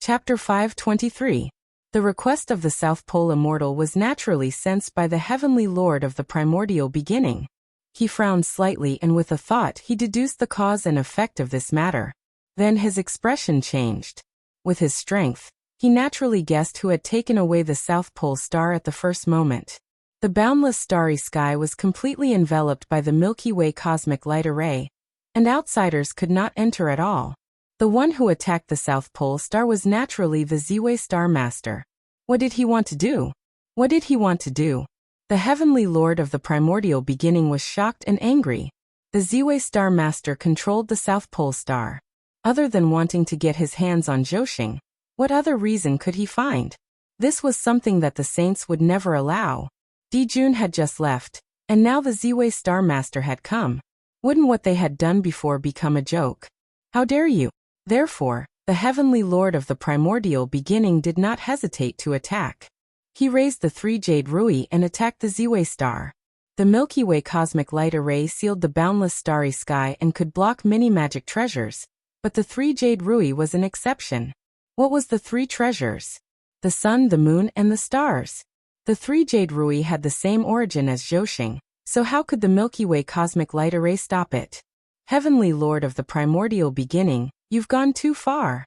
Chapter 523. The request of the South Pole Immortal was naturally sensed by the Heavenly Lord of the primordial beginning. He frowned slightly, and with a thought he deduced the cause and effect of this matter. Then his expression changed. With his strength, he naturally guessed who had taken away the South Pole Star at the first moment. The boundless starry sky was completely enveloped by the Milky Way cosmic light array, and outsiders could not enter at all. The one who attacked the South Pole Star was naturally the Ziwe Star Master. What did he want to do? What did he want to do? The Heavenly Lord of the primordial beginning was shocked and angry. The Ziwe Star Master controlled the South Pole Star. Other than wanting to get his hands on Zhousing, what other reason could he find? This was something that the saints would never allow. Dijun had just left, and now the Ziwe Star Master had come. Wouldn't what they had done before become a joke? How dare you? Therefore, the Heavenly Lord of the primordial beginning did not hesitate to attack. He raised the 3 Jade Rui and attacked the Ziwe Star. The Milky Way cosmic light array sealed the boundless starry sky and could block many magic treasures, but the 3 Jade Rui was an exception. What was the 3 treasures? The sun, the moon, and the stars. The 3 Jade Rui had the same origin as Zhousing, so how could the Milky Way cosmic light array stop it? Heavenly Lord of the primordial beginning, you've gone too far.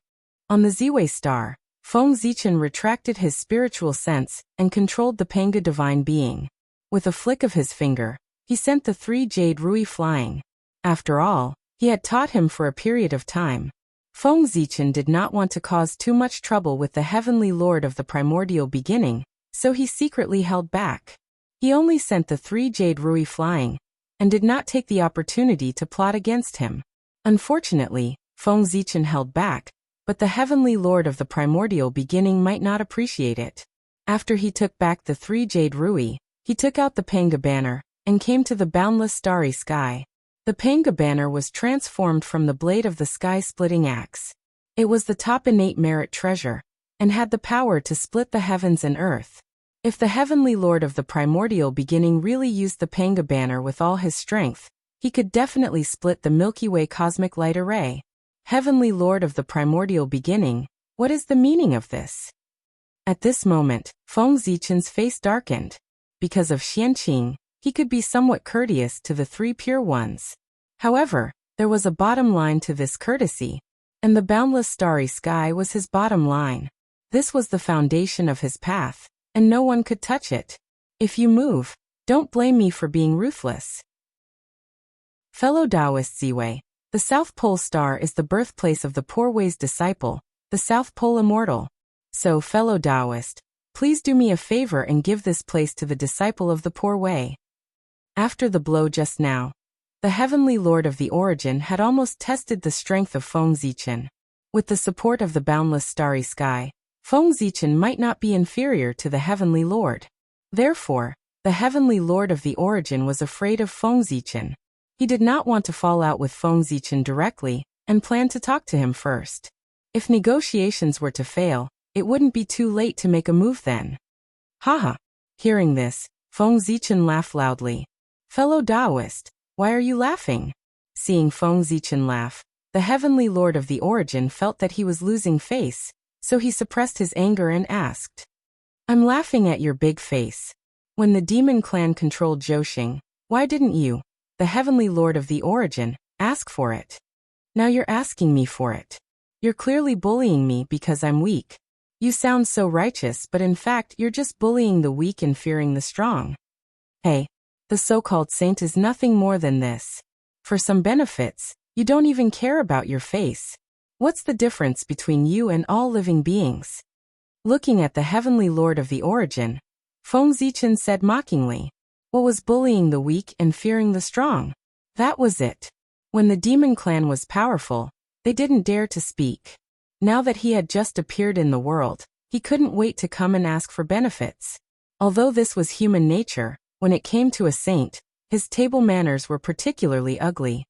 On the Ziwe Star, Feng Zichen retracted his spiritual sense and controlled the Panga divine being. With a flick of his finger, he sent the 3 Jade Rui flying. After all, he had taught him for a period of time. Feng Zichen did not want to cause too much trouble with the Heavenly Lord of the primordial beginning, so he secretly held back. He only sent the 3 Jade Rui flying, and did not take the opportunity to plot against him. Unfortunately, Feng Zichen held back, but the Heavenly Lord of the primordial beginning might not appreciate it. After he took back the 3 Jade Rui, he took out the Panga banner, and came to the boundless starry sky. The Panga banner was transformed from the blade of the sky-splitting axe. It was the top innate merit treasure, and had the power to split the heavens and earth. If the Heavenly Lord of the primordial beginning really used the Panga banner with all his strength, he could definitely split the Milky Way cosmic light array. Heavenly Lord of the primordial beginning, what is the meaning of this? At this moment, Feng Zichen's face darkened. Because of Xianqing, he could be somewhat courteous to the 3 pure ones. However, there was a bottom line to this courtesy, and the boundless starry sky was his bottom line. This was the foundation of his path, and no one could touch it. If you move, don't blame me for being ruthless. Fellow Taoist Ziwe, the South Pole Star is the birthplace of the Poor Way's disciple, the South Pole Immortal. So, fellow Taoist, please do me a favor and give this place to the disciple of the Poor Way. After the blow just now, the Heavenly Lord of the Origin had almost tested the strength of Feng Zichen. With the support of the boundless starry sky, Feng Zichen might not be inferior to the Heavenly Lord. Therefore, the Heavenly Lord of the Origin was afraid of Feng Zichen. He did not want to fall out with Feng Zichen directly, and planned to talk to him first. If negotiations were to fail, it wouldn't be too late to make a move then. Haha. Hearing this, Feng Zichen laughed loudly. Fellow Taoist, why are you laughing? Seeing Feng Zichen laugh, the Heavenly Lord of the Origin felt that he was losing face, so he suppressed his anger and asked. I'm laughing at your big face. When the demon clan controlled Zhousing, why didn't you, the Heavenly Lord of the Origin, ask for it? Now you're asking me for it. You're clearly bullying me because I'm weak. You sound so righteous, but in fact you're just bullying the weak and fearing the strong. Hey, the so-called saint is nothing more than this. For some benefits, you don't even care about your face. What's the difference between you and all living beings? Looking at the Heavenly Lord of the Origin, Feng Zichen said mockingly, what was bullying the weak and fearing the strong? That was it. When the demon clan was powerful, they didn't dare to speak. Now that he had just appeared in the world, he couldn't wait to come and ask for benefits. Although this was human nature, when it came to a saint, his table manners were particularly ugly.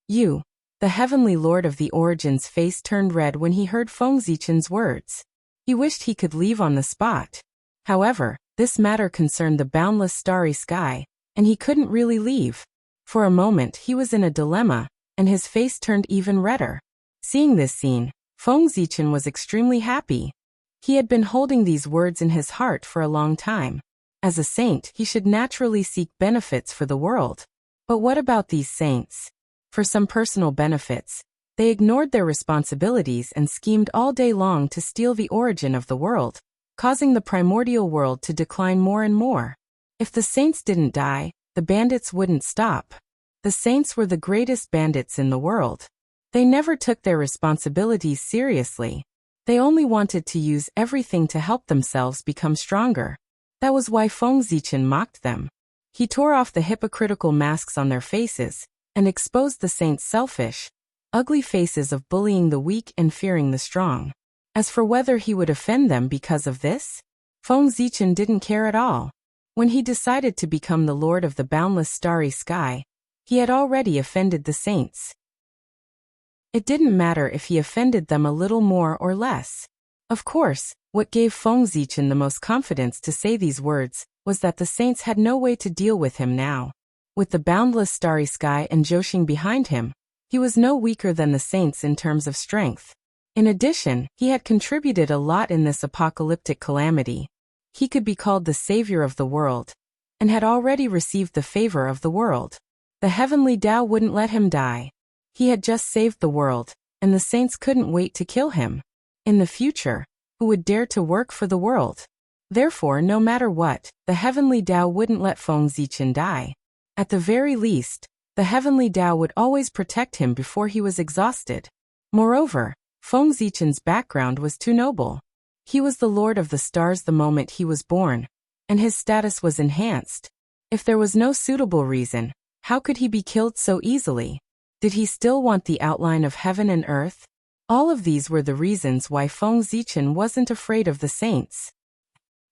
You, the Heavenly Lord of the Origin's face turned red when he heard Feng Zichen's words. He wished he could leave on the spot. However, this matter concerned the boundless starry sky, and he couldn't really leave. For a moment he was in a dilemma, and his face turned even redder. Seeing this scene, Feng Zichen was extremely happy. He had been holding these words in his heart for a long time. As a saint, he should naturally seek benefits for the world. But what about these saints? For some personal benefits, they ignored their responsibilities and schemed all day long to steal the origin of the world, causing the primordial world to decline more and more. If the saints didn't die, the bandits wouldn't stop. The saints were the greatest bandits in the world. They never took their responsibilities seriously. They only wanted to use everything to help themselves become stronger. That was why Feng Zichen mocked them. He tore off the hypocritical masks on their faces and exposed the saints' selfish, ugly faces of bullying the weak and fearing the strong. As for whether he would offend them because of this, Feng Zichen didn't care at all. When he decided to become the lord of the boundless starry sky, he had already offended the saints. It didn't matter if he offended them a little more or less. Of course, what gave Feng Zichen the most confidence to say these words was that the saints had no way to deal with him now. With the boundless starry sky and Zhoxing behind him, he was no weaker than the saints in terms of strength. In addition, he had contributed a lot in this apocalyptic calamity. He could be called the savior of the world, and had already received the favor of the world. The heavenly Tao wouldn't let him die. He had just saved the world, and the saints couldn't wait to kill him. In the future, who would dare to work for the world? Therefore, no matter what, the heavenly Tao wouldn't let Feng Zichen die. At the very least, the heavenly Tao would always protect him before he was exhausted. Moreover, Feng Zichen's background was too noble. He was the lord of the stars the moment he was born, and his status was enhanced. If there was no suitable reason, how could he be killed so easily? Did he still want the outline of heaven and earth? All of these were the reasons why Feng Zichen wasn't afraid of the saints.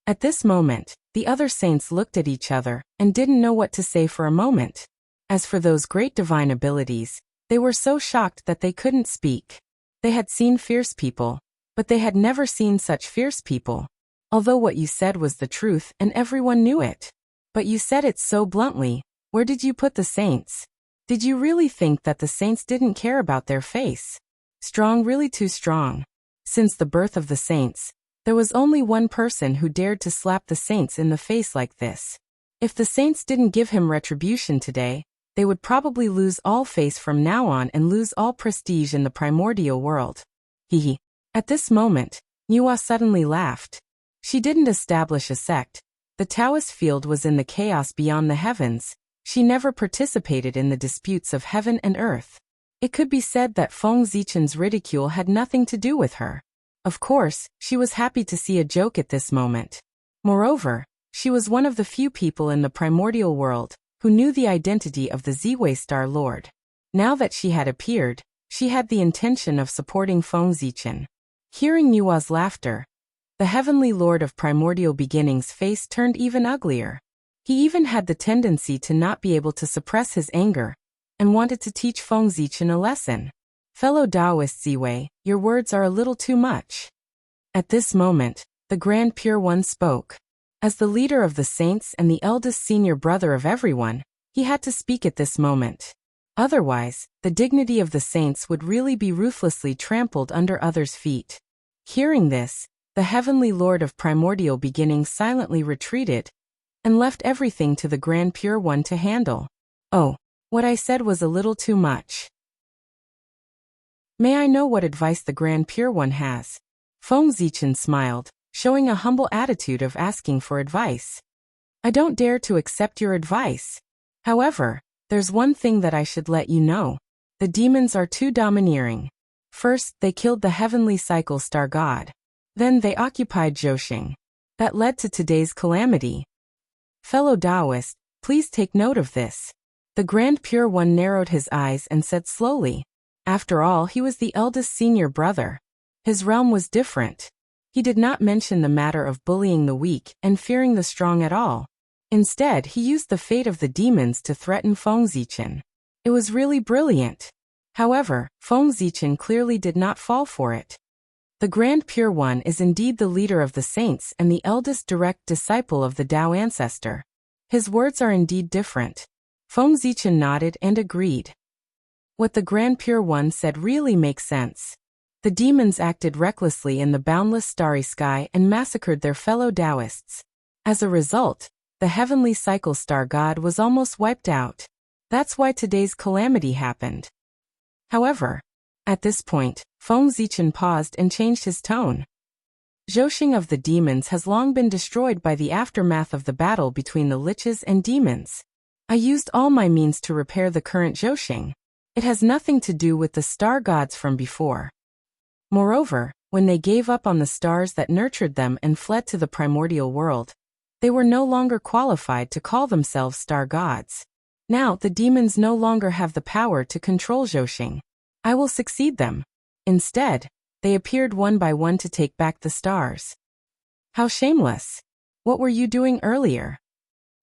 At this moment, the other saints looked at each other and didn't know what to say for a moment. As for those great divine abilities, they were so shocked that they couldn't speak. They had seen fierce people, but they had never seen such fierce people. Although what you said was the truth and everyone knew it. But you said it so bluntly. Where did you put the saints? Did you really think that the saints didn't care about their face? Strong, really too strong. Since the birth of the saints, there was only one person who dared to slap the saints in the face like this. If the saints didn't give him retribution today, they would probably lose all face from now on and lose all prestige in the primordial world. Hehe. At this moment, Nuwa suddenly laughed. She didn't establish a sect. The Taoist field was in the chaos beyond the heavens. She never participated in the disputes of heaven and earth. It could be said that Feng Zichen's ridicule had nothing to do with her. Of course, she was happy to see a joke at this moment. Moreover, she was one of the few people in the primordial world who knew the identity of the Ziwei Star Lord. Now that she had appeared, she had the intention of supporting Feng Zichen. Hearing Nua's laughter, the heavenly lord of primordial beginnings' face turned even uglier. He even had the tendency to not be able to suppress his anger, and wanted to teach Feng Zichen a lesson. Fellow Taoist Ziwei, your words are a little too much. At this moment, the Grand Pure One spoke. As the leader of the saints and the eldest senior brother of everyone, he had to speak at this moment. Otherwise, the dignity of the saints would really be ruthlessly trampled under others' feet. Hearing this, the heavenly lord of primordial beginnings silently retreated and left everything to the Grand Pure One to handle. Oh, what I said was a little too much. May I know what advice the Grand Pure One has? Feng Zichen smiled, showing a humble attitude of asking for advice. I don't dare to accept your advice. However, there's one thing that I should let you know. The demons are too domineering. First, they killed the heavenly cycle star god. Then they occupied Zhoxing. That led to today's calamity. Fellow Taoist, please take note of this. The Grand Pure One narrowed his eyes and said slowly. After all, he was the eldest senior brother. His realm was different. He did not mention the matter of bullying the weak and fearing the strong at all. Instead, he used the fate of the demons to threaten Feng Zichen. It was really brilliant. However, Feng Zichen clearly did not fall for it. The Grand Pure One is indeed the leader of the saints and the eldest direct disciple of the Tao ancestor. His words are indeed different. Feng Zichen nodded and agreed. What the Grand Pure One said really makes sense. The demons acted recklessly in the boundless starry sky and massacred their fellow Taoists. As a result, the heavenly cycle star god was almost wiped out. That's why today's calamity happened. However, at this point, Feng Zichen paused and changed his tone. Zhouxing of the demons has long been destroyed by the aftermath of the battle between the liches and demons. I used all my means to repair the current Zhouxing. It has nothing to do with the star gods from before. Moreover, when they gave up on the stars that nurtured them and fled to the primordial world, they were no longer qualified to call themselves star gods. Now the demons no longer have the power to control Zhouxing. I will succeed them. Instead, they appeared one by one to take back the stars. How shameless! What were you doing earlier?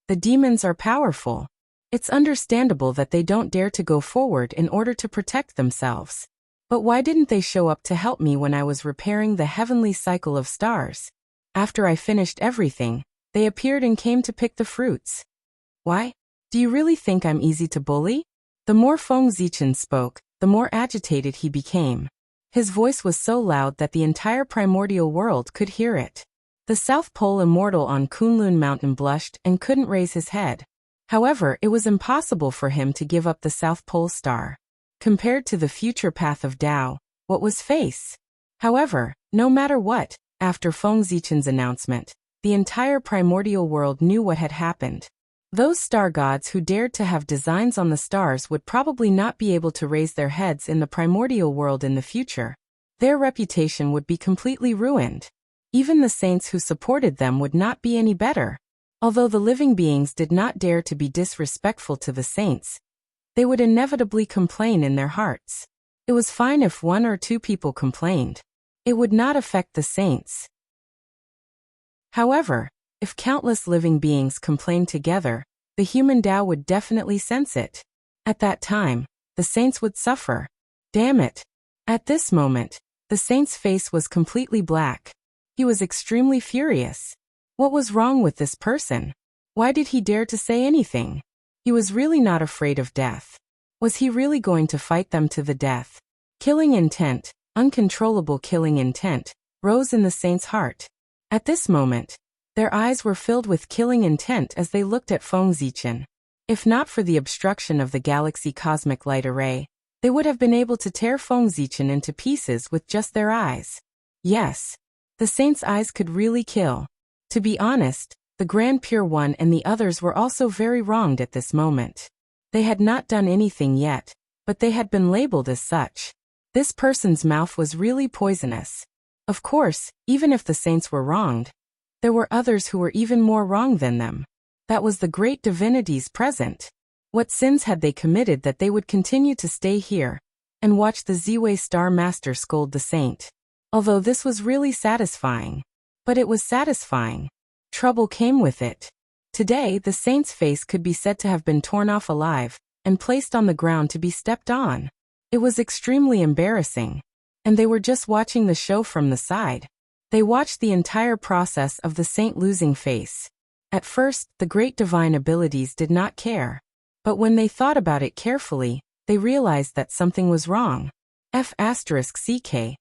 The demons are powerful. It's understandable that they don't dare to go forward in order to protect themselves. But why didn't they show up to help me when I was repairing the heavenly cycle of stars? After I finished everything, they appeared and came to pick the fruits. Why? Do you really think I'm easy to bully? The more Feng Zichen spoke, the more agitated he became. His voice was so loud that the entire primordial world could hear it. The South Pole immortal on Kunlun Mountain blushed and couldn't raise his head. However, it was impossible for him to give up the South Pole star. Compared to the future path of Tao, what was face? However, no matter what, after Feng Zichen's announcement, the entire primordial world knew what had happened. Those star gods who dared to have designs on the stars would probably not be able to raise their heads in the primordial world in the future. Their reputation would be completely ruined. Even the saints who supported them would not be any better. Although the living beings did not dare to be disrespectful to the saints, they would inevitably complain in their hearts. It was fine if 1 or 2 people complained. It would not affect the saints. However, if countless living beings complained together, the human Tao would definitely sense it. At that time, the saints would suffer. Damn it! At this moment, the saint's face was completely black. He was extremely furious. What was wrong with this person? Why did he dare to say anything? He was really not afraid of death. Was he really going to fight them to the death? Killing intent, uncontrollable killing intent, rose in the saint's heart. At this moment, their eyes were filled with killing intent as they looked at Feng Zichen. If not for the obstruction of the galaxy cosmic light array, they would have been able to tear Feng Zichen into pieces with just their eyes. Yes, the saint's eyes could really kill. To be honest, the Grand Pure One and the others were also very wronged at this moment. They had not done anything yet, but they had been labeled as such. This person's mouth was really poisonous. Of course, even if the saints were wronged, there were others who were even more wrong than them. That was the great divinities present. What sins had they committed that they would continue to stay here and watch the Ziwei Star Master scold the saint? Although this was really satisfying. But it was satisfying. Trouble came with it. Today, the saint's face could be said to have been torn off alive and placed on the ground to be stepped on. It was extremely embarrassing. And they were just watching the show from the side. They watched the entire process of the saint losing face. At first, the great divine abilities did not care. But when they thought about it carefully, they realized that something was wrong. F***CK.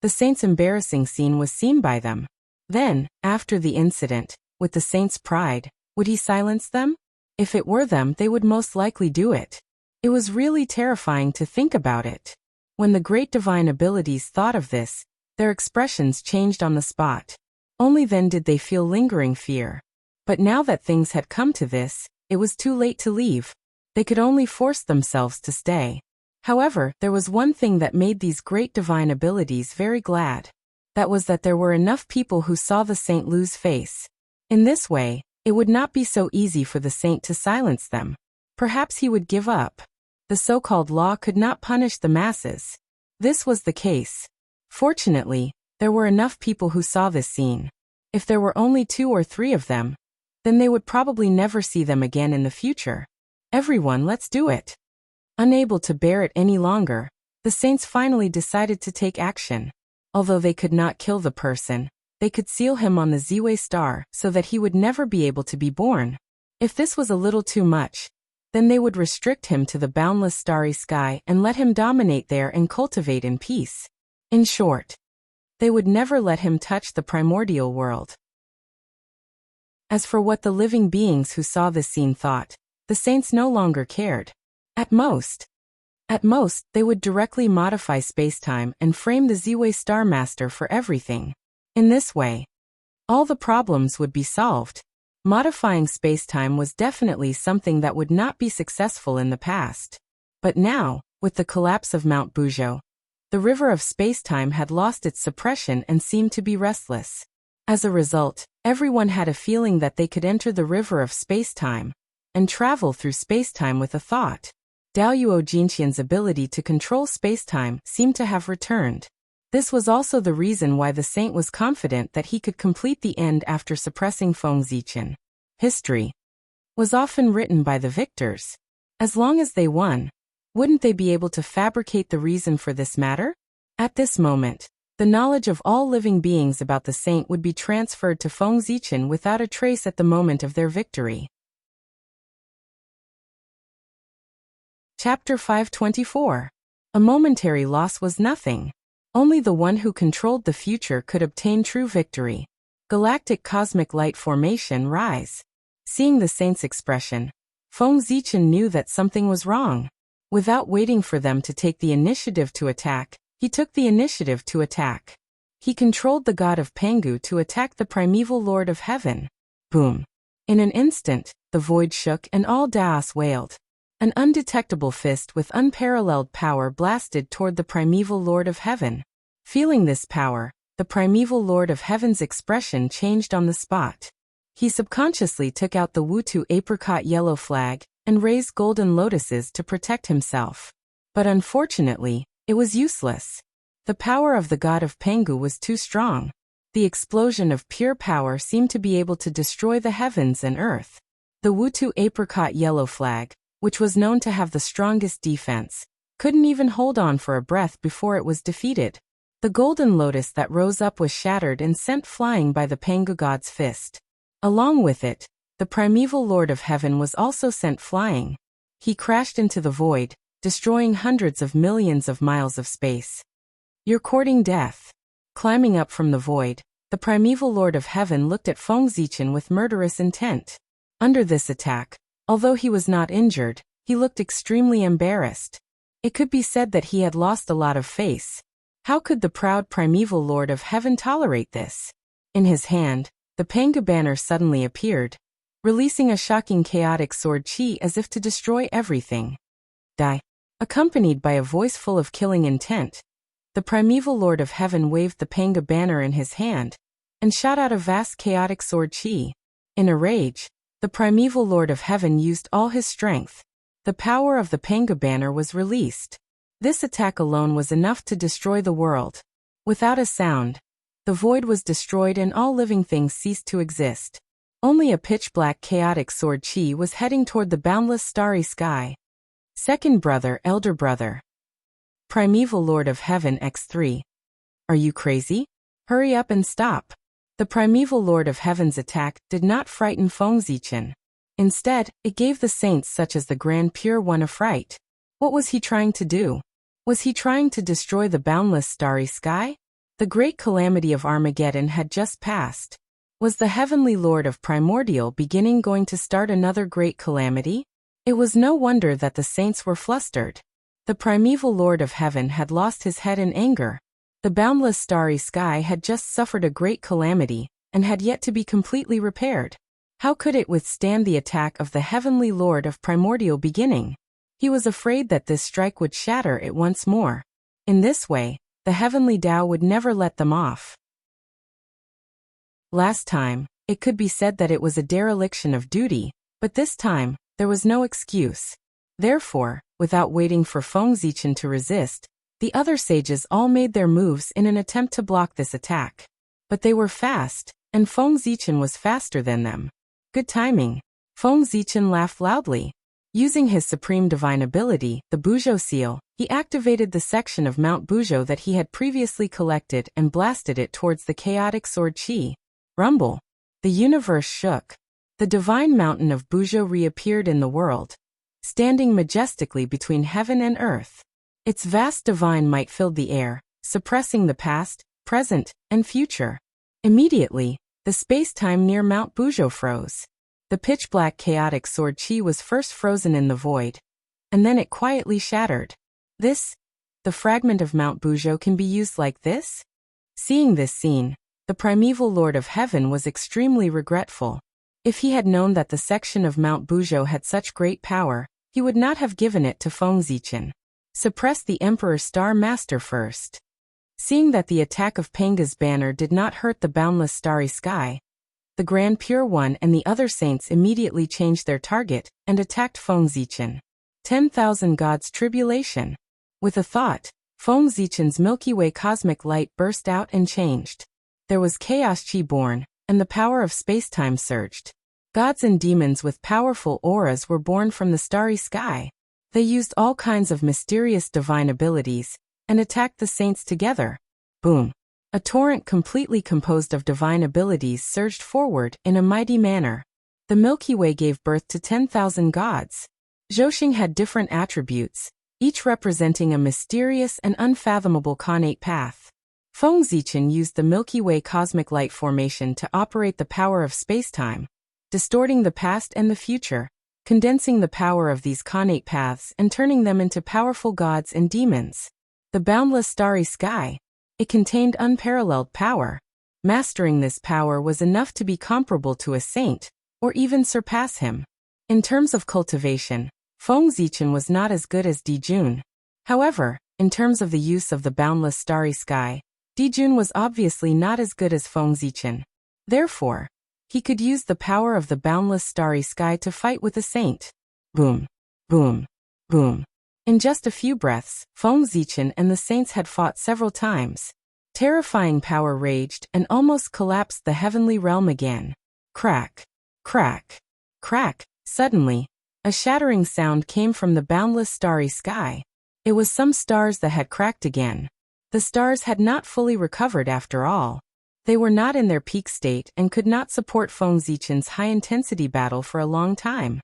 The saint's embarrassing scene was seen by them. Then, after the incident, with the saint's pride, would he silence them? If it were them, they would most likely do it. It was really terrifying to think about it. When the great divine abilities thought of this, their expressions changed on the spot. Only then did they feel lingering fear. But now that things had come to this, it was too late to leave. They could only force themselves to stay. However, there was one thing that made these great divine abilities very glad. That was that there were enough people who saw the saint lose face. In this way, it would not be so easy for the saint to silence them. Perhaps he would give up. The so-called law could not punish the masses. This was the case. Fortunately, there were enough people who saw this scene. If there were only 2 or 3 of them, then they would probably never see them again in the future. Everyone, let's do it. Unable to bear it any longer, the saints finally decided to take action. Although they could not kill the person, they could seal him on the Ziwei star so that he would never be able to be born. If this was a little too much, then they would restrict him to the boundless starry sky and let him dominate there and cultivate in peace. In short, they would never let him touch the primordial world. As for what the living beings who saw this scene thought, the saints no longer cared. At most, they would directly modify spacetime and frame the Z-Way Star Master for everything. In this way, all the problems would be solved. Modifying spacetime was definitely something that would not be successful in the past. But now, with the collapse of Mount Bujo, the river of spacetime had lost its suppression and seemed to be restless. As a result, everyone had a feeling that they could enter the river of spacetime and travel through spacetime with a thought. Daoyuo Jinqian's ability to control spacetime seemed to have returned. This was also the reason why the saint was confident that he could complete the end after suppressing Feng Zichen. History was often written by the victors. As long as they won, wouldn't they be able to fabricate the reason for this matter? At this moment, the knowledge of all living beings about the saint would be transferred to Feng Zichen without a trace at the moment of their victory. Chapter 524. A momentary loss was nothing. Only the one who controlled the future could obtain true victory. Galactic cosmic light formation rise. Seeing the saint's expression, Feng Zichen knew that something was wrong. Without waiting for them to take the initiative to attack, he took the initiative to attack. He controlled the god of Pangu to attack the primeval lord of heaven. Boom. In an instant, the void shook and all Daos wailed. An undetectable fist with unparalleled power blasted toward the primeval lord of heaven. Feeling this power, the primeval lord of heaven's expression changed on the spot. He subconsciously took out the Wutu apricot yellow flag and raised golden lotuses to protect himself. But unfortunately, it was useless. The power of the god of Pangu was too strong. The explosion of pure power seemed to be able to destroy the heavens and earth. The Wutu apricot yellow flag, which was known to have the strongest defense, couldn't even hold on for a breath before it was defeated. The golden lotus that rose up was shattered and sent flying by the Pangu god's fist. Along with it, the primeval lord of heaven was also sent flying. He crashed into the void, destroying hundreds of millions of miles of space. You're courting death. Climbing up from the void, the primeval lord of heaven looked at Feng Zichen with murderous intent. Under this attack, although he was not injured, he looked extremely embarrassed. It could be said that he had lost a lot of face. How could the proud primeval lord of heaven tolerate this? In his hand, the Pangu banner suddenly appeared, releasing a shocking chaotic sword chi as if to destroy everything. Die. Accompanied by a voice full of killing intent, the primeval lord of heaven waved the Pangu banner in his hand and shot out a vast chaotic sword chi. In a rage, the primeval lord of heaven used all his strength. The power of the Pangu banner was released. This attack alone was enough to destroy the world. Without a sound, the void was destroyed and all living things ceased to exist. Only a pitch-black chaotic sword chi was heading toward the boundless starry sky. Second brother, elder brother. Primeval Lord of Heaven X3. Are you crazy? Hurry up and stop. The primeval Lord of Heaven's attack did not frighten Feng Zichen. Instead, it gave the saints such as the Grand Pure One a fright. What was he trying to do? Was he trying to destroy the boundless starry sky? The great calamity of Armageddon had just passed. Was the Heavenly Lord of Primordial Beginning going to start another great calamity? It was no wonder that the saints were flustered. The primeval Lord of Heaven had lost his head in anger. The boundless starry sky had just suffered a great calamity, and had yet to be completely repaired. How could it withstand the attack of the Heavenly Lord of Primordial Beginning? He was afraid that this strike would shatter it once more. In this way, the Heavenly Tao would never let them off. Last time, it could be said that it was a dereliction of duty, but this time, there was no excuse. Therefore, without waiting for Feng Zichen to resist, the other sages all made their moves in an attempt to block this attack. But they were fast, and Feng Zichen was faster than them. Good timing. Feng Zichen laughed loudly. Using his supreme divine ability, the Bujo seal, he activated the section of Mount Bujo that he had previously collected and blasted it towards the chaotic sword chi. Rumble. The universe shook. The divine mountain of Bujo reappeared in the world, standing majestically between heaven and earth. Its vast divine might filled the air, suppressing the past, present, and future. Immediately, the space-time near Mount Bujo froze. The pitch-black chaotic sword chi was first frozen in the void, and then it quietly shattered. The fragment of Mount Bujo can be used like this? Seeing this scene, the primeval Lord of Heaven was extremely regretful. If he had known that the section of Mount Bujo had such great power, he would not have given it to Feng Zichen. Suppress the Emperor Star Master first. Seeing that the attack of Panga's banner did not hurt the boundless starry sky, the Grand Pure One and the other saints immediately changed their target and attacked Feng Zichen. 10,000 Gods Tribulation. With a thought, Feng Zichen's Milky Way cosmic light burst out and changed. There was chaos chi born, and the power of space-time surged. Gods and demons with powerful auras were born from the starry sky. They used all kinds of mysterious divine abilities, and attacked the saints together. Boom! A torrent completely composed of divine abilities surged forward in a mighty manner. The Milky Way gave birth to 10,000 gods. Zhoxing had different attributes, each representing a mysterious and unfathomable connate path. Feng Zichen used the Milky Way cosmic light formation to operate the power of space-time, distorting the past and the future, condensing the power of these connate paths and turning them into powerful gods and demons. The boundless starry sky. It contained unparalleled power. Mastering this power was enough to be comparable to a saint, or even surpass him. In terms of cultivation, Feng Zichen was not as good as Dijun. However, in terms of the use of the boundless starry sky, Dijun was obviously not as good as Feng Zichen. Therefore, he could use the power of the boundless starry sky to fight with a saint. Boom, boom, boom. In just a few breaths, Feng Zichen and the saints had fought several times. Terrifying power raged and almost collapsed the heavenly realm again. Crack, crack, crack. Suddenly, a shattering sound came from the boundless starry sky. It was some stars that had cracked again. The stars had not fully recovered after all. They were not in their peak state and could not support Feng Zichen's high-intensity battle for a long time.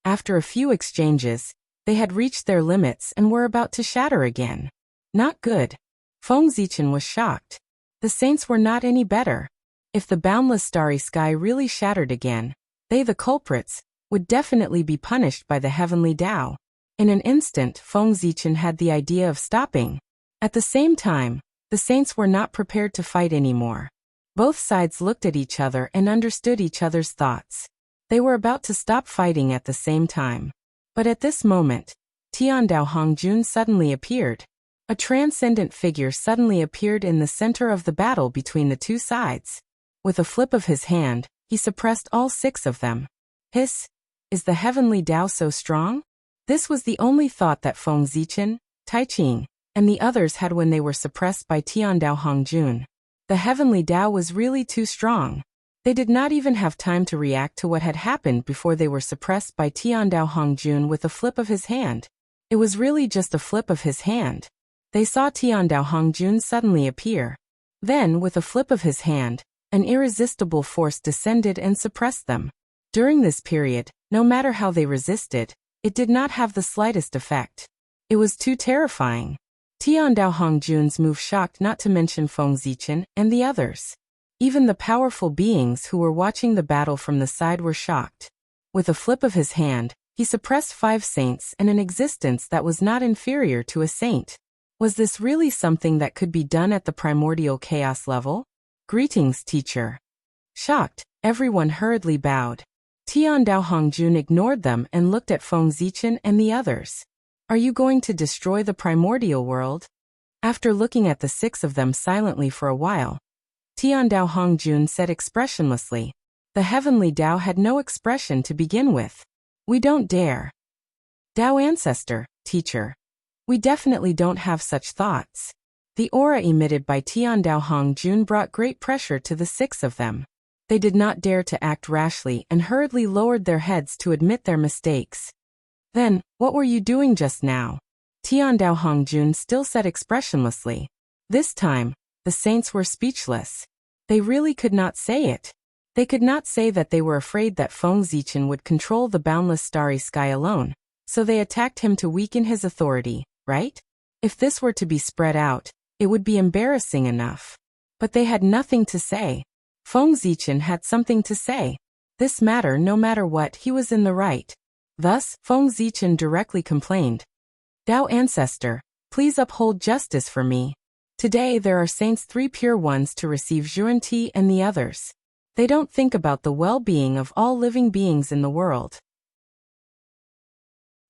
After a few exchanges, they had reached their limits and were about to shatter again. Not good. Feng Zichen was shocked. The saints were not any better. If the boundless starry sky really shattered again, they, the culprits, would definitely be punished by the heavenly Tao. In an instant, Feng Zichen had the idea of stopping. At the same time, the saints were not prepared to fight anymore. Both sides looked at each other and understood each other's thoughts. They were about to stop fighting at the same time. But at this moment, Tiandao Hongjun suddenly appeared. A transcendent figure suddenly appeared in the center of the battle between the two sides. With a flip of his hand, he suppressed all 6 of them. Hiss! Is the heavenly Tao so strong? This was the only thought that Feng Zichen, Taiqing, and the others had when they were suppressed by Tiandao Hongjun. The heavenly Tao was really too strong. They did not even have time to react to what had happened before they were suppressed by Tiandao Hongjun with a flip of his hand. It was really just a flip of his hand. They saw Tiandao Hongjun suddenly appear. Then, with a flip of his hand, an irresistible force descended and suppressed them. During this period, no matter how they resisted, it did not have the slightest effect. It was too terrifying. Tiandao Hongjun's move shocked not to mention Feng Zichen and the others. Even the powerful beings who were watching the battle from the side were shocked. With a flip of his hand, he suppressed 5 saints and an existence that was not inferior to a saint. Was this really something that could be done at the primordial chaos level? Greetings, teacher. Shocked, everyone hurriedly bowed. Tiandao Hongjun ignored them and looked at Feng Zichen and the others. Are you going to destroy the primordial world? After looking at the 6 of them silently for a while, Tiandao Hongjun said expressionlessly. The heavenly Tao had no expression to begin with. We don't dare. Tao ancestor, teacher. We definitely don't have such thoughts. The aura emitted by Tiandao Hongjun brought great pressure to the 6 of them. They did not dare to act rashly and hurriedly lowered their heads to admit their mistakes. Then, what were you doing just now? Tiandao Hongjun still said expressionlessly. This time, the saints were speechless. They really could not say it. They could not say that they were afraid that Feng Zichen would control the boundless starry sky alone, so they attacked him to weaken his authority, right? If this were to be spread out, it would be embarrassing enough. But they had nothing to say. Feng Zichen had something to say. This matter, no matter what, he was in the right. Thus, Feng Zichen directly complained. Tao Ancestor, please uphold justice for me. Today there are saints, 3 pure ones to receive Zhuanti and the others. They don't think about the well-being of all living beings in the world.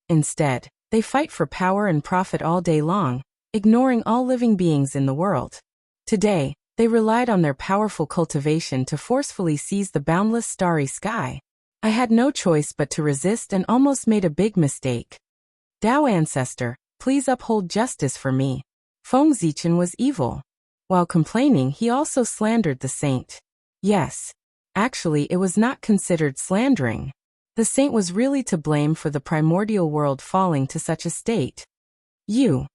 Instead, they fight for power and profit all day long, ignoring all living beings in the world. Today, they relied on their powerful cultivation to forcefully seize the boundless starry sky. I had no choice but to resist and almost made a big mistake. Tao Ancestor, please uphold justice for me. Feng Zichen was evil. While complaining, he also slandered the saint. Yes. Actually, it was not considered slandering. The saint was really to blame for the primordial world falling to such a state. You.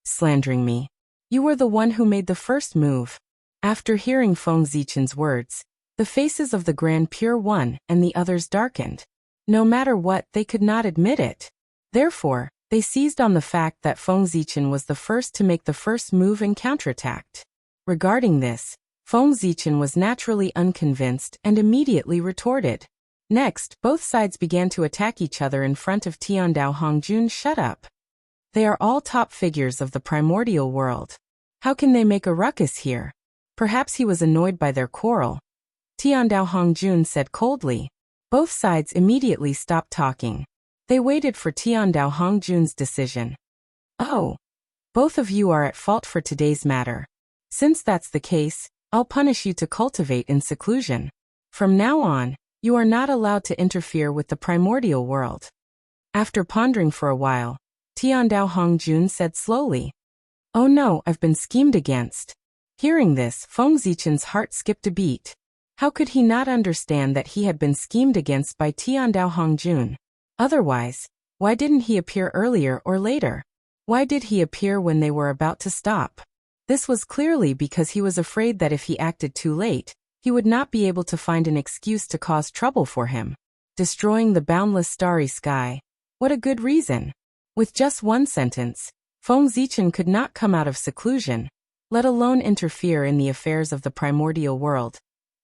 Slandering me. You were the one who made the first move. After hearing Feng Zichen's words, the faces of the Grand Pure One and the others darkened. No matter what, they could not admit it. Therefore, they seized on the fact that Feng Zichen was the first to make the first move and counterattacked. Regarding this, Feng Zichen was naturally unconvinced and immediately retorted. Next, both sides began to attack each other in front of Tiandao Hongjun. Shut up. They are all top figures of the primordial world. How can they make a ruckus here? Perhaps he was annoyed by their quarrel. Tiandao Hongjun said coldly. Both sides immediately stopped talking. They waited for Tiandao Hongjun's decision. Oh. Both of you are at fault for today's matter. Since that's the case, I'll punish you to cultivate in seclusion. From now on, you are not allowed to interfere with the primordial world. After pondering for a while, Tiandao Hongjun said slowly. Oh no, I've been schemed against. Hearing this, Feng Zichen's heart skipped a beat. How could he not understand that he had been schemed against by Tiandao Hongjun? Otherwise, why didn't he appear earlier or later? Why did he appear when they were about to stop? This was clearly because he was afraid that if he acted too late, he would not be able to find an excuse to cause trouble for him. Destroying the boundless starry sky. What a good reason. With just one sentence, Feng Zichen could not come out of seclusion, let alone interfere in the affairs of the primordial world,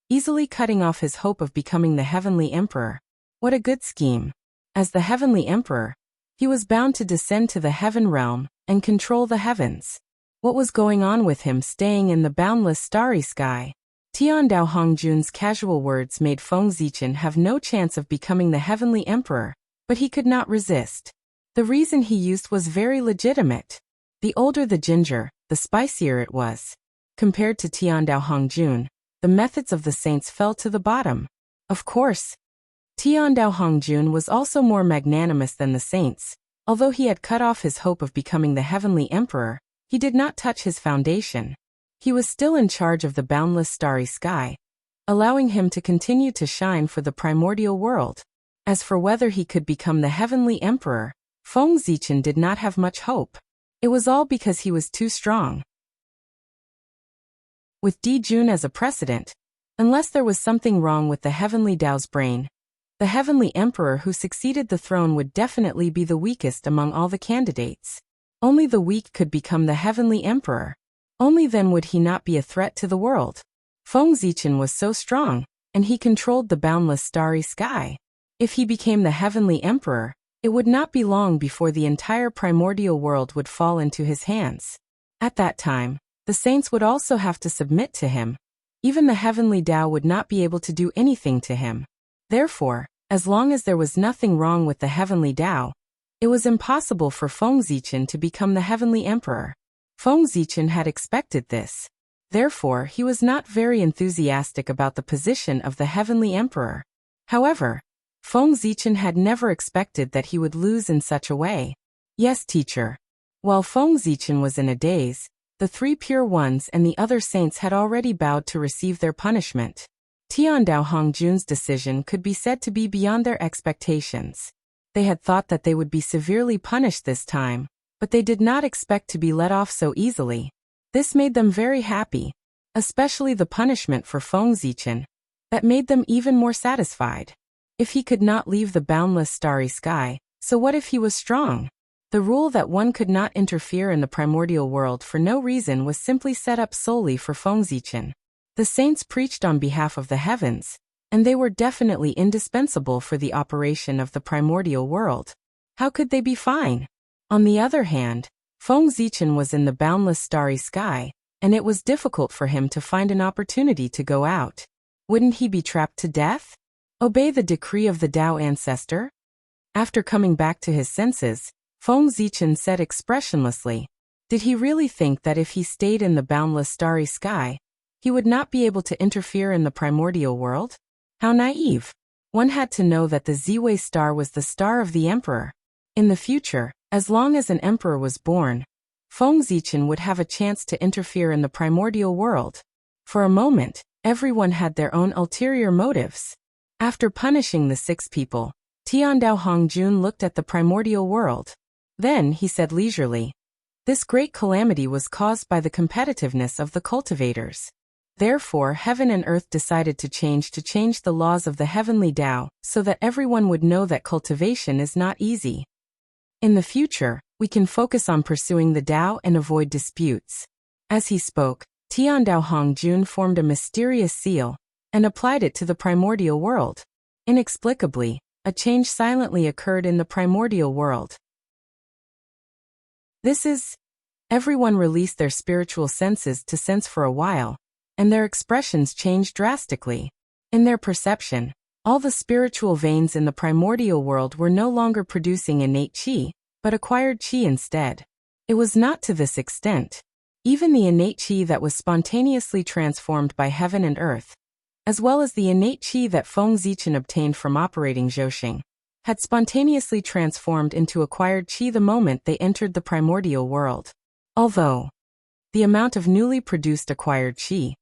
easily cutting off his hope of becoming the Heavenly Emperor. What a good scheme. As the Heavenly Emperor, he was bound to descend to the heaven realm and control the heavens. What was going on with him staying in the boundless starry sky? Tiandao Hongjun's casual words made Feng Zichen have no chance of becoming the Heavenly Emperor, but he could not resist. The reason he used was very legitimate. The older the ginger, the spicier it was. Compared to Tiandao Hongjun, the methods of the saints fell to the bottom. Of course, Tiandao Hongjun was also more magnanimous than the saints. Although he had cut off his hope of becoming the Heavenly Emperor, he did not touch his foundation. He was still in charge of the boundless starry sky, allowing him to continue to shine for the primordial world. As for whether he could become the Heavenly Emperor, Feng Zichen did not have much hope. It was all because he was too strong. With Di Jun as a precedent, unless there was something wrong with the Heavenly Tao's brain, the Heavenly Emperor who succeeded the throne would definitely be the weakest among all the candidates. Only the weak could become the Heavenly Emperor. Only then would he not be a threat to the world. Feng Zichen was so strong, and he controlled the boundless starry sky. If he became the Heavenly Emperor, it would not be long before the entire primordial world would fall into his hands. At that time, the saints would also have to submit to him. Even the Heavenly Tao would not be able to do anything to him. Therefore, as long as there was nothing wrong with the Heavenly Tao, it was impossible for Feng Zichen to become the Heavenly Emperor. Feng Zichen had expected this. Therefore, he was not very enthusiastic about the position of the Heavenly Emperor. However, Feng Zichen had never expected that he would lose in such a way. Yes, teacher. While Feng Zichen was in a daze, the 3 pure ones and the other saints had already bowed to receive their punishment. Tiandao Hongjun's decision could be said to be beyond their expectations. They had thought that they would be severely punished this time, but they did not expect to be let off so easily. This made them very happy, especially the punishment for Feng Zichen. That made them even more satisfied. If he could not leave the boundless starry sky, so what if he was strong? The rule that one could not interfere in the primordial world for no reason was simply set up solely for Fengzichen. The saints preached on behalf of the heavens, and they were definitely indispensable for the operation of the primordial world. How could they be fine? On the other hand, Fengzichen was in the boundless starry sky, and it was difficult for him to find an opportunity to go out. Wouldn't he be trapped to death? Obey the decree of the Tao ancestor? After coming back to his senses, Fengzichen said expressionlessly, did he really think that if he stayed in the boundless starry sky, he would not be able to interfere in the primordial world? How naive! One had to know that the Ziwei star was the star of the emperor. In the future, as long as an emperor was born, Fengzichen would have a chance to interfere in the primordial world. For a moment, everyone had their own ulterior motives. After punishing the 6 people, Tiandao Hongjun looked at the primordial world. Then he said leisurely, this great calamity was caused by the competitiveness of the cultivators. Therefore, heaven and earth decided to change the laws of the heavenly Tao, so that everyone would know that cultivation is not easy. In the future, we can focus on pursuing the Tao and avoid disputes. As he spoke, Tiandao Hongjun formed a mysterious seal and applied it to the primordial world. Inexplicably, a change silently occurred in the primordial world. Everyone released their spiritual senses to sense for a while, and their expressions changed drastically. In their perception, all the spiritual veins in the primordial world were no longer producing innate qi, but acquired qi instead. It was not to this extent. Even the innate qi that was spontaneously transformed by heaven and earth, as well as the innate qi that Fengzichen obtained from operating Zhouxing, had spontaneously transformed into acquired qi the moment they entered the primordial world. Although the amount of newly produced acquired qi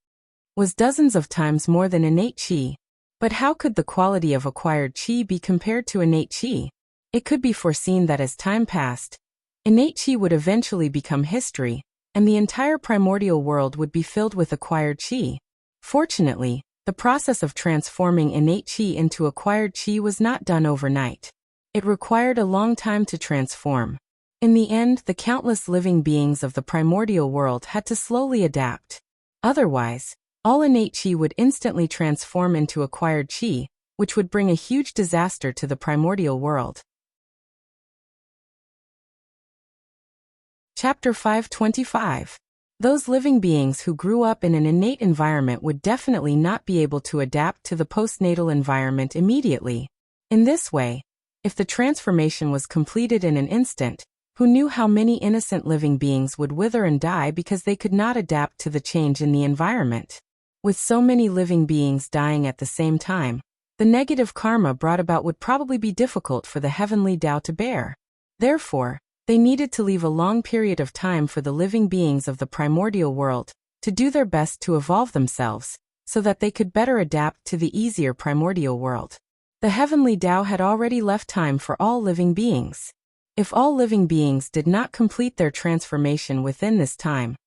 was dozens of times more than innate qi, but how could the quality of acquired qi be compared to innate qi? It could be foreseen that as time passed, innate qi would eventually become history, and the entire primordial world would be filled with acquired qi. Fortunately, the process of transforming innate qi into acquired qi was not done overnight. It required a long time to transform. In the end, the countless living beings of the primordial world had to slowly adapt. Otherwise, all innate qi would instantly transform into acquired qi, which would bring a huge disaster to the primordial world. Chapter 525. Those living beings who grew up in an innate environment would definitely not be able to adapt to the postnatal environment immediately. In this way, if the transformation was completed in an instant, who knew how many innocent living beings would wither and die because they could not adapt to the change in the environment? With so many living beings dying at the same time, the negative karma brought about would probably be difficult for the heavenly Tao to bear. Therefore, they needed to leave a long period of time for the living beings of the primordial world to do their best to evolve themselves, so that they could better adapt to the easier primordial world. The heavenly Tao had already left time for all living beings. If all living beings did not complete their transformation within this time,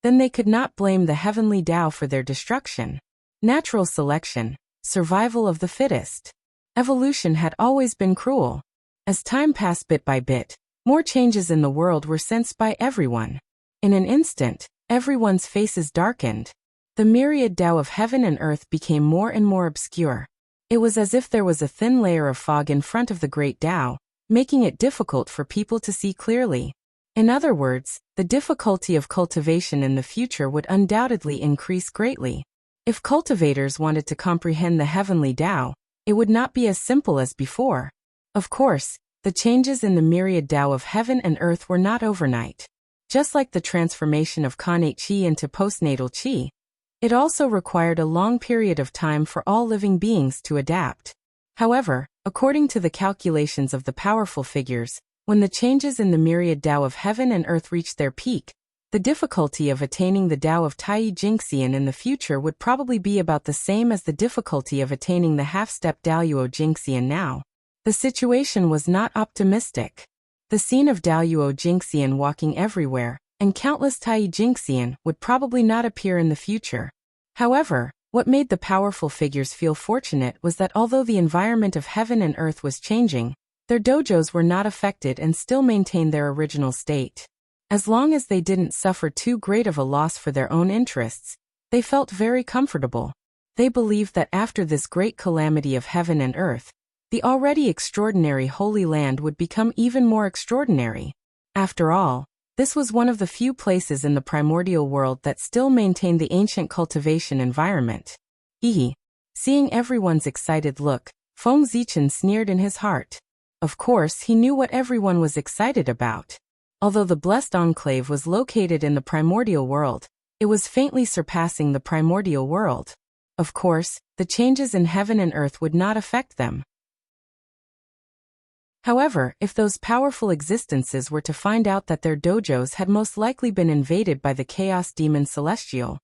then they could not blame the heavenly Tao for their destruction. Natural selection, survival of the fittest. Evolution had always been cruel. As time passed bit by bit, more changes in the world were sensed by everyone. In an instant, everyone's faces darkened. The myriad Tao of heaven and earth became more and more obscure. It was as if there was a thin layer of fog in front of the great Tao, making it difficult for people to see clearly. In other words, the difficulty of cultivation in the future would undoubtedly increase greatly. If cultivators wanted to comprehend the heavenly Tao, it would not be as simple as before. Of course, the changes in the myriad Tao of heaven and earth were not overnight. Just like the transformation of connate qi into postnatal qi, it also required a long period of time for all living beings to adapt. However, according to the calculations of the powerful figures, when the changes in the myriad Tao of heaven and earth reached their peak, the difficulty of attaining the Tao of Tai Jingxian in the future would probably be about the same as the difficulty of attaining the half-step Daoyuo Jingxian now. The situation was not optimistic. The scene of Daoyuo Jingxian walking everywhere, and countless Tai Jingxian would probably not appear in the future. However, what made the powerful figures feel fortunate was that although the environment of heaven and earth was changing, Their dojos were not affected and still maintained their original state. As long as they didn't suffer too great of a loss for their own interests, they felt very comfortable. They believed that after this great calamity of heaven and earth, the already extraordinary Holy Land would become even more extraordinary. After all, this was one of the few places in the primordial world that still maintained the ancient cultivation environment. Seeing everyone's excited look, Feng Zichen sneered in his heart. Of course, he knew what everyone was excited about. Although the blessed enclave was located in the primordial world, it was faintly surpassing the primordial world. Of course, the changes in heaven and earth would not affect them. However, if those powerful existences were to find out that their dojos had most likely been invaded by the chaos demon Celestial,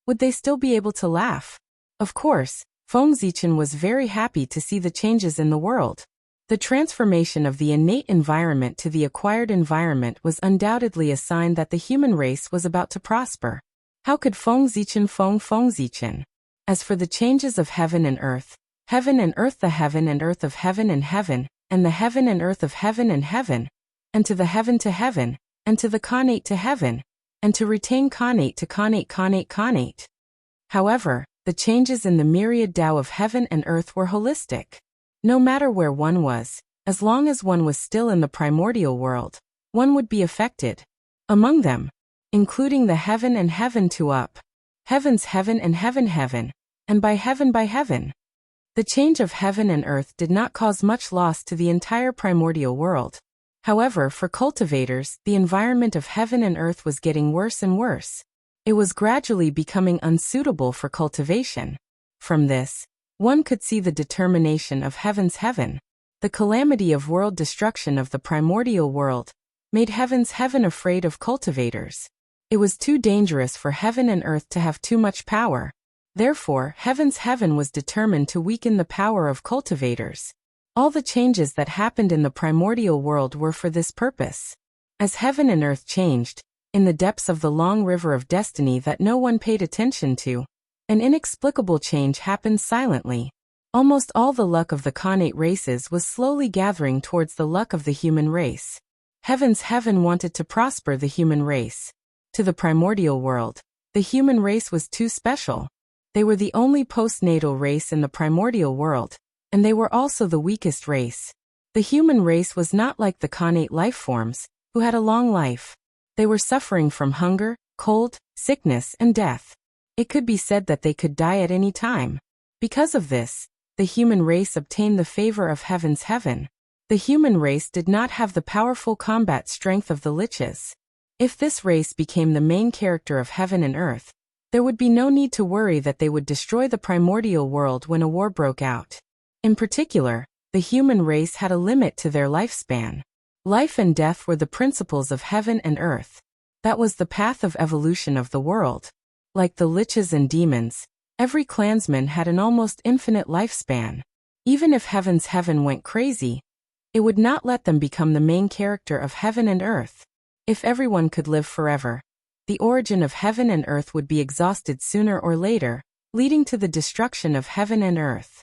would they still be able to laugh? Of course, Feng Zichen was very happy to see the changes in the world. The transformation of the innate environment to the acquired environment was undoubtedly a sign that the human race was about to prosper. How could Feng Zichen? As for the changes of heaven and earth, the heaven and earth of heaven, and the heaven and earth of heaven, and to the heaven to heaven, and to the Khanate to heaven, and to retain Khanate to Khanate. However, the changes in the myriad Tao of heaven and earth were holistic. No matter where one was, as long as one was still in the primordial world, one would be affected. Among them, including the heaven and heaven to up, heaven's heaven and heaven, and by heaven. The change of heaven and earth did not cause much loss to the entire primordial world. However, for cultivators, the environment of heaven and earth was getting worse and worse. It was gradually becoming unsuitable for cultivation. From this, one could see the determination of heaven's heaven. The calamity of world destruction of the primordial world made heaven's heaven afraid of cultivators. It was too dangerous for heaven and earth to have too much power. Therefore, heaven's heaven was determined to weaken the power of cultivators. All the changes that happened in the primordial world were for this purpose. As heaven and earth changed, in the depths of the long river of destiny that no one paid attention to, an inexplicable change happened silently. Almost all the luck of the Khanate races was slowly gathering towards the luck of the human race. Heaven's heaven wanted to prosper the human race. To the primordial world, the human race was too special. They were the only postnatal race in the primordial world, and they were also the weakest race. The human race was not like the Khanate life forms, who had a long life. They were suffering from hunger, cold, sickness, and death. It could be said that they could die at any time. Because of this, the human race obtained the favor of heaven's heaven. The human race did not have the powerful combat strength of the liches. If this race became the main character of heaven and earth, there would be no need to worry that they would destroy the primordial world when a war broke out. In particular, the human race had a limit to their lifespan. Life and death were the principles of heaven and earth. That was the path of evolution of the world. Like the liches and demons, every clansman had an almost infinite lifespan. Even if heaven's heaven went crazy, it would not let them become the main character of heaven and earth. If everyone could live forever, the origin of heaven and earth would be exhausted sooner or later, leading to the destruction of heaven and earth.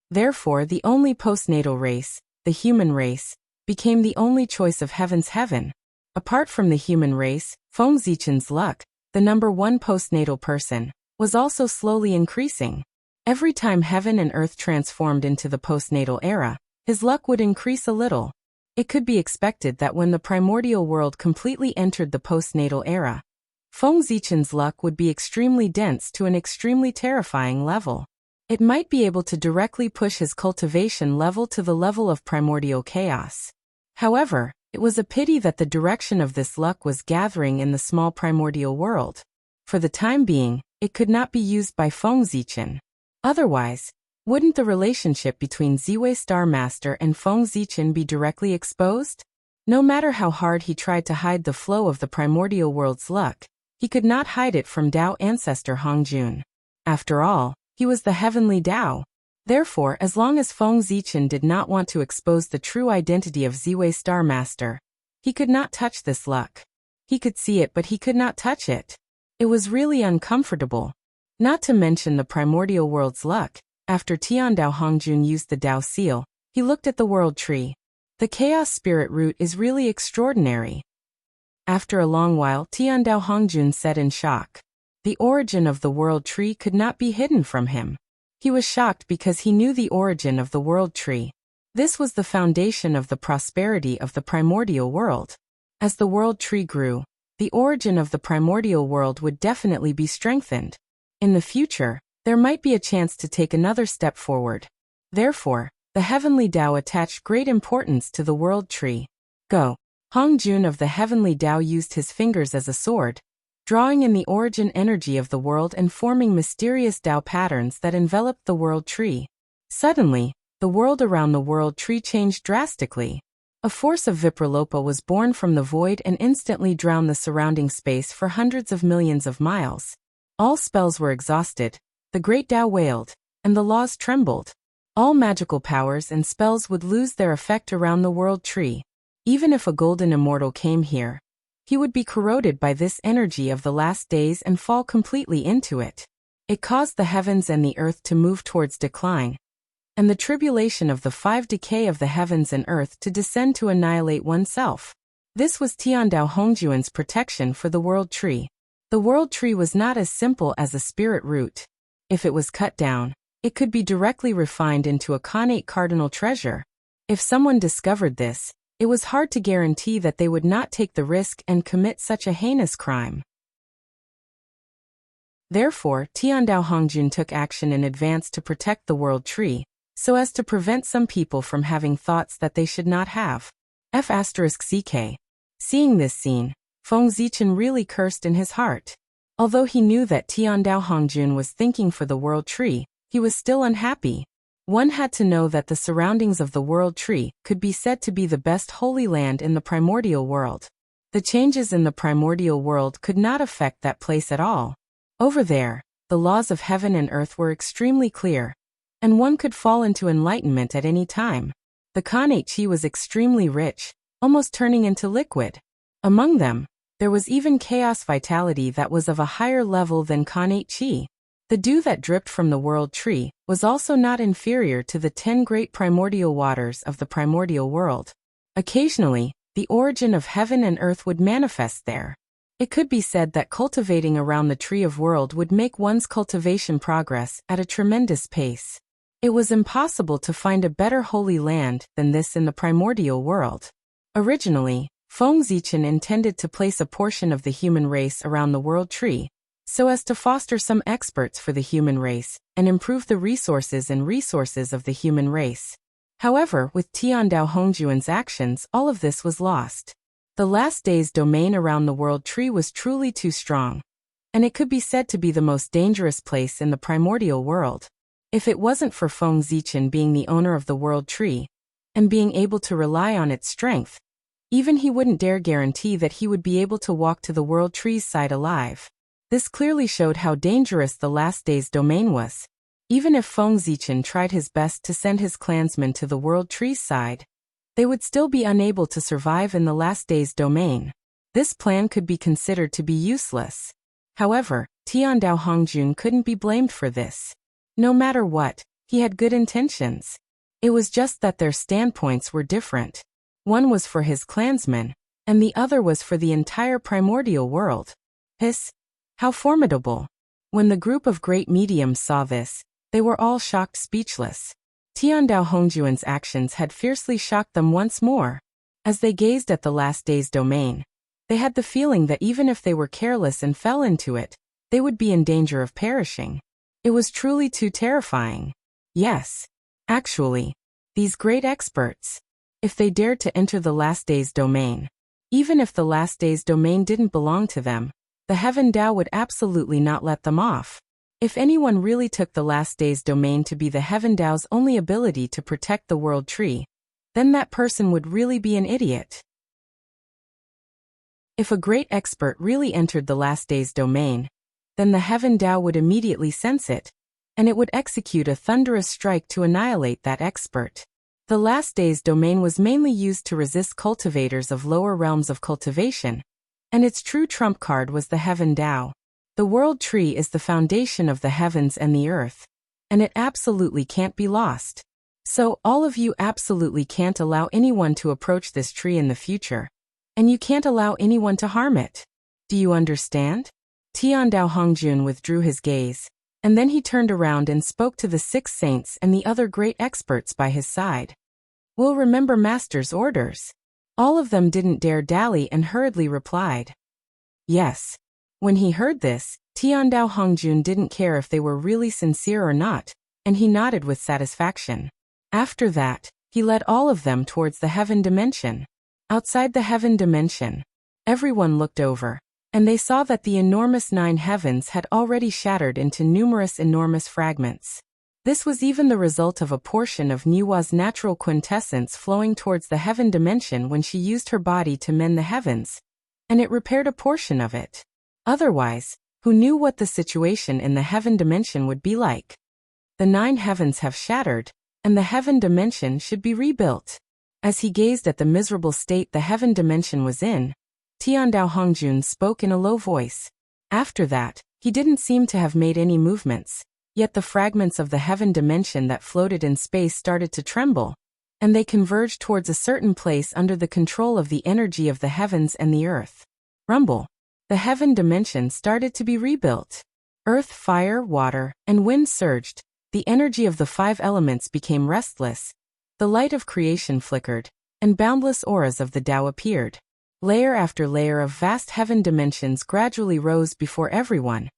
Therefore, the only postnatal race, the human race, became the only choice of heaven's heaven. Apart from the human race, Feng Zichen's luck, the number one postnatal person, was also slowly increasing. Every time heaven and earth transformed into the postnatal era, his luck would increase a little. It could be expected that when the primordial world completely entered the postnatal era, Feng Zichen's luck would be extremely dense to an extremely terrifying level. It might be able to directly push his cultivation level to the level of primordial chaos. However, it was a pity that the direction of this luck was gathering in the small primordial world. For the time being, it could not be used by Feng Zichen. Otherwise, wouldn't the relationship between Ziwei Star Master and Feng Zichen be directly exposed? No matter how hard he tried to hide the flow of the primordial world's luck, he could not hide it from Tao ancestor Hongjun. After all, he was the heavenly Tao. Therefore, as long as Feng Zichen did not want to expose the true identity of Ziwei Star Master, he could not touch this luck. He could see it, but he could not touch it. It was really uncomfortable. Not to mention the primordial world's luck. After Tiandao Hongjun used the Tao seal, He looked at the world tree. The chaos spirit root is really extraordinary. After a long while, Tiandao Hongjun said in shock. The origin of the world tree could not be hidden from him. He was shocked because he knew the origin of the world tree. This was the foundation of the prosperity of the primordial world. As the world tree grew, the origin of the primordial world would definitely be strengthened. In the future, there might be a chance to take another step forward. Therefore, the heavenly Tao attached great importance to the world tree. Go. Hongjun of the heavenly Tao used his fingers as a sword, drawing in the origin energy of the world and forming mysterious Tao patterns that enveloped the world tree. Suddenly, the world around the world tree changed drastically. A force of Vipralopa was born from the void and instantly drowned the surrounding space for hundreds of millions of miles. All spells were exhausted, the great Tao wailed, and the laws trembled. All magical powers and spells would lose their effect around the world tree. Even if a golden immortal came here, he would be corroded by this energy of the last days and fall completely into it. It caused the heavens and the earth to move towards decline, and the tribulation of the 5 decay of the heavens and earth to descend to annihilate oneself. This was Tiandao Hongjun's protection for the world tree. The world tree was not as simple as a spirit root. If it was cut down, it could be directly refined into a connate cardinal treasure. If someone discovered this, it was hard to guarantee that they would not take the risk and commit such a heinous crime. Therefore, Tiandao Hongjun took action in advance to protect the world tree, so as to prevent some people from having thoughts that they should not have. F***ck. Seeing this scene, Feng Zichen really cursed in his heart. Although he knew that Tiandao Hongjun was thinking for the world tree, he was still unhappy. One had to know that the surroundings of the world tree could be said to be the best holy land in the primordial world. The changes in the primordial world could not affect that place at all. Over there, the laws of heaven and earth were extremely clear, and one could fall into enlightenment at any time. The connate chi was extremely rich, almost turning into liquid. Among them, there was even chaos vitality that was of a higher level than connate chi. The dew that dripped from the world tree was also not inferior to the 10 great primordial waters of the primordial world. Occasionally, the origin of heaven and earth would manifest there. It could be said that cultivating around the tree of world would make one's cultivation progress at a tremendous pace. It was impossible to find a better holy land than this in the primordial world. Originally, Feng Zichen intended to place a portion of the human race around the world tree, so as to foster some experts for the human race and improve the resources of the human race. However, with Tiandao Hongjun's actions, all of this was lost. The last day's domain around the world tree was truly too strong, and it could be said to be the most dangerous place in the primordial world. If it wasn't for Feng Zichen being the owner of the world tree, and being able to rely on its strength, even he wouldn't dare guarantee that he would be able to walk to the world tree's side alive. This clearly showed how dangerous the last day's domain was. Even if Feng Zichen tried his best to send his clansmen to the world tree's side, they would still be unable to survive in the last day's domain. This plan could be considered to be useless. However, Tiandao Hongjun couldn't be blamed for this. No matter what, he had good intentions. It was just that their standpoints were different. One was for his clansmen, and the other was for the entire primordial world. How formidable! When the group of great mediums saw this, they were all shocked speechless. Tiandao Hongjun's actions had fiercely shocked them once more. As they gazed at the last day's domain, they had the feeling that even if they were careless and fell into it, they would be in danger of perishing. It was truly too terrifying. Yes, actually, these great experts, if they dared to enter the last day's domain, even if the last day's domain didn't belong to them, the Heaven Tao would absolutely not let them off. If anyone really took the last day's domain to be the Heaven Tao's only ability to protect the world tree, then that person would really be an idiot. If a great expert really entered the last day's domain, then the Heaven Tao would immediately sense it, and it would execute a thunderous strike to annihilate that expert. The last day's domain was mainly used to resist cultivators of lower realms of cultivation, and its true trump card was the Heaven Tao. The world tree is the foundation of the heavens and the earth, and it absolutely can't be lost. So, all of you absolutely can't allow anyone to approach this tree in the future. And you can't allow anyone to harm it. Do you understand? Tiandao Hongjun withdrew his gaze, and then he turned around and spoke to the 6 saints and the other great experts by his side. We'll remember Master's orders. All of them didn't dare dally and hurriedly replied. Yes. When he heard this, Tiandao Hongjun didn't care if they were really sincere or not, and he nodded with satisfaction. After that, he led all of them towards the heaven dimension. Outside the heaven dimension, everyone looked over, and they saw that the enormous 9 heavens had already shattered into numerous enormous fragments. This was even the result of a portion of Nuwa's natural quintessence flowing towards the heaven dimension when she used her body to mend the heavens, and it repaired a portion of it. Otherwise, who knew what the situation in the heaven dimension would be like? The 9 heavens have shattered, and the heaven dimension should be rebuilt. As he gazed at the miserable state the heaven dimension was in, Tiandao Hongjun spoke in a low voice. After that, he didn't seem to have made any movements, yet the fragments of the heaven dimension that floated in space started to tremble, and they converged towards a certain place under the control of the energy of the heavens and the earth. Rumble. The heaven dimension started to be rebuilt. Earth, fire, water, and wind surged. The energy of the 5 elements became restless. The light of creation flickered, and boundless auras of the Tao appeared. Layer after layer of vast heaven dimensions gradually rose before everyone,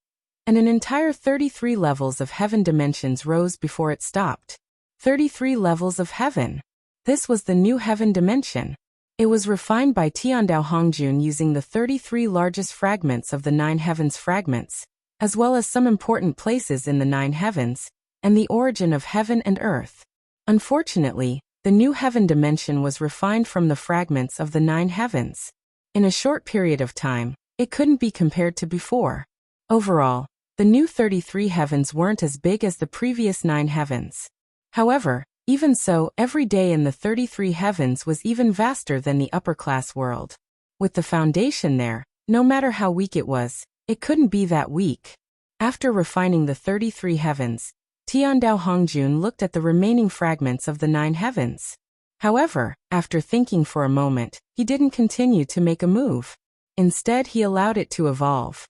and an entire 33 levels of heaven dimensions rose before it stopped. 33 levels of heaven. This was the new heaven dimension. It was refined by Tiandao Hongjun using the 33 largest fragments of the 9 heavens fragments, as well as some important places in the 9 heavens, and the origin of heaven and earth. Unfortunately, the new heaven dimension was refined from the fragments of the 9 heavens. In a short period of time, it couldn't be compared to before. Overall, the new 33 heavens weren't as big as the previous 9 heavens. However, even so, every day in the 33 heavens was even vaster than the upper-class world. With the foundation there, no matter how weak it couldn't be that weak. After refining the 33 heavens, Tiandao Hongjun looked at the remaining fragments of the 9 heavens. However, after thinking for a moment, he didn't continue to make a move. Instead, he allowed it to evolve.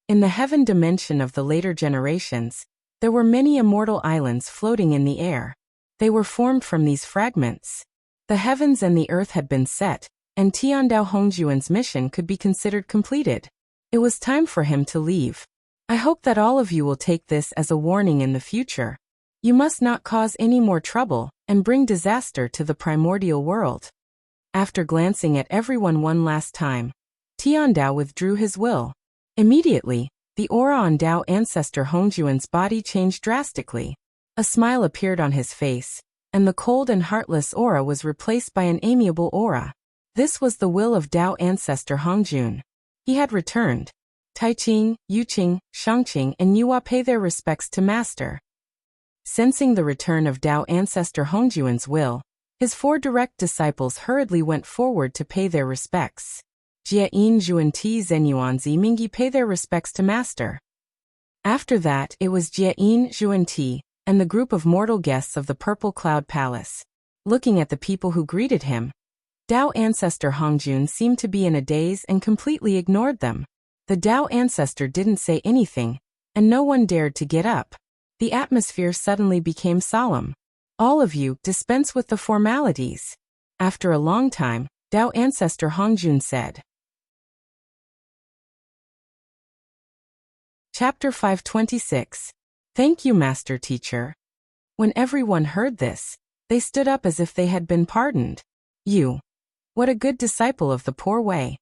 In the heaven dimension of the later generations, there were many immortal islands floating in the air. They were formed from these fragments. The heavens and the earth had been set, and Tiandao Hongjun's mission could be considered completed. It was time for him to leave. I hope that all of you will take this as a warning in the future. You must not cause any more trouble and bring disaster to the primordial world. After glancing at everyone one last time, Tiandao withdrew his will. Immediately, the aura on Tao ancestor Hongjun's body changed drastically. A smile appeared on his face, and the cold and heartless aura was replaced by an amiable aura. This was the will of Tao ancestor Hongjun. He had returned. Taiqing, Yuqing, Shangqing, and Yuhua pay their respects to Master. Sensing the return of Tao ancestor Hongjun's will, his 4 direct disciples hurriedly went forward to pay their respects. Jiayin Zhuanti Zenyuanzi Mingi pay their respects to Master. After that, it was Jiayin Zhuanti and the group of mortal guests of the Purple Cloud Palace. Looking at the people who greeted him, Tao ancestor Hongjun seemed to be in a daze and completely ignored them. The Tao ancestor didn't say anything, and no one dared to get up. The atmosphere suddenly became solemn. All of you, dispense with the formalities. After a long time, Tao ancestor Hongjun said. Chapter 526. Thank you, Master Teacher. When everyone heard this, they stood up as if they had been pardoned. You. What a good disciple of the poor way.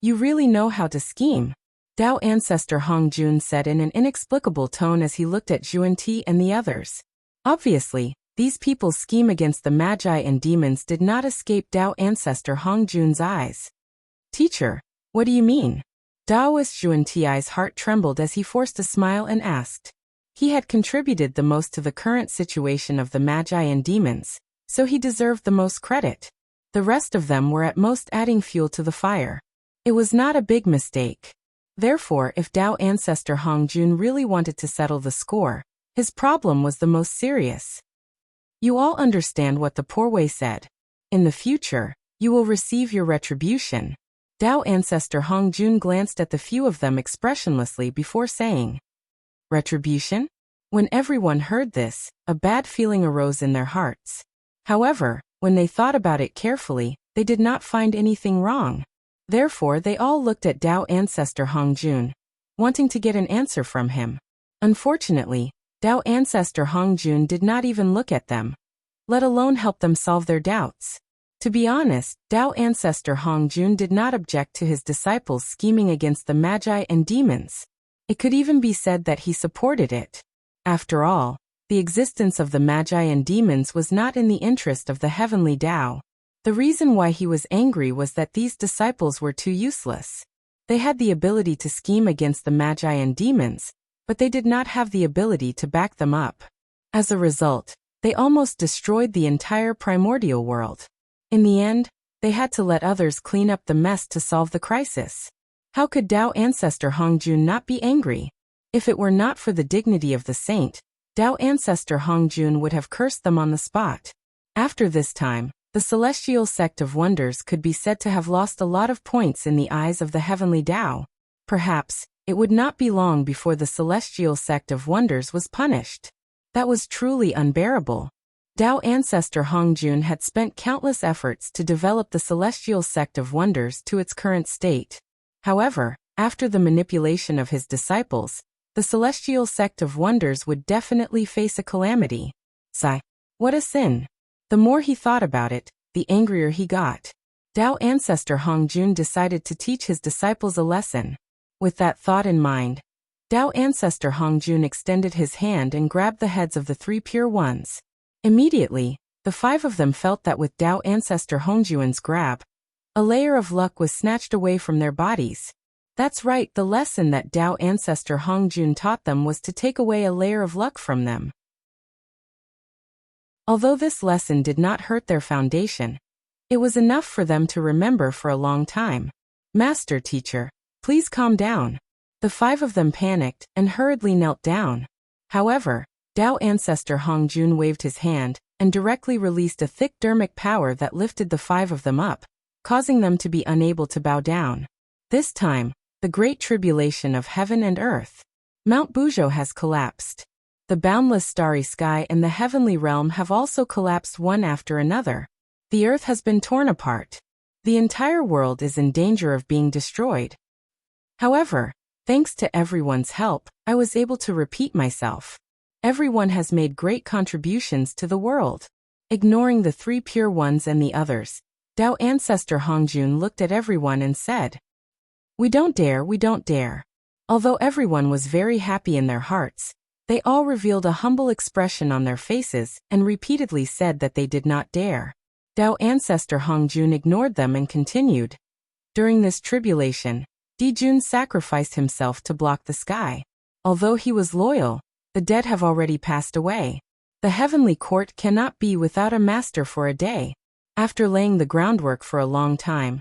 You really know how to scheme. Tao ancestor Hongjun said in an inexplicable tone as he looked at Zhuanti and the others. Obviously, these people's scheme against the Magi and demons did not escape Tao ancestor Hongjun's eyes. Teacher, what do you mean? Taoist Zhuanti's heart trembled as he forced a smile and asked. He had contributed the most to the current situation of the Magi and demons, so he deserved the most credit. The rest of them were at most adding fuel to the fire. It was not a big mistake. Therefore, if Tao ancestor Hongjun really wanted to settle the score, His problem was the most serious. You all understand what the Porway said. In the future, you will receive your retribution. Tao ancestor Hong Jun glanced at the few of them expressionlessly before saying, Retribution? When everyone heard this, a bad feeling arose in their hearts. However, when they thought about it carefully, they did not find anything wrong. Therefore, they all looked at Tao ancestor Hong Jun, wanting to get an answer from him. Unfortunately, Tao ancestor Hong Jun did not even look at them, let alone help them solve their doubts. To be honest, Tao ancestor Hong Jun did not object to his disciples scheming against the Magi and demons. It could even be said that he supported it. After all, the existence of the Magi and demons was not in the interest of the heavenly Tao. The reason why he was angry was that these disciples were too useless. They had the ability to scheme against the Magi and demons, but they did not have the ability to back them up. As a result, they almost destroyed the entire primordial world. In the end, they had to let others clean up the mess to solve the crisis. How could Tao ancestor Hong Jun not be angry? If it were not for the dignity of the saint, Tao ancestor Hong Jun would have cursed them on the spot. After this time, the celestial sect of wonders could be said to have lost a lot of points in the eyes of the heavenly Tao. Perhaps, it would not be long before the celestial sect of wonders was punished. That was truly unbearable. Tao ancestor Hong Jun had spent countless efforts to develop the celestial sect of wonders to its current state. However, after the manipulation of his disciples, the celestial sect of wonders would definitely face a calamity. Sigh. What a sin. The more he thought about it, the angrier he got. Tao ancestor Hong Jun decided to teach his disciples a lesson. With that thought in mind, Tao ancestor Hong Jun extended his hand and grabbed the heads of the 3 pure ones. Immediately, the 5 of them felt that with Tao ancestor Hong Jun's grab, a layer of luck was snatched away from their bodies. That's right, the lesson that Tao ancestor Hong Jun taught them was to take away a layer of luck from them. Although this lesson did not hurt their foundation, it was enough for them to remember for a long time. Master teacher, please calm down. The 5 of them panicked and hurriedly knelt down. However, Tao ancestor Hong Jun waved his hand and directly released a thick dermic power that lifted the 5 of them up, causing them to be unable to bow down. This time, the great tribulation of heaven and earth. Mount Buzhou has collapsed. The boundless starry sky and the heavenly realm have also collapsed one after another. The earth has been torn apart. The entire world is in danger of being destroyed. However, thanks to everyone's help, I was able to repeat myself. Everyone has made great contributions to the world. Ignoring the 3 pure ones and the others, Tao ancestor Hong Jun looked at everyone and said, We don't dare, we don't dare. Although everyone was very happy in their hearts, they all revealed a humble expression on their faces and repeatedly said that they did not dare. Tao ancestor Hong Jun ignored them and continued. During this tribulation, Dijun sacrificed himself to block the sky. Although he was loyal, the dead have already passed away. The heavenly court cannot be without a master for a day. After laying the groundwork for a long time,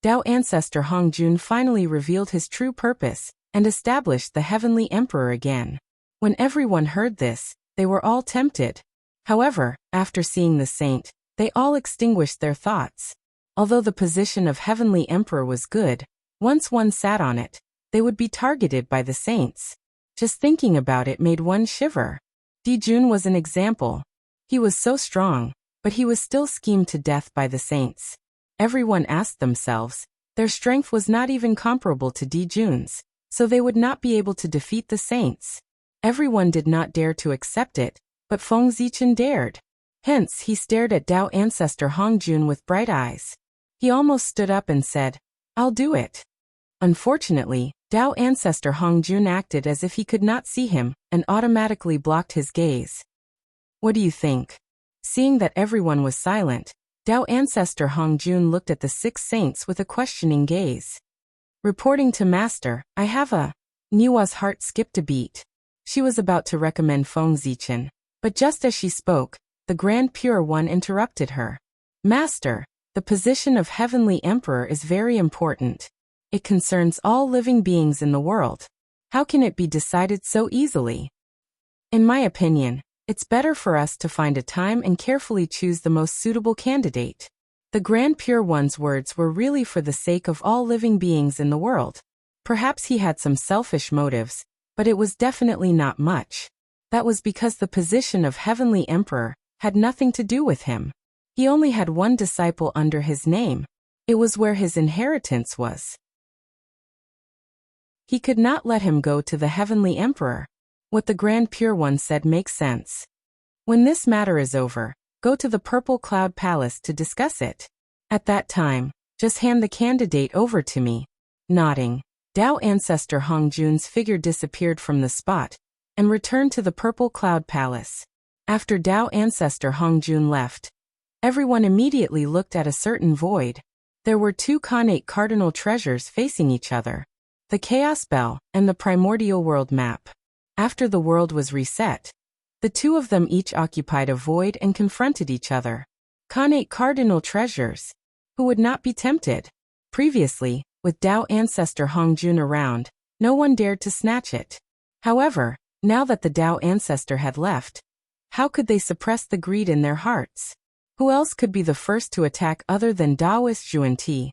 Tao ancestor Hong Jun finally revealed his true purpose and established the heavenly emperor again. When everyone heard this, they were all tempted. However, after seeing the saint, they all extinguished their thoughts. Although the position of heavenly emperor was good, once one sat on it, they would be targeted by the saints. Just thinking about it made one shiver. Dijun was an example. He was so strong, but he was still schemed to death by the saints. Everyone asked themselves, their strength was not even comparable to Dijun's, so they would not be able to defeat the saints. Everyone did not dare to accept it, but Feng Zichen dared. Hence, he stared at Tao ancestor Hong Jun with bright eyes. He almost stood up and said, I'll do it. Unfortunately, Tao ancestor Hong Jun acted as if he could not see him and automatically blocked his gaze. What do you think? Seeing that everyone was silent, Tao ancestor Hong Jun looked at the 6 saints with a questioning gaze. Reporting to Master, I have a... Niwa's heart skipped a beat. She was about to recommend Feng Zichen, but just as she spoke, the Grand Pure One interrupted her. Master, the position of Heavenly Emperor is very important. It concerns all living beings in the world. How can it be decided so easily? In my opinion, it's better for us to find a time and carefully choose the most suitable candidate. The Grand Pure One's words were really for the sake of all living beings in the world. Perhaps he had some selfish motives, but it was definitely not much. That was because the position of Heavenly Emperor had nothing to do with him. He only had one disciple under his name. It was where his inheritance was. He could not let him go to the Heavenly Emperor. What the Grand Pure One said makes sense. When this matter is over, go to the Purple Cloud Palace to discuss it. At that time, just hand the candidate over to me. Nodding, Tao Ancestor Hongjun's figure disappeared from the spot and returned to the Purple Cloud Palace. After Tao Ancestor Hongjun left, everyone immediately looked at a certain void. There were two connate cardinal treasures facing each other, the Chaos Bell and the Primordial World Map. After the world was reset, the two of them each occupied a void and confronted each other. Connate cardinal treasures. Who would not be tempted? Previously, with Tao Ancestor Hongjun around, no one dared to snatch it. However, now that the Tao Ancestor had left, how could they suppress the greed in their hearts? Who else could be the first to attack other than Taoist Zhuan-Ti?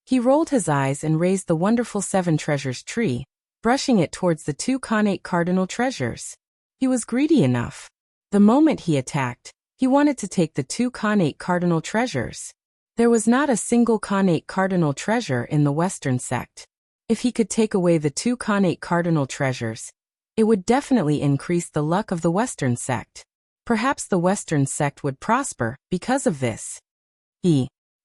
He rolled his eyes and raised the wonderful Seven Treasures tree, brushing it towards the two connate cardinal treasures. He was greedy enough. The moment he attacked, he wanted to take the two connate cardinal treasures. There was not a single connate cardinal treasure in the Western sect. If he could take away the two connate cardinal treasures, it would definitely increase the luck of the Western sect. Perhaps the Western sect would prosper because of this.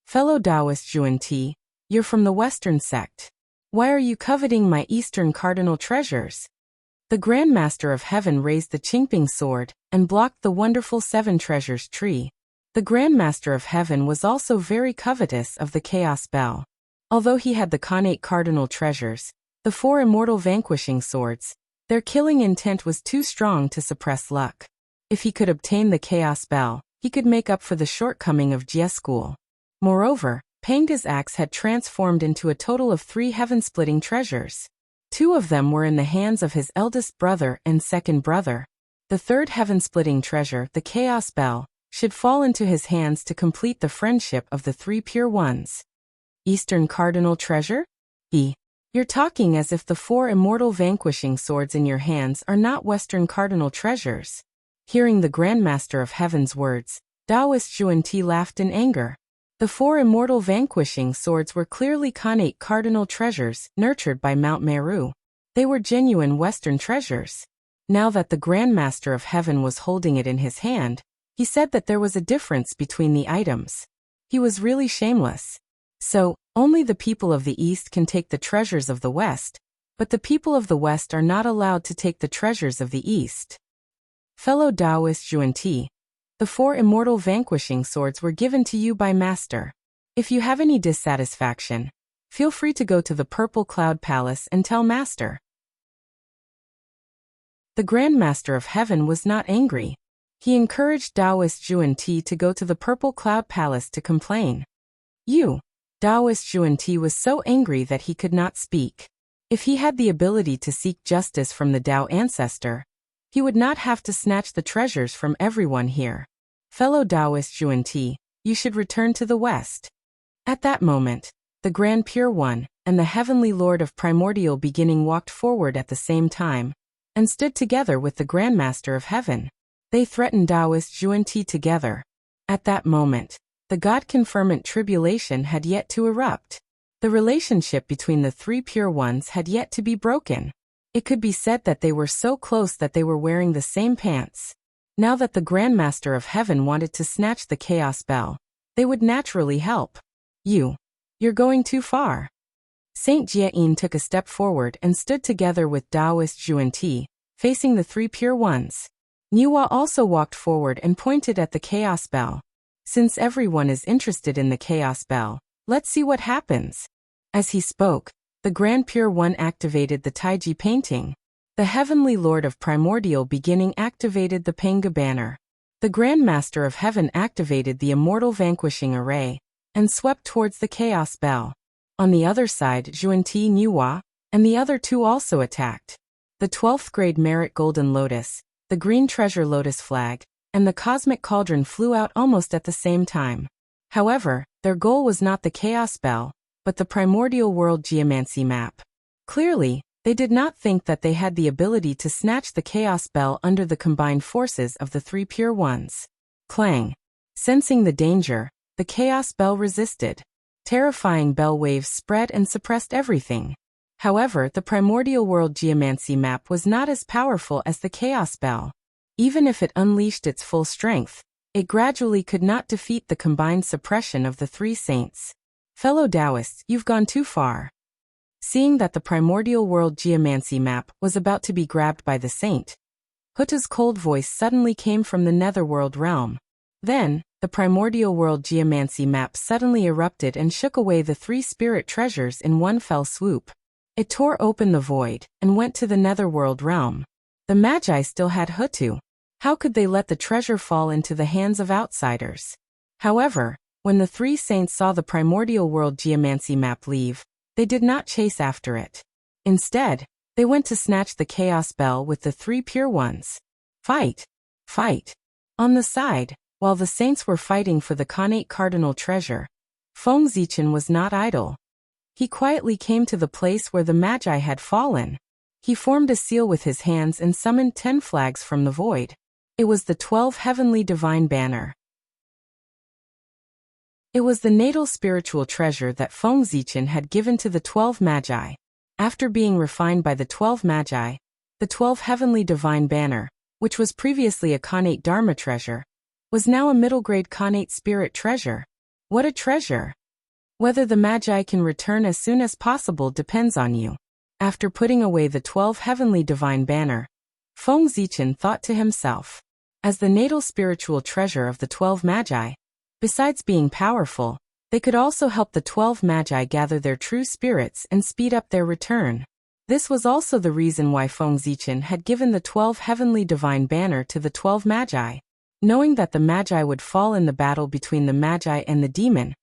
Fellow Taoist Zhuan-Ti, you're from the Western sect. Why are you coveting my Eastern cardinal treasures? The Grand Master of Heaven raised the Qingping sword and blocked the wonderful Seven Treasures tree. The Grand Master of Heaven was also very covetous of the Chaos Bell. Although he had the connate cardinal treasures, the four immortal vanquishing swords, their killing intent was too strong to suppress luck. If he could obtain the Chaos Bell, he could make up for the shortcoming of Jie School. Moreover, Pangda's axe had transformed into a total of 3 heaven-splitting treasures. 2 of them were in the hands of his eldest brother and second brother. The third heaven-splitting treasure, the Chaos Bell, should fall into his hands to complete the friendship of the 3 pure ones. Eastern cardinal treasure? You're talking as if the 4 immortal vanquishing swords in your hands are not Western cardinal treasures. Hearing the Grand Master of Heaven's words, Taoist Zhuan-Ti laughed in anger. The 4 immortal vanquishing swords were clearly connate cardinal treasures nurtured by Mount Meru. They were genuine Western treasures. Now that the Grand Master of Heaven was holding it in his hand, he said that there was a difference between the items. He was really shameless. So, only the people of the East can take the treasures of the West, but the people of the West are not allowed to take the treasures of the East. Fellow Taoist Zhuan-Ti, the 4 immortal vanquishing swords were given to you by Master. If you have any dissatisfaction, feel free to go to the Purple Cloud Palace and tell Master. The Grand Master of Heaven was not angry. He encouraged Taoist Zhuan-Ti to go to the Purple Cloud Palace to complain. Taoist Zhuan-Ti was so angry that he could not speak. If he had the ability to seek justice from the Tao Ancestor, he would not have to snatch the treasures from everyone here. Fellow Taoist Zhuan-Ti, you should return to the West. At that moment, the Grand Pure One and the Heavenly Lord of Primordial Beginning walked forward at the same time, and stood together with the Grand Master of Heaven. They threatened Taoist Zhuan-Ti together. At that moment, the God-confirmant tribulation had yet to erupt. The relationship between the 3 pure ones had yet to be broken. It could be said that they were so close that they were wearing the same pants. Now that the Grand Master of Heaven wanted to snatch the Chaos Bell, they would naturally help. You're going too far. Saint Jie-in took a step forward and stood together with Taoist Zhuan-Ti, facing the 3 pure ones. Niwa also walked forward and pointed at the Chaos Bell. Since everyone is interested in the Chaos Bell, let's see what happens. As he spoke, the Grand Pure One activated the Taiji painting. The Heavenly Lord of Primordial Beginning activated the Panga banner. The Grand Master of Heaven activated the Immortal Vanquishing Array, and swept towards the Chaos Bell. On the other side, Zhuan-Ti, Niwa, and the other 2 also attacked. The 12th grade Merit Golden Lotus, the green treasure lotus flag, and the cosmic cauldron flew out almost at the same time. However, their goal was not the chaos bell, but the primordial world geomancy map. Clearly, they did not think that they had the ability to snatch the chaos bell under the combined forces of the three pure ones. Clang. Sensing the danger, the chaos bell resisted. Terrifying bell waves spread and suppressed everything. However, the primordial world geomancy map was not as powerful as the chaos bell. Even if it unleashed its full strength, it gradually could not defeat the combined suppression of the three saints. Fellow Taoists, you've gone too far. Seeing that the primordial world geomancy map was about to be grabbed by the saint, Huta's cold voice suddenly came from the netherworld realm. Then, the primordial world geomancy map suddenly erupted and shook away the three spirit treasures in one fell swoop. It tore open the void and went to the netherworld realm. The Magi still had Hutu. How could they let the treasure fall into the hands of outsiders? However, when the three saints saw the primordial world geomancy map leave, they did not chase after it. Instead, they went to snatch the chaos bell with the three pure ones. Fight! Fight! On the side, while the saints were fighting for the Khanate cardinal treasure, Feng Zichen was not idle. He quietly came to the place where the Magi had fallen. He formed a seal with his hands and summoned 10 flags from the void. It was the 12 heavenly divine banner. It was the natal spiritual treasure that Feng Zichen had given to the 12 Magi. After being refined by the 12 Magi, the 12 heavenly divine banner, which was previously a Khanate Dharma treasure, was now a middle-grade Khanate spirit treasure. What a treasure! Whether the Magi can return as soon as possible depends on you. After putting away the 12 heavenly divine banner, Feng Zichen thought to himself, as the natal spiritual treasure of the 12 Magi, besides being powerful, they could also help the 12 Magi gather their true spirits and speed up their return. This was also the reason why Feng Zichen had given the 12 heavenly divine banner to the 12 Magi. Knowing that the Magi would fall in the battle between the Magi and the demon,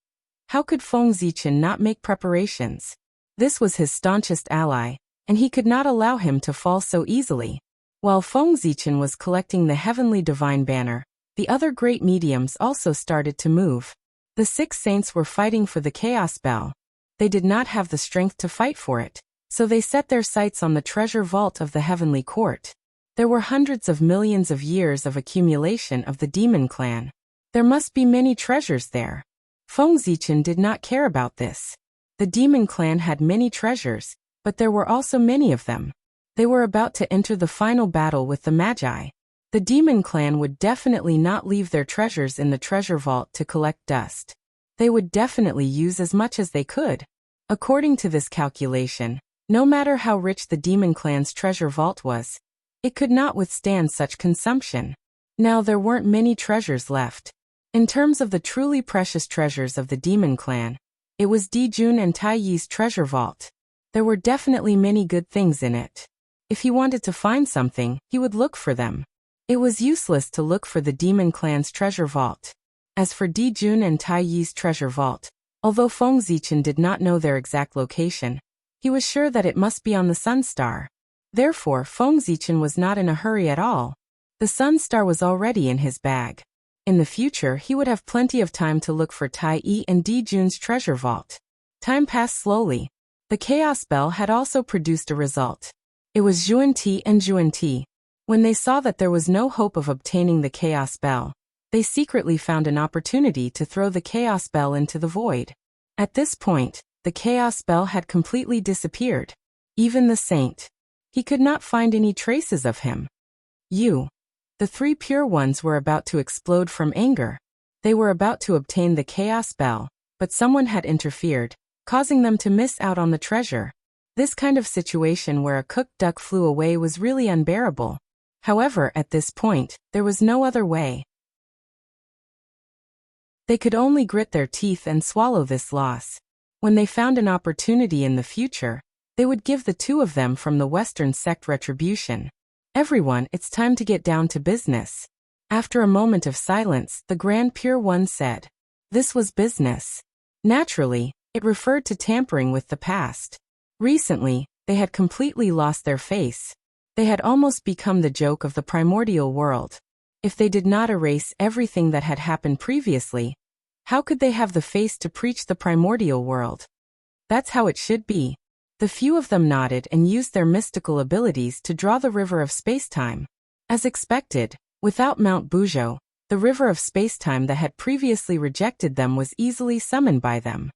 how could Feng Zichen not make preparations? This was his staunchest ally, and he could not allow him to fall so easily. While Feng Zichen was collecting the heavenly divine banner, the other great mediums also started to move. The 6 saints were fighting for the chaos bell. They did not have the strength to fight for it, so they set their sights on the treasure vault of the heavenly court. There were hundreds of millions of years of accumulation of the demon clan. There must be many treasures there. Feng Zichen did not care about this. The demon clan had many treasures, but there were also many of them. They were about to enter the final battle with the Magi. The demon clan would definitely not leave their treasures in the treasure vault to collect dust. They would definitely use as much as they could. According to this calculation, no matter how rich the demon clan's treasure vault was, it could not withstand such consumption. Now there weren't many treasures left. In terms of the truly precious treasures of the demon clan, it was Dijun and Tai Yi's treasure vault. There were definitely many good things in it. If he wanted to find something, he would look for them. It was useless to look for the demon clan's treasure vault. As for Dijun and Tai Yi's treasure vault, although Feng Zichen did not know their exact location, he was sure that it must be on the Sun Star. Therefore, Feng Zichen was not in a hurry at all. The Sun Star was already in his bag. In the future, he would have plenty of time to look for Tai Yi and Dijun's treasure vault. Time passed slowly. The Chaos Bell had also produced a result. It was Zhuan Ti and Zhuan Ti. When they saw that there was no hope of obtaining the Chaos Bell, they secretly found an opportunity to throw the Chaos Bell into the void. At this point, the Chaos Bell had completely disappeared. Even the saint. He could not find any traces of him. The 3 pure ones were about to explode from anger. They were about to obtain the Chaos Bell, but someone had interfered, causing them to miss out on the treasure. This kind of situation where a cooked duck flew away was really unbearable. However, at this point, there was no other way. They could only grit their teeth and swallow this loss. When they found an opportunity in the future, they would give the 2 of them from the Western sect retribution. Everyone, it's time to get down to business. After a moment of silence, the Grand Pure One said. This was business. Naturally, it referred to tampering with the past. Recently, they had completely lost their face. They had almost become the joke of the primordial world. If they did not erase everything that had happened previously, how could they have the face to preach the primordial world? That's how it should be. The few of them nodded and used their mystical abilities to draw the river of spacetime. As expected, without Mount Bujo, the river of spacetime that had previously rejected them was easily summoned by them.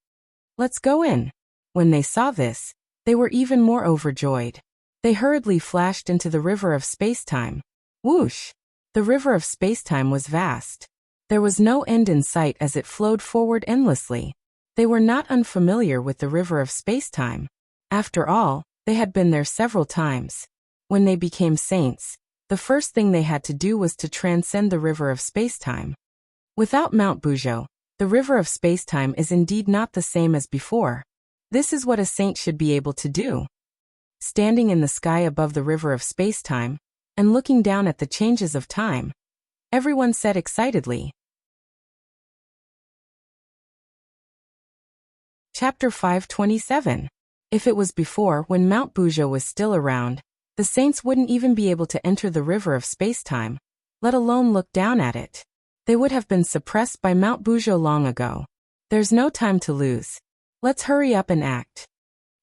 Let's go in. When they saw this, they were even more overjoyed. They hurriedly flashed into the river of spacetime. Whoosh! The river of spacetime was vast. There was no end in sight as it flowed forward endlessly. They were not unfamiliar with the river of spacetime. After all, they had been there several times. When they became saints, the first thing they had to do was to transcend the river of spacetime. Without Mount Bujo, the river of spacetime is indeed not the same as before. This is what a saint should be able to do. Standing in the sky above the river of spacetime, and looking down at the changes of time, everyone said excitedly. Chapter 527. If it was before, when Mount Bujo was still around, the saints wouldn't even be able to enter the river of spacetime, let alone look down at it. They would have been suppressed by Mount Bujo long ago. There's no time to lose. Let's hurry up and act.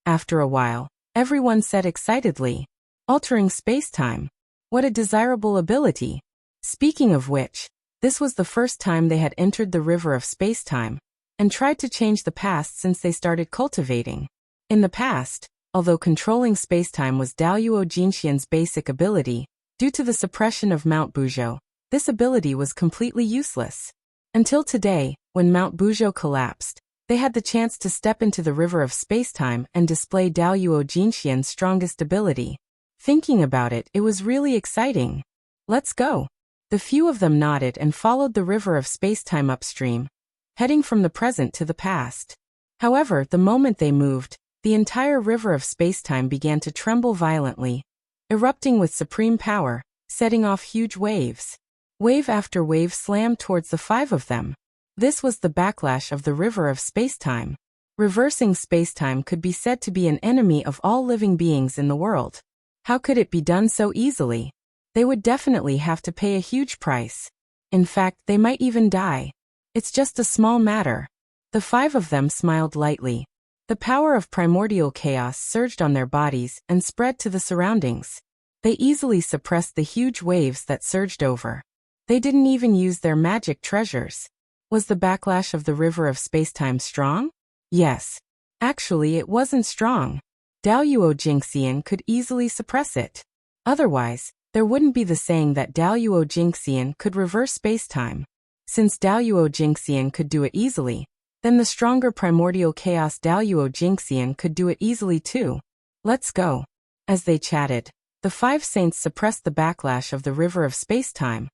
After a while, everyone said excitedly, altering spacetime. What a desirable ability. Speaking of which, this was the first time they had entered the river of spacetime, and tried to change the past since they started cultivating. In the past, although controlling spacetime was Daluo Jinxian's basic ability, due to the suppression of Mount Bujo, this ability was completely useless. Until today, when Mount Bujo collapsed, they had the chance to step into the river of spacetime and display Daluo Jinxian's strongest ability. Thinking about it, it was really exciting. Let's go. The few of them nodded and followed the river of spacetime upstream, heading from the present to the past. However, the moment they moved, the entire river of spacetime began to tremble violently, erupting with supreme power, setting off huge waves. Wave after wave slammed towards the five of them. This was the backlash of the river of spacetime. Reversing spacetime could be said to be an enemy of all living beings in the world. How could it be done so easily? They would definitely have to pay a huge price. In fact, they might even die. It's just a small matter. The five of them smiled lightly. The power of primordial chaos surged on their bodies and spread to the surroundings. They easily suppressed the huge waves that surged over. They didn't even use their magic treasures. Was the backlash of the river of spacetime strong? Yes. Actually, it wasn't strong. Daluo Jinxian could easily suppress it. Otherwise, there wouldn't be the saying that Daluo Jinxian could reverse spacetime. Since Daluo Jinxian could do it easily, then the stronger primordial chaos Daluo Jinxian could do it easily too. Let's go. As they chatted, the five saints suppressed the backlash of the river of spacetime,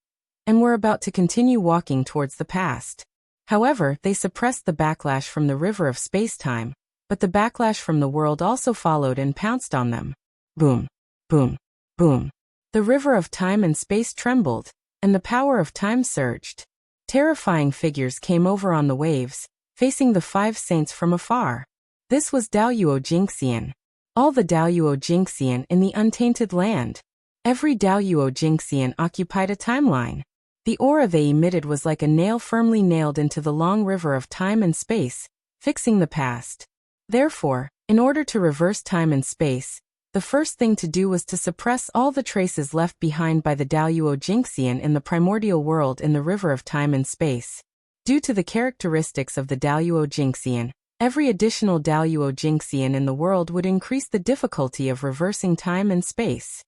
and were about to continue walking towards the past. However, they suppressed the backlash from the river of spacetime, but the backlash from the world also followed and pounced on them. Boom, boom, boom. The river of time and space trembled, and the power of time surged. Terrifying figures came over on the waves, facing the five saints from afar. This was Daluo Jinxian. All the Daluo Jinxian in the untainted land. Every Daluo Jinxian occupied a timeline. The aura they emitted was like a nail firmly nailed into the long river of time and space, fixing the past. Therefore, in order to reverse time and space, the first thing to do was to suppress all the traces left behind by the Daluo Jinxian in the primordial world in the river of time and space. Due to the characteristics of the Daluo Jinxian, every additional Daluo Jinxian in the world would increase the difficulty of reversing time and space.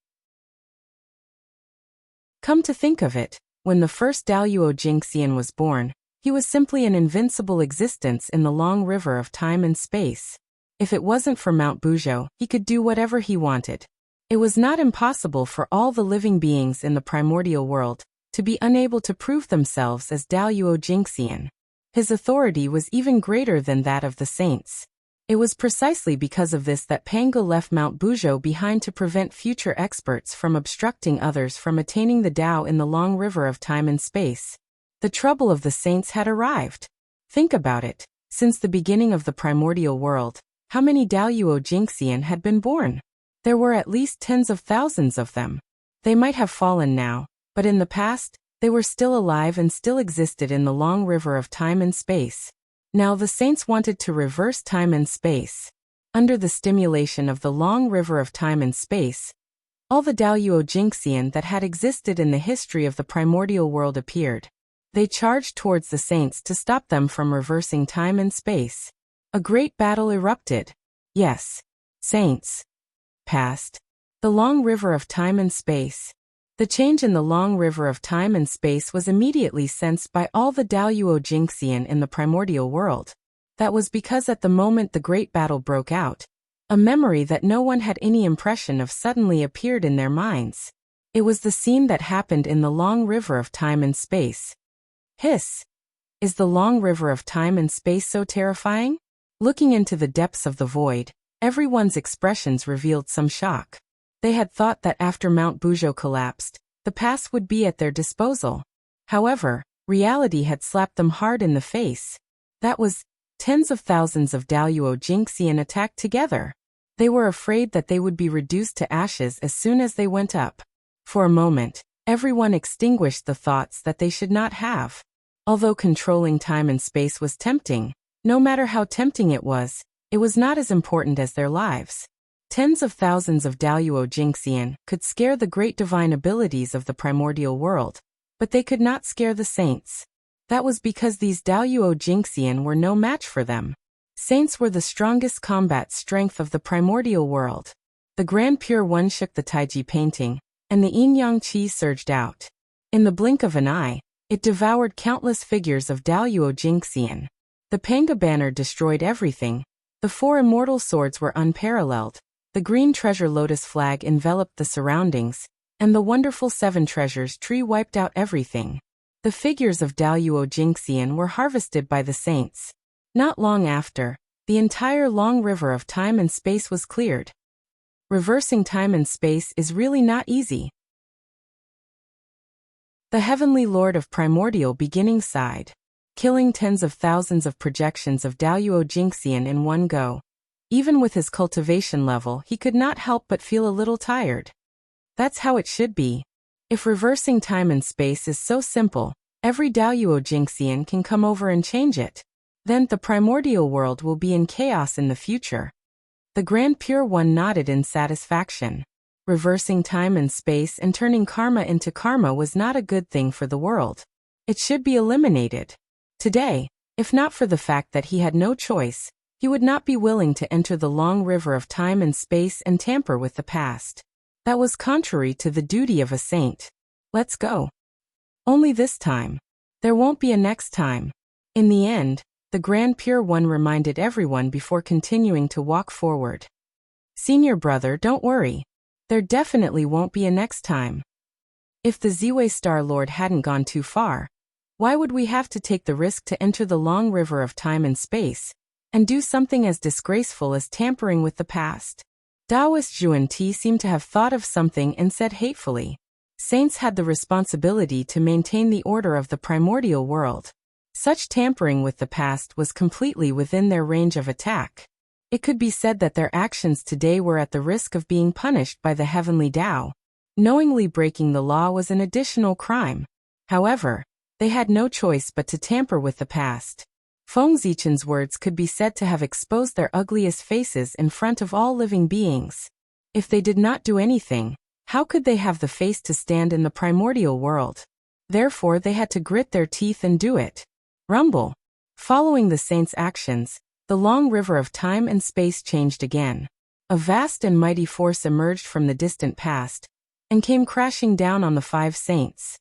Come to think of it, when the first Daluo Jinxian was born, he was simply an invincible existence in the long river of time and space. If it wasn't for Mount Bujo, he could do whatever he wanted. It was not impossible for all the living beings in the primordial world to be unable to prove themselves as Daluo Jinxian. His authority was even greater than that of the saints. It was precisely because of this that Pangu left Mount Bujo behind to prevent future experts from obstructing others from attaining the Tao in the long river of time and space. The trouble of the saints had arrived. Think about it. Since the beginning of the primordial world, how many Daluo Jinxian had been born? There were at least tens of thousands of them. They might have fallen now, but in the past, they were still alive and still existed in the long river of time and space. Now the saints wanted to reverse time and space. Under the stimulation of the long river of time and space, all the Daluo Jinxian that had existed in the history of the primordial world appeared. They charged towards the saints to stop them from reversing time and space. A great battle erupted. Yes, saints. Past. The long river of time and space. The change in the long river of time and space was immediately sensed by all the Daluo Jinxian in the primordial world. That was because at the moment the great battle broke out, a memory that no one had any impression of suddenly appeared in their minds. It was the scene that happened in the long river of time and space. Hiss! Is the long river of time and space so terrifying? Looking into the depths of the void, everyone's expressions revealed some shock. They had thought that after Mount Buzhou collapsed, the past would be at their disposal. However, reality had slapped them hard in the face. That was, tens of thousands of Daluo Jinxian attacked together. They were afraid that they would be reduced to ashes as soon as they went up. For a moment, everyone extinguished the thoughts that they should not have. Although controlling time and space was tempting, no matter how tempting it was not as important as their lives. Tens of thousands of Daluo Jinxian could scare the great divine abilities of the primordial world, but they could not scare the saints. That was because these Daluo Jinxian were no match for them. Saints were the strongest combat strength of the primordial world. The Grand Pure One shook the Taiji painting, and the Yin-Yang Qi surged out. In the blink of an eye, it devoured countless figures of Daluo Jinxian. The Panga banner destroyed everything. The 4 immortal swords were unparalleled. The green treasure lotus flag enveloped the surroundings, and the wonderful 7 treasures tree wiped out everything. The figures of Daluo Jinxian were harvested by the saints. Not long after, the entire long river of time and space was cleared. Reversing time and space is really not easy. The Heavenly Lord of Primordial Beginning sighed, killing tens of thousands of projections of Daluo Jinxian in one go. Even with his cultivation level, he could not help but feel a little tired. That's how it should be. If reversing time and space is so simple, every Daluo Jinxian can come over and change it. Then the primordial world will be in chaos in the future. The Grand Pure One nodded in satisfaction. Reversing time and space and turning karma into karma was not a good thing for the world. It should be eliminated. Today, if not for the fact that he had no choice, he would not be willing to enter the long river of time and space and tamper with the past. That was contrary to the duty of a saint. Let's go. Only this time. There won't be a next time. In the end, the Grand Pure One reminded everyone before continuing to walk forward. Senior brother, don't worry. There definitely won't be a next time. If the Ziwei Star Lord hadn't gone too far, why would we have to take the risk to enter the long river of time and space, and do something as disgraceful as tampering with the past? Taoist Zhuan Ti seemed to have thought of something and said hatefully. Saints had the responsibility to maintain the order of the primordial world. Such tampering with the past was completely within their range of attack. It could be said that their actions today were at the risk of being punished by the heavenly Tao. Knowingly breaking the law was an additional crime. However, they had no choice but to tamper with the past. Feng Zichen's words could be said to have exposed their ugliest faces in front of all living beings. If they did not do anything, how could they have the face to stand in the primordial world? Therefore they had to grit their teeth and do it. Rumble. Following the saints' actions, the long river of time and space changed again. A vast and mighty force emerged from the distant past, and came crashing down on the 5 saints.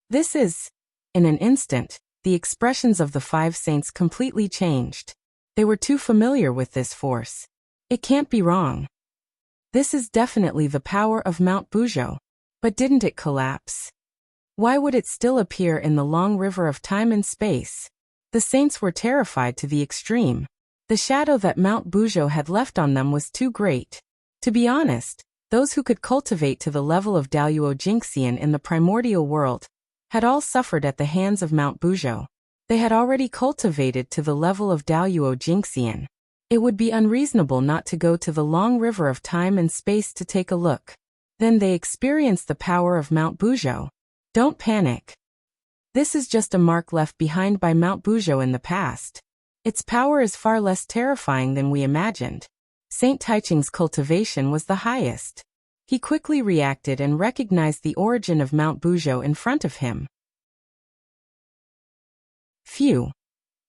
This is... In an instant, the expressions of the 5 saints completely changed. They were too familiar with this force. It can't be wrong. This is definitely the power of Mount Buzhou. But didn't it collapse? Why would it still appear in the long river of time and space? The saints were terrified to the extreme. The shadow that Mount Buzhou had left on them was too great. To be honest, those who could cultivate to the level of Daluo Jinxian in the primordial world had all suffered at the hands of Mount Buzhou. They had already cultivated to the level of Daluo Jinxian. It would be unreasonable not to go to the long river of time and space to take a look. Then they experienced the power of Mount Buzhou. Don't panic. This is just a mark left behind by Mount Buzhou in the past. Its power is far less terrifying than we imagined. Saint Taiching's cultivation was the highest. He quickly reacted and recognized the origin of Mount Buzhou in front of him. Phew.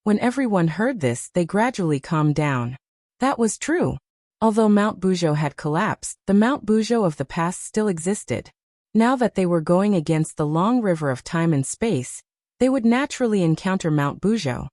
When everyone heard this, they gradually calmed down. That was true. Although Mount Buzhou had collapsed, the Mount Buzhou of the past still existed. Now that they were going against the long river of time and space, they would naturally encounter Mount Buzhou.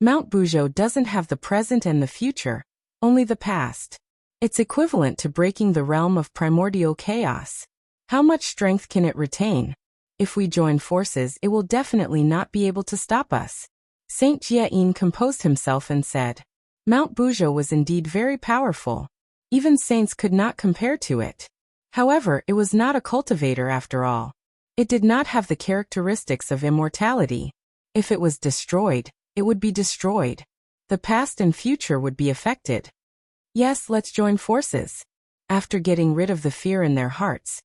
Mount Buzhou doesn't have the present and the future, only the past. It's equivalent to breaking the realm of primordial chaos. How much strength can it retain? If we join forces, it will definitely not be able to stop us. Saint Jiayin composed himself and said, Mount Buzhou was indeed very powerful. Even saints could not compare to it. However, it was not a cultivator after all. It did not have the characteristics of immortality. If it was destroyed, it would be destroyed. The past and future would be affected. Yes, let's join forces. After getting rid of the fear in their hearts,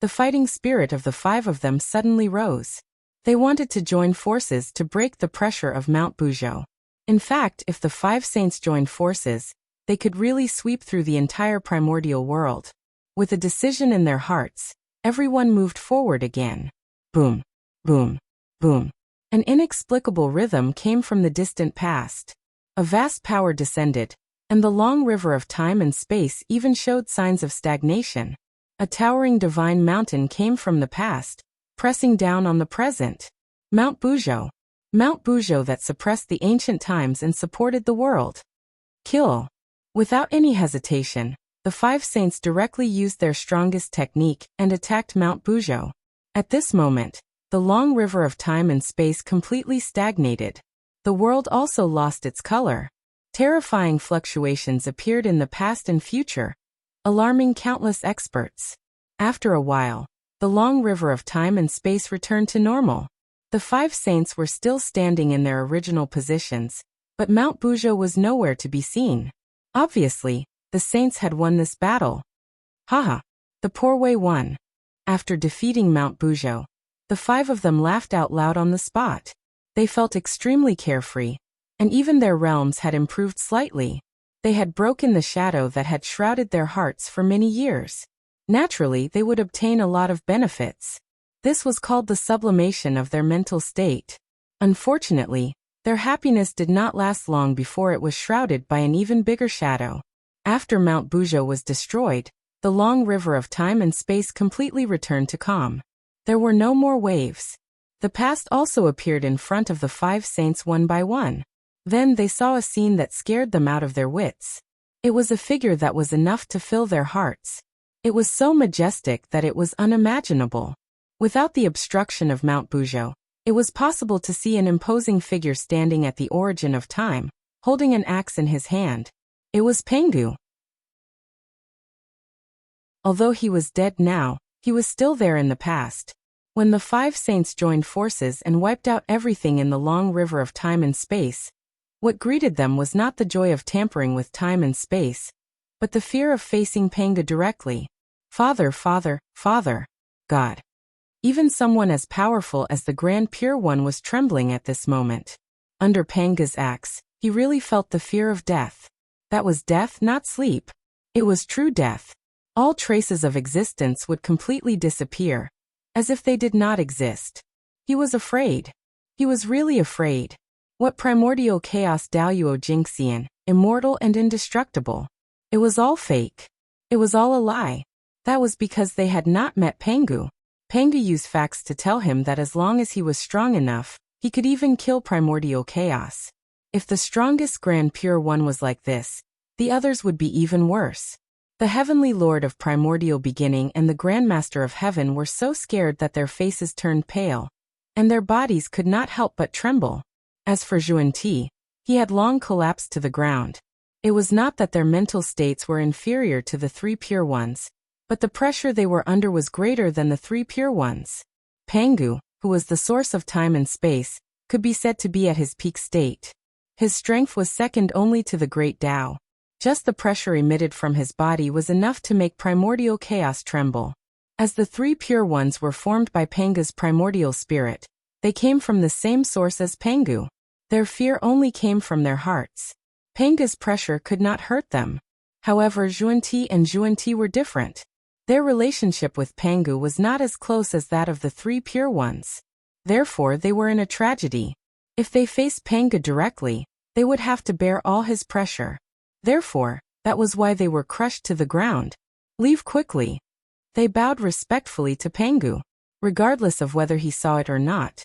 the fighting spirit of the five of them suddenly rose. They wanted to join forces to break the pressure of Mount Buzhou. In fact, if the five saints joined forces, they could really sweep through the entire primordial world. With a decision in their hearts, everyone moved forward again. Boom, boom, boom. An inexplicable rhythm came from the distant past. A vast power descended, and the long river of time and space even showed signs of stagnation. A towering divine mountain came from the past, pressing down on the present. Mount Buzhou. Mount Buzhou that suppressed the ancient times and supported the world. Kill. Without any hesitation, the five saints directly used their strongest technique and attacked Mount Buzhou. At this moment, the long river of time and space completely stagnated. The world also lost its color. Terrifying fluctuations appeared in the past and future, alarming countless experts. After a while, the long river of time and space returned to normal. The five saints were still standing in their original positions, but Mount Buzhou was nowhere to be seen. Obviously, the saints had won this battle. Haha, the poor way won. After defeating Mount Buzhou, the five of them laughed out loud on the spot. They felt extremely carefree, and even their realms had improved slightly. They had broken the shadow that had shrouded their hearts for many years. Naturally, they would obtain a lot of benefits. This was called the sublimation of their mental state. Unfortunately, their happiness did not last long before it was shrouded by an even bigger shadow. After Mount Buzhou was destroyed, the long river of time and space completely returned to calm. There were no more waves. The past also appeared in front of the five saints one by one. Then they saw a scene that scared them out of their wits. It was a figure that was enough to fill their hearts. It was so majestic that it was unimaginable. Without the obstruction of Mount Buzhou, it was possible to see an imposing figure standing at the origin of time, holding an axe in his hand. It was Pengu. Although he was dead now, he was still there in the past. When the five saints joined forces and wiped out everything in the long river of time and space, what greeted them was not the joy of tampering with time and space, but the fear of facing Pengu directly. Father, Father, Father, God. Even someone as powerful as the Grand Pure One was trembling at this moment. Under Pengu's axe, he really felt the fear of death. That was death, not sleep. It was true death. All traces of existence would completely disappear, as if they did not exist. He was afraid. He was really afraid. What primordial chaos Daoyuo Jingxian, immortal and indestructible. It was all fake. It was all a lie. That was because they had not met Pengu. Pengu used facts to tell him that as long as he was strong enough, he could even kill primordial chaos. If the strongest Grand Pure One was like this, the others would be even worse. The Heavenly Lord of Primordial Beginning and the Grandmaster of Heaven were so scared that their faces turned pale, and their bodies could not help but tremble. As for Zhuan-Ti, he had long collapsed to the ground. It was not that their mental states were inferior to the three pure ones, but the pressure they were under was greater than the three pure ones. Pengu, who was the source of time and space, could be said to be at his peak state. His strength was second only to the great Tao. Just the pressure emitted from his body was enough to make primordial chaos tremble. As the three pure ones were formed by Pangu's primordial spirit, they came from the same source as Pangu. Their fear only came from their hearts. Pangu's pressure could not hurt them. However, Xuanti and Xuanti were different. Their relationship with Pangu was not as close as that of the three pure ones. Therefore, they were in a tragedy. If they faced Pangu directly, they would have to bear all his pressure. Therefore, that was why they were crushed to the ground. Leave quickly. They bowed respectfully to Pangu, regardless of whether he saw it or not.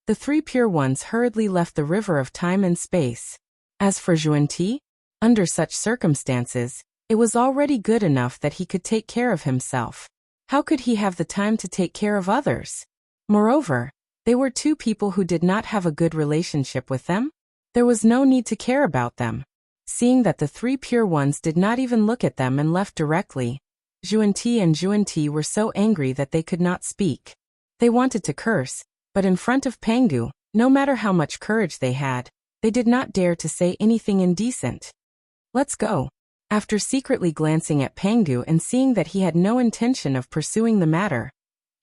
The three pure ones hurriedly left the river of time and space. As for Xuanti, under such circumstances, it was already good enough that he could take care of himself. How could he have the time to take care of others? Moreover, they were two people who did not have a good relationship with them. There was no need to care about them. Seeing that the three pure ones did not even look at them and left directly, Xuanti and Xuanti were so angry that they could not speak. They wanted to curse, but in front of Pangu, no matter how much courage they had, they did not dare to say anything indecent. Let's go. After secretly glancing at Pangu and seeing that he had no intention of pursuing the matter,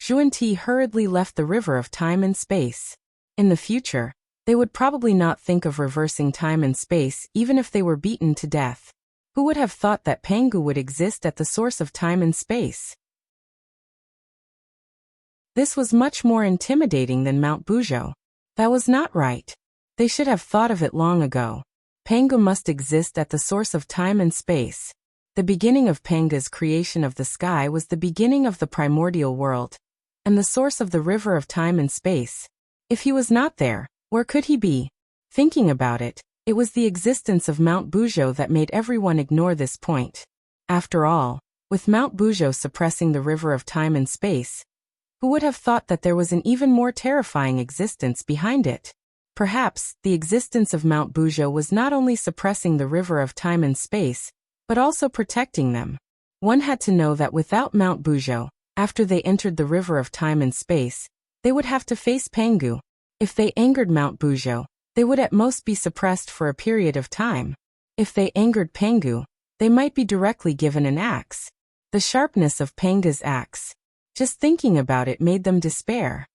Xuanti hurriedly left the river of time and space. In the future, they would probably not think of reversing time and space even if they were beaten to death. Who would have thought that Pangu would exist at the source of time and space? This was much more intimidating than Mount Bujo. That was not right. They should have thought of it long ago. Pangu must exist at the source of time and space. The beginning of Pangu's creation of the sky was the beginning of the primordial world, and the source of the river of time and space. If he was not there, where could he be? Thinking about it, it was the existence of Mount Bujo that made everyone ignore this point. After all, with Mount Bujo suppressing the river of time and space, who would have thought that there was an even more terrifying existence behind it? Perhaps, the existence of Mount Bujo was not only suppressing the river of time and space, but also protecting them. One had to know that without Mount Bujo, after they entered the river of time and space, they would have to face Pangu. If they angered Mount Bujo, they would at most be suppressed for a period of time. If they angered Pangu, they might be directly given an axe. The sharpness of Pangu's axe. Just thinking about it made them despair.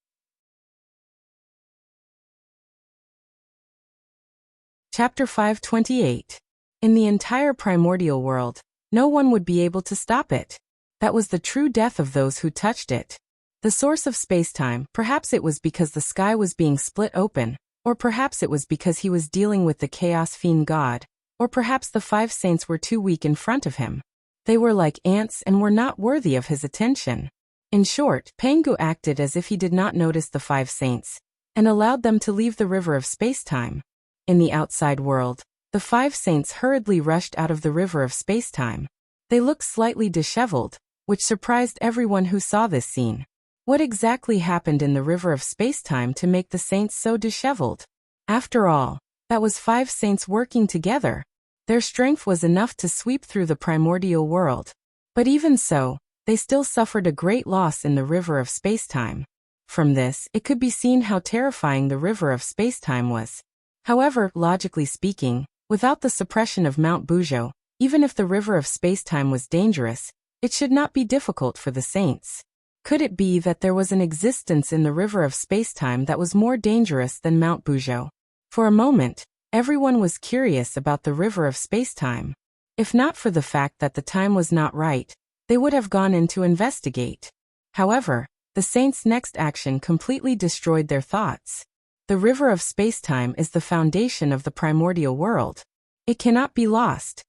Chapter 528. In the entire primordial world, no one would be able to stop it. That was the true death of those who touched it. The source of spacetime, perhaps it was because the sky was being split open, or perhaps it was because he was dealing with the chaos fiend god, or perhaps the five saints were too weak in front of him. They were like ants and were not worthy of his attention. In short, Pangu acted as if he did not notice the five saints, and allowed them to leave the river of spacetime. In the outside world, the five saints hurriedly rushed out of the river of spacetime. They looked slightly disheveled, which surprised everyone who saw this scene. What exactly happened in the river of spacetime to make the saints so disheveled? After all, that was five saints working together. Their strength was enough to sweep through the primordial world. But even so, they still suffered a great loss in the river of spacetime. From this, it could be seen how terrifying the river of spacetime was. However, logically speaking, without the suppression of Mount Bujo, even if the river of spacetime was dangerous, it should not be difficult for the saints. Could it be that there was an existence in the river of spacetime that was more dangerous than Mount Bujo? For a moment, everyone was curious about the river of spacetime. If not for the fact that the time was not right, they would have gone in to investigate. However, the saints' next action completely destroyed their thoughts. The river of spacetime is the foundation of the primordial world. It cannot be lost.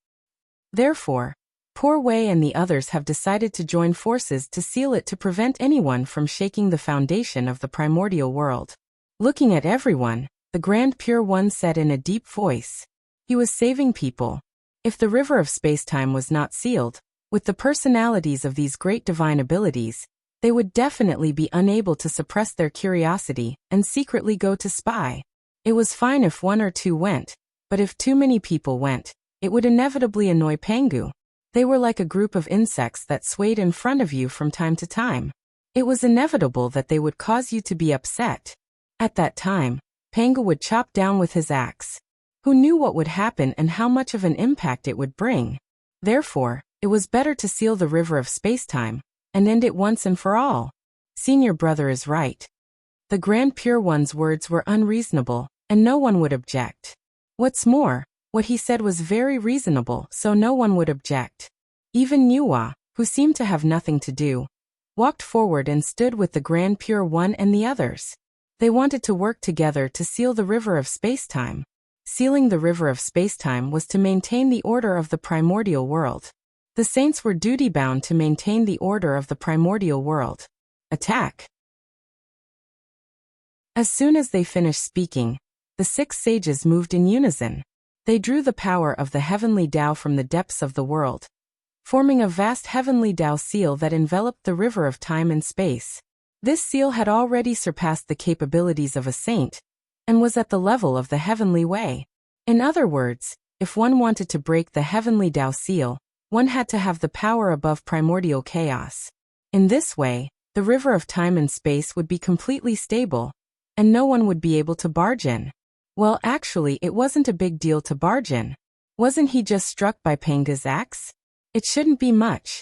Therefore, Poor Wei and the others have decided to join forces to seal it to prevent anyone from shaking the foundation of the primordial world. Looking at everyone, the Grand Pure One said in a deep voice. He was saving people. If the river of spacetime was not sealed, with the personalities of these great divine abilities, they would definitely be unable to suppress their curiosity and secretly go to spy. It was fine if one or two went, but if too many people went, it would inevitably annoy Pangu. They were like a group of insects that swayed in front of you from time to time. It was inevitable that they would cause you to be upset. At that time, Pangu would chop down with his axe. Who knew what would happen and how much of an impact it would bring? Therefore, it was better to seal the river of spacetime and end it once and for all. Senior brother is right. The Grand Pure One's words were unreasonable, and no one would object. What's more, what he said was very reasonable, so no one would object. Even Nuwa, who seemed to have nothing to do, walked forward and stood with the Grand Pure One and the others. They wanted to work together to seal the river of spacetime. Sealing the river of spacetime was to maintain the order of the primordial world. The saints were duty-bound to maintain the order of the primordial world. Attack! As soon as they finished speaking, the 6 sages moved in unison. They drew the power of the heavenly Tao from the depths of the world, forming a vast heavenly Tao seal that enveloped the river of time and space. This seal had already surpassed the capabilities of a saint, and was at the level of the heavenly way. In other words, if one wanted to break the heavenly Tao seal, one had to have the power above primordial chaos. In this way, the river of time and space would be completely stable, and no one would be able to barge in. Well, actually, it wasn't a big deal to barge in. Wasn't he just struck by Panga's axe? It shouldn't be much.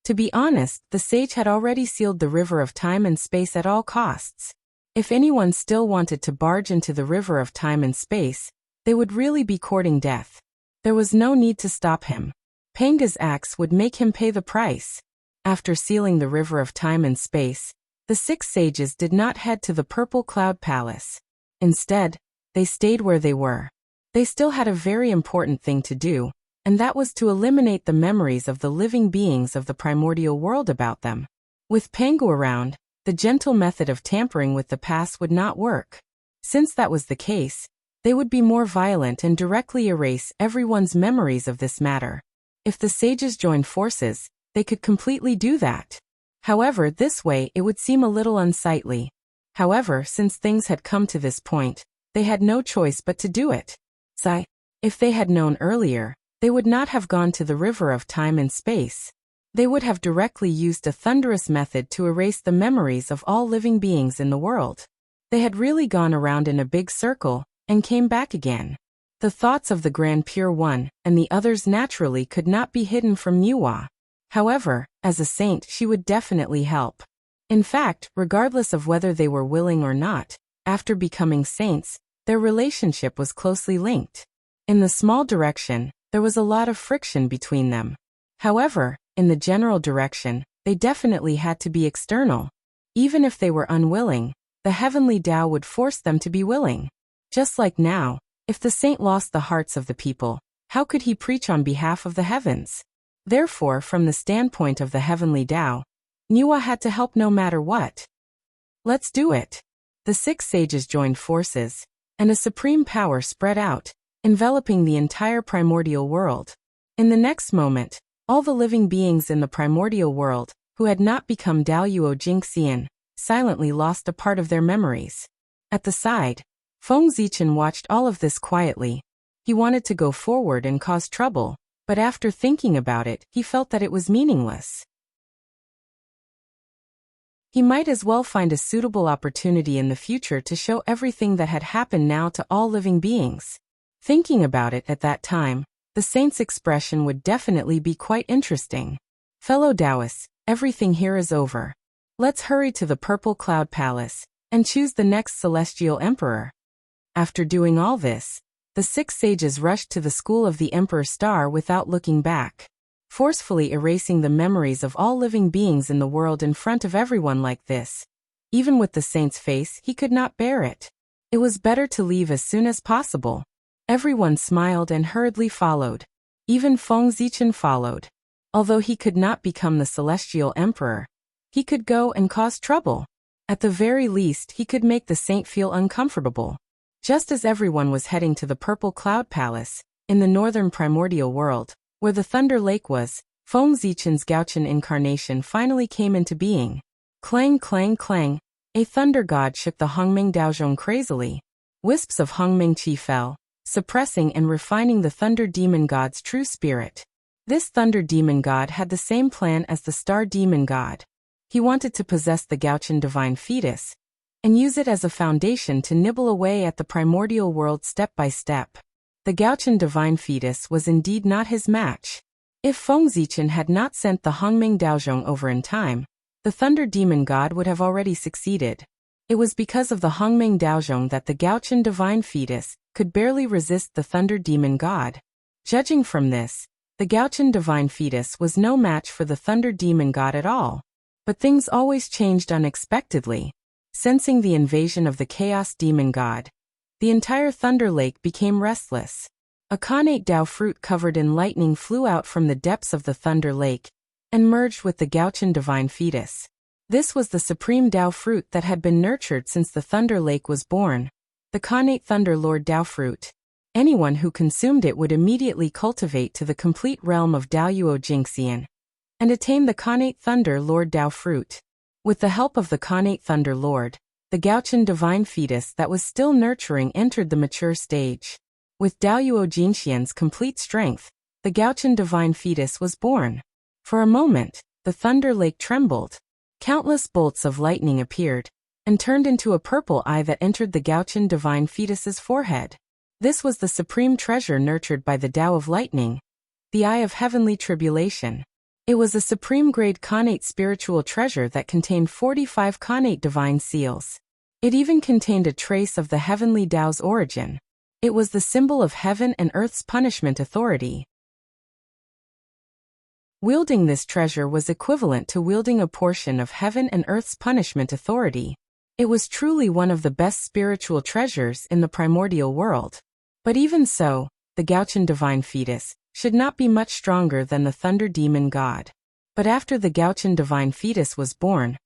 To be honest, the sage had already sealed the river of time and space at all costs. If anyone still wanted to barge into the river of time and space, they would really be courting death. There was no need to stop him. Panga's axe would make him pay the price. After sealing the river of time and space, the 6 sages did not head to the Purple Cloud Palace. Instead, they stayed where they were. They still had a very important thing to do, and that was to eliminate the memories of the living beings of the primordial world about them. With Pangu around, the gentle method of tampering with the past would not work. Since that was the case, they would be more violent and directly erase everyone's memories of this matter. If the sages joined forces, they could completely do that. However, this way it would seem a little unsightly. However, since things had come to this point, they had no choice but to do it. If they had known earlier, they would not have gone to the river of time and space. They would have directly used a thunderous method to erase the memories of all living beings in the world. They had really gone around in a big circle, and came back again. The thoughts of the Grand Pure One, and the others naturally could not be hidden from Nuwa. However, as a saint she would definitely help. In fact, regardless of whether they were willing or not, after becoming saints, their relationship was closely linked. In the small direction, there was a lot of friction between them. However, in the general direction, they definitely had to be external. Even if they were unwilling, the heavenly Tao would force them to be willing. Just like now, if the saint lost the hearts of the people, how could he preach on behalf of the heavens? Therefore, from the standpoint of the heavenly Tao, Nuwa had to help no matter what. Let's do it. The 6 sages joined forces, and a supreme power spread out, enveloping the entire primordial world. In the next moment, all the living beings in the primordial world, who had not become Daoyuo Jingxian, silently lost a part of their memories. At the side, Feng Zichen watched all of this quietly. He wanted to go forward and cause trouble, but after thinking about it, he felt that it was meaningless. He might as well find a suitable opportunity in the future to show everything that had happened now to all living beings. Thinking about it at that time, the saint's expression would definitely be quite interesting. Fellow Taoists, everything here is over. Let's hurry to the Purple Cloud Palace, and choose the next celestial emperor. After doing all this, the 6 sages rushed to the school of the Emperor Star without looking back, forcefully erasing the memories of all living beings in the world in front of everyone like this. Even with the saint's face, he could not bear it. It was better to leave as soon as possible. Everyone smiled and hurriedly followed. Even Feng Zichen followed. Although he could not become the celestial emperor, he could go and cause trouble. At the very least, he could make the saint feel uncomfortable. Just as everyone was heading to the Purple Cloud Palace, in the northern primordial world, where the Thunder Lake was, Feng Zichen's Gauchen incarnation finally came into being. Clang, clang, clang. A thunder god shook the Hongming Daozhong crazily. Wisps of Hongming Qi fell, suppressing and refining the Thunder Demon God's true spirit. This Thunder Demon God had the same plan as the Star Demon God. He wanted to possess the Gauchen divine fetus, and use it as a foundation to nibble away at the primordial world step by step. The Gaochen divine fetus was indeed not his match. If Feng Zichen had not sent the Hongming Daozhong over in time, the Thunder Demon God would have already succeeded. It was because of the Hongming Daozhong that the Gaochen divine fetus could barely resist the Thunder Demon God. Judging from this, the Gaochen divine fetus was no match for the Thunder Demon God at all. But things always changed unexpectedly. Sensing the invasion of the Chaos Demon God, the entire Thunder Lake became restless. A Khanate Dao fruit covered in lightning flew out from the depths of the Thunder Lake and merged with the Gaochen divine fetus. This was the supreme Dao fruit that had been nurtured since the Thunder Lake was born, the Khanate Thunder Lord Dao fruit. Anyone who consumed it would immediately cultivate to the complete realm of Daoyuo Jingxian and attain the Khanate Thunder Lord Dao fruit. With the help of the Khanate Thunder Lord, the Gaochen divine fetus that was still nurturing entered the mature stage. With Daoyuo Jingxian's complete strength, the Gaochen divine fetus was born. For a moment, the Thunder Lake trembled. Countless bolts of lightning appeared and turned into a purple eye that entered the Gaochen divine fetus's forehead. This was the supreme treasure nurtured by the Tao of Lightning, the Eye of Heavenly Tribulation. It was a supreme-grade Khanate spiritual treasure that contained 45 Khanate divine seals. It even contained a trace of the heavenly Tao's origin. It was the symbol of heaven and earth's punishment authority. Wielding this treasure was equivalent to wielding a portion of heaven and earth's punishment authority. It was truly one of the best spiritual treasures in the primordial world. But even so, the Gaochen divine fetus should not be much stronger than the Thunder Demon God. But after the Gaochen divine fetus was born,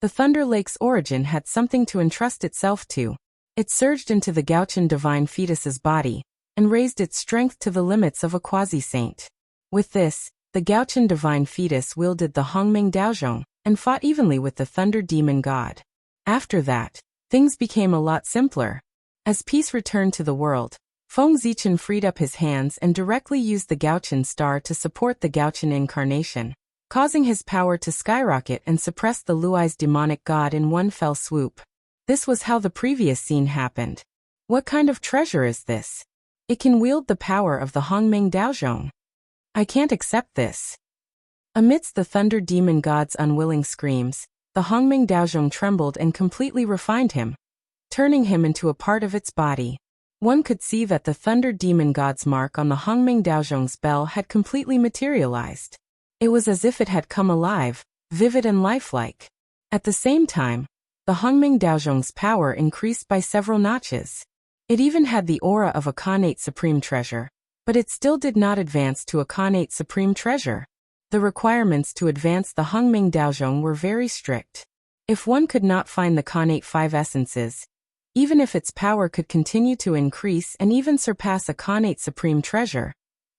the Thunder Lake's origin had something to entrust itself to. It surged into the Gaochen divine fetus's body and raised its strength to the limits of a quasi-saint. With this, the Gaochen divine fetus wielded the Hongming Daozhong and fought evenly with the Thunder Demon God. After that, things became a lot simpler. As peace returned to the world, Feng Zichen freed up his hands and directly used the Gaochen star to support the Gaochen incarnation, causing his power to skyrocket and suppress the Luai's demonic god in one fell swoop. This was how the previous scene happened. What kind of treasure is this? It can wield the power of the Hongming Daozhong. I can't accept this. Amidst the Thunder Demon God's unwilling screams, the Hongming Daozhong trembled and completely refined him, turning him into a part of its body. One could see that the Thunder Demon God's mark on the Hongming Daozhong's bell had completely materialized. It was as if it had come alive, vivid and lifelike. At the same time, the Hongming Daozhong's power increased by several notches. It even had the aura of a Khanate Supreme Treasure, but it still did not advance to a Khanate Supreme Treasure. The requirements to advance the Hongming Daozhong were very strict. If one could not find the Khanate 5 essences, even if its power could continue to increase and even surpass a Khanate Supreme Treasure,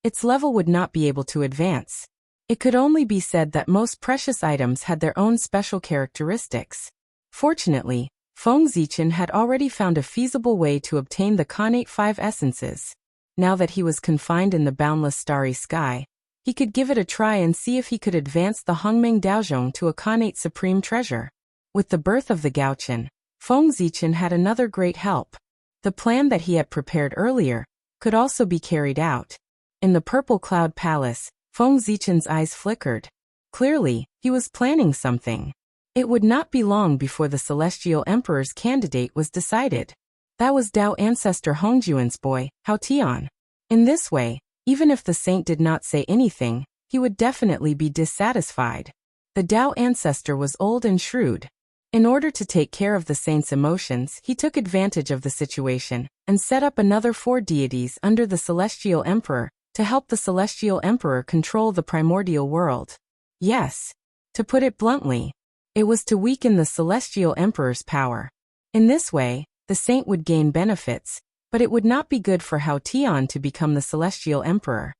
its level would not be able to advance. It could only be said that most precious items had their own special characteristics. Fortunately, Feng Zichen had already found a feasible way to obtain the Khanate 5 essences. Now that he was confined in the boundless starry sky, he could give it a try and see if he could advance the Hongming Daozhong to a Khanate Supreme Treasure. With the birth of the Gaochen, Feng Zichen had another great help. The plan that he had prepared earlier could also be carried out. In the Purple Cloud Palace, Feng Zichen's eyes flickered. Clearly, he was planning something. It would not be long before the Celestial Emperor's candidate was decided. That was Dao ancestor Hongjuan's boy, Hao Tian. In this way, even if the saint did not say anything, he would definitely be dissatisfied. The Dao ancestor was old and shrewd. In order to take care of the saint's emotions, he took advantage of the situation and set up another 4 deities under the Celestial Emperor to help the Celestial Emperor control the primordial world. Yes, to put it bluntly, it was to weaken the Celestial Emperor's power. In this way, the saint would gain benefits, but it would not be good for Hao Tian to become the Celestial Emperor.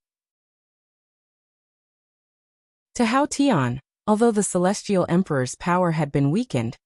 To Hao Tian, although the Celestial Emperor's power had been weakened,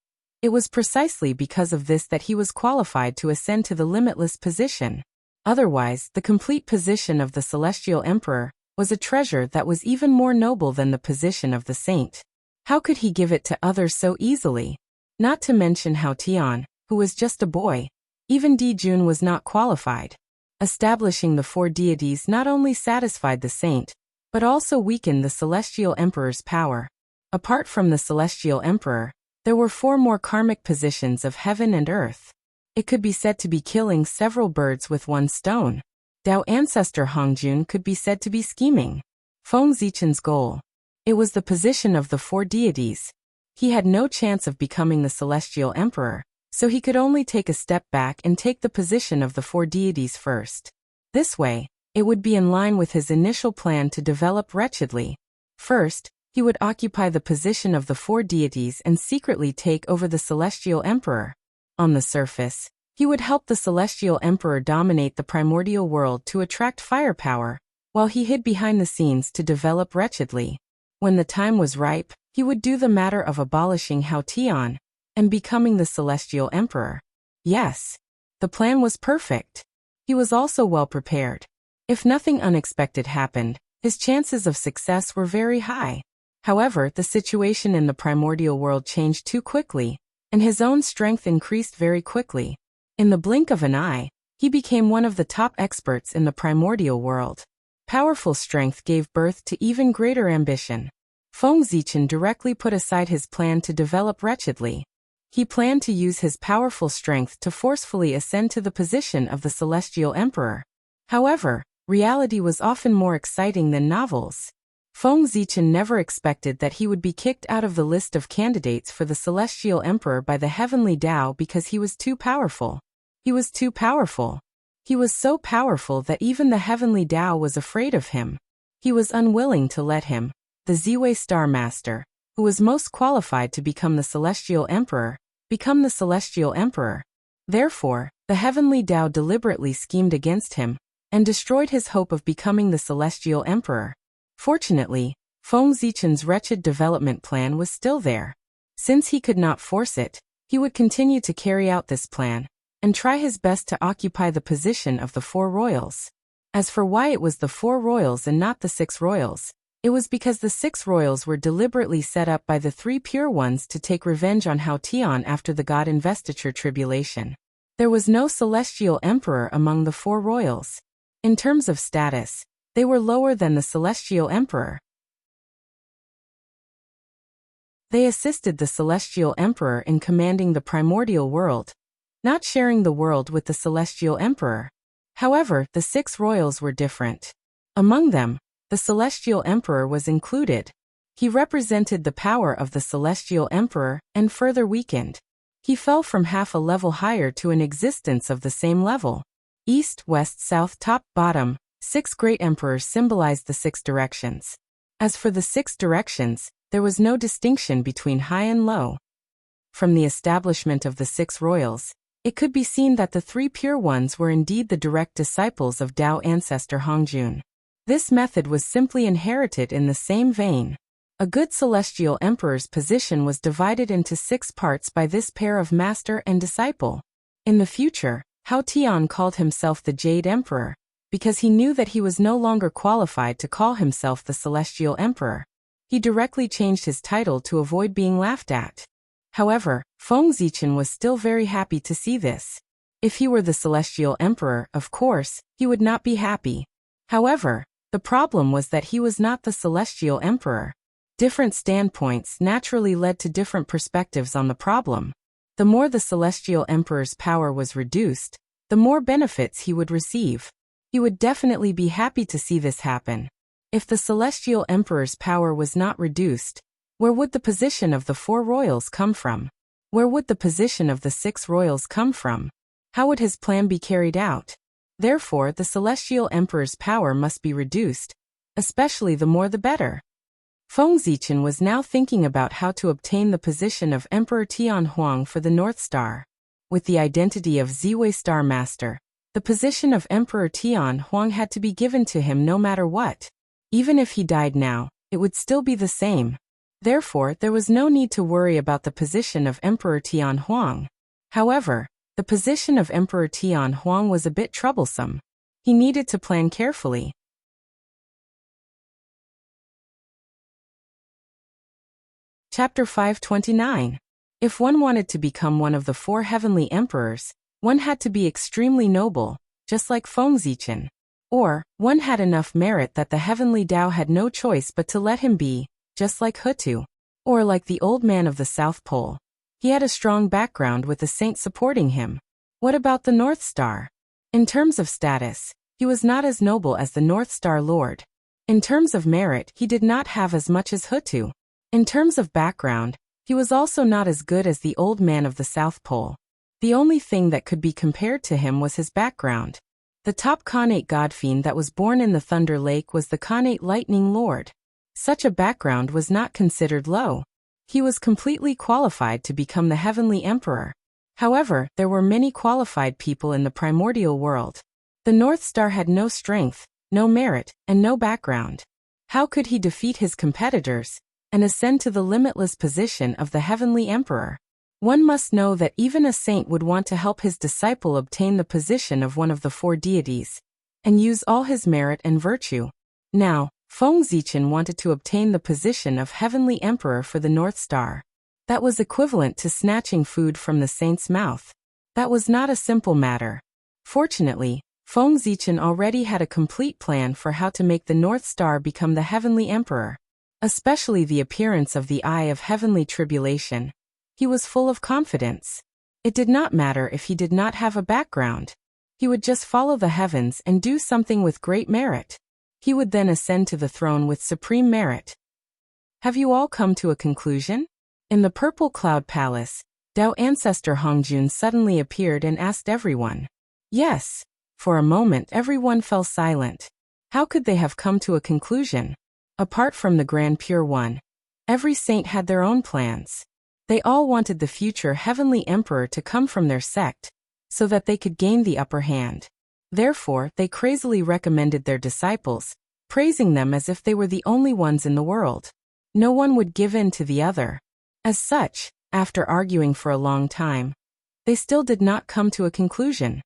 it was precisely because of this that he was qualified to ascend to the limitless position. Otherwise, the complete position of the Celestial Emperor was a treasure that was even more noble than the position of the saint. How could he give it to others so easily? Not to mention Hao Tian, who was just a boy. Even Di Jun was not qualified. Establishing the four deities not only satisfied the saint, but also weakened the celestial emperor's power. Apart from the celestial emperor, there were four more karmic positions of heaven and earth. It could be said to be killing several birds with one stone. Tao ancestor Hongjun could be said to be scheming. Feng Zichen's goal. It was the position of the four deities. He had no chance of becoming the celestial emperor, so he could only take a step back and take the position of the four deities first. This way, it would be in line with his initial plan to develop wretchedly. First, he would occupy the position of the four deities and secretly take over the celestial emperor. On the surface, he would help the celestial emperor dominate the primordial world to attract firepower, while he hid behind the scenes to develop wretchedly. When the time was ripe, he would do the matter of abolishing Hao Tian and becoming the celestial emperor. Yes, the plan was perfect. He was also well prepared. If nothing unexpected happened, his chances of success were very high. However, the situation in the primordial world changed too quickly, and his own strength increased very quickly. In the blink of an eye, he became one of the top experts in the primordial world. Powerful strength gave birth to even greater ambition. Feng Zichen directly put aside his plan to develop wretchedly. He planned to use his powerful strength to forcefully ascend to the position of the celestial emperor. However, reality was often more exciting than novels. Feng Zichen never expected that he would be kicked out of the list of candidates for the celestial emperor by the heavenly Tao because he was too powerful. He was too powerful. He was so powerful that even the heavenly Tao was afraid of him. He was unwilling to let him, the Ziwei Star Master, who was most qualified to become the celestial emperor, become the celestial emperor. Therefore, the heavenly Tao deliberately schemed against him and destroyed his hope of becoming the celestial emperor. Fortunately, Feng Zichen's wretched development plan was still there. Since he could not force it, he would continue to carry out this plan and try his best to occupy the position of the four royals. As for why it was the four royals and not the 6 royals, it was because the 6 royals were deliberately set up by the 3 pure ones to take revenge on Hao Tian after the God investiture tribulation. There was no celestial emperor among the 4 royals. In terms of status, they were lower than the celestial emperor. They assisted the celestial emperor in commanding the primordial world, not sharing the world with the celestial emperor. However, the 6 royals were different. Among them, the celestial emperor was included. He represented the power of the celestial emperor and further weakened. He fell from half a level higher to an existence of the same level. East, west, south, top, bottom, 6 great emperors symbolized the 6 directions. As for the 6 directions, there was no distinction between high and low. From the establishment of the 6 royals, it could be seen that the 3 pure ones were indeed the direct disciples of Tao ancestor Hongjun. This method was simply inherited in the same vein. A good celestial emperor's position was divided into 6 parts by this pair of master and disciple. In the future, Hao Tian called himself the Jade Emperor, because he knew that he was no longer qualified to call himself the celestial emperor. He directly changed his title to avoid being laughed at. However, Feng Zichen was still very happy to see this. If he were the celestial emperor, of course, he would not be happy. However, the problem was that he was not the celestial emperor. Different standpoints naturally led to different perspectives on the problem. The more the celestial emperor's power was reduced, the more benefits he would receive. He would definitely be happy to see this happen. If the celestial emperor's power was not reduced, where would the position of the 4 royals come from? Where would the position of the 6 royals come from? How would his plan be carried out? Therefore, the celestial emperor's power must be reduced, especially the more the better. Feng Zichen was now thinking about how to obtain the position of Emperor Tian Huang for the North Star. With the identity of Ziwei Star Master, the position of Emperor Tian Huang had to be given to him no matter what. Even if he died now, it would still be the same. Therefore, there was no need to worry about the position of Emperor Tian Huang. However, the position of Emperor Tian Huang was a bit troublesome. He needed to plan carefully. Chapter 529. If one wanted to become one of the 4 heavenly emperors, one had to be extremely noble, just like Fengzichen. Or, one had enough merit that the heavenly Tao had no choice but to let him be, just like Hutu. Or like the old man of the South Pole. He had a strong background with the saint supporting him. What about the North Star? In terms of status, he was not as noble as the North Star Lord. In terms of merit, he did not have as much as Hutu. In terms of background, he was also not as good as the old man of the South Pole. The only thing that could be compared to him was his background. The top Khanate godfiend that was born in the Thunder Lake was the Khanate Lightning Lord. Such a background was not considered low. He was completely qualified to become the Heavenly Emperor. However, there were many qualified people in the primordial world. The North Star had no strength, no merit, and no background. How could he defeat his competitors and ascend to the limitless position of the Heavenly Emperor? One must know that even a saint would want to help his disciple obtain the position of one of the four deities, and use all his merit and virtue. Now, Fengzichen wanted to obtain the position of Heavenly Emperor for the North Star. That was equivalent to snatching food from the saint's mouth. That was not a simple matter. Fortunately, Fengzichen already had a complete plan for how to make the North Star become the Heavenly Emperor. Especially the appearance of the Eye of Heavenly Tribulation. He was full of confidence. It did not matter if he did not have a background. He would just follow the heavens and do something with great merit. He would then ascend to the throne with supreme merit. Have you all come to a conclusion? In the Purple Cloud Palace, Tao Ancestor Hongjun suddenly appeared and asked everyone. Yes. For a moment everyone fell silent. How could they have come to a conclusion? Apart from the Grand Pure One, every saint had their own plans. They all wanted the future Heavenly Emperor to come from their sect, so that they could gain the upper hand. Therefore, they crazily recommended their disciples, praising them as if they were the only ones in the world. No one would give in to the other. As such, after arguing for a long time, they still did not come to a conclusion.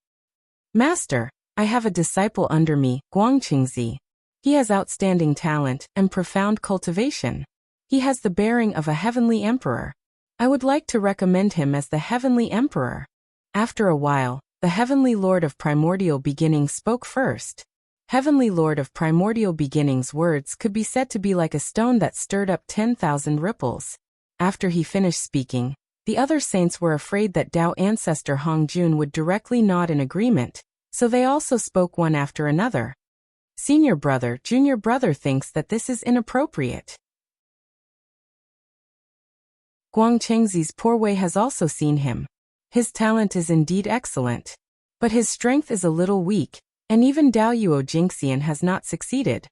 Master, I have a disciple under me, Guangqingzi. He has outstanding talent and profound cultivation. He has the bearing of a heavenly emperor. I would like to recommend him as the Heavenly Emperor. After a while, the Heavenly Lord of Primordial Beginnings spoke first. Heavenly Lord of Primordial Beginnings' words could be said to be like a stone that stirred up 10,000 ripples. After he finished speaking, the other saints were afraid that Tao Ancestor Hongjun would directly nod in agreement, so they also spoke one after another. Senior brother, junior brother thinks that this is inappropriate. Guangqingzi's poor way has also seen him. His talent is indeed excellent. But his strength is a little weak, and even Daoyuo Jingxian has not succeeded.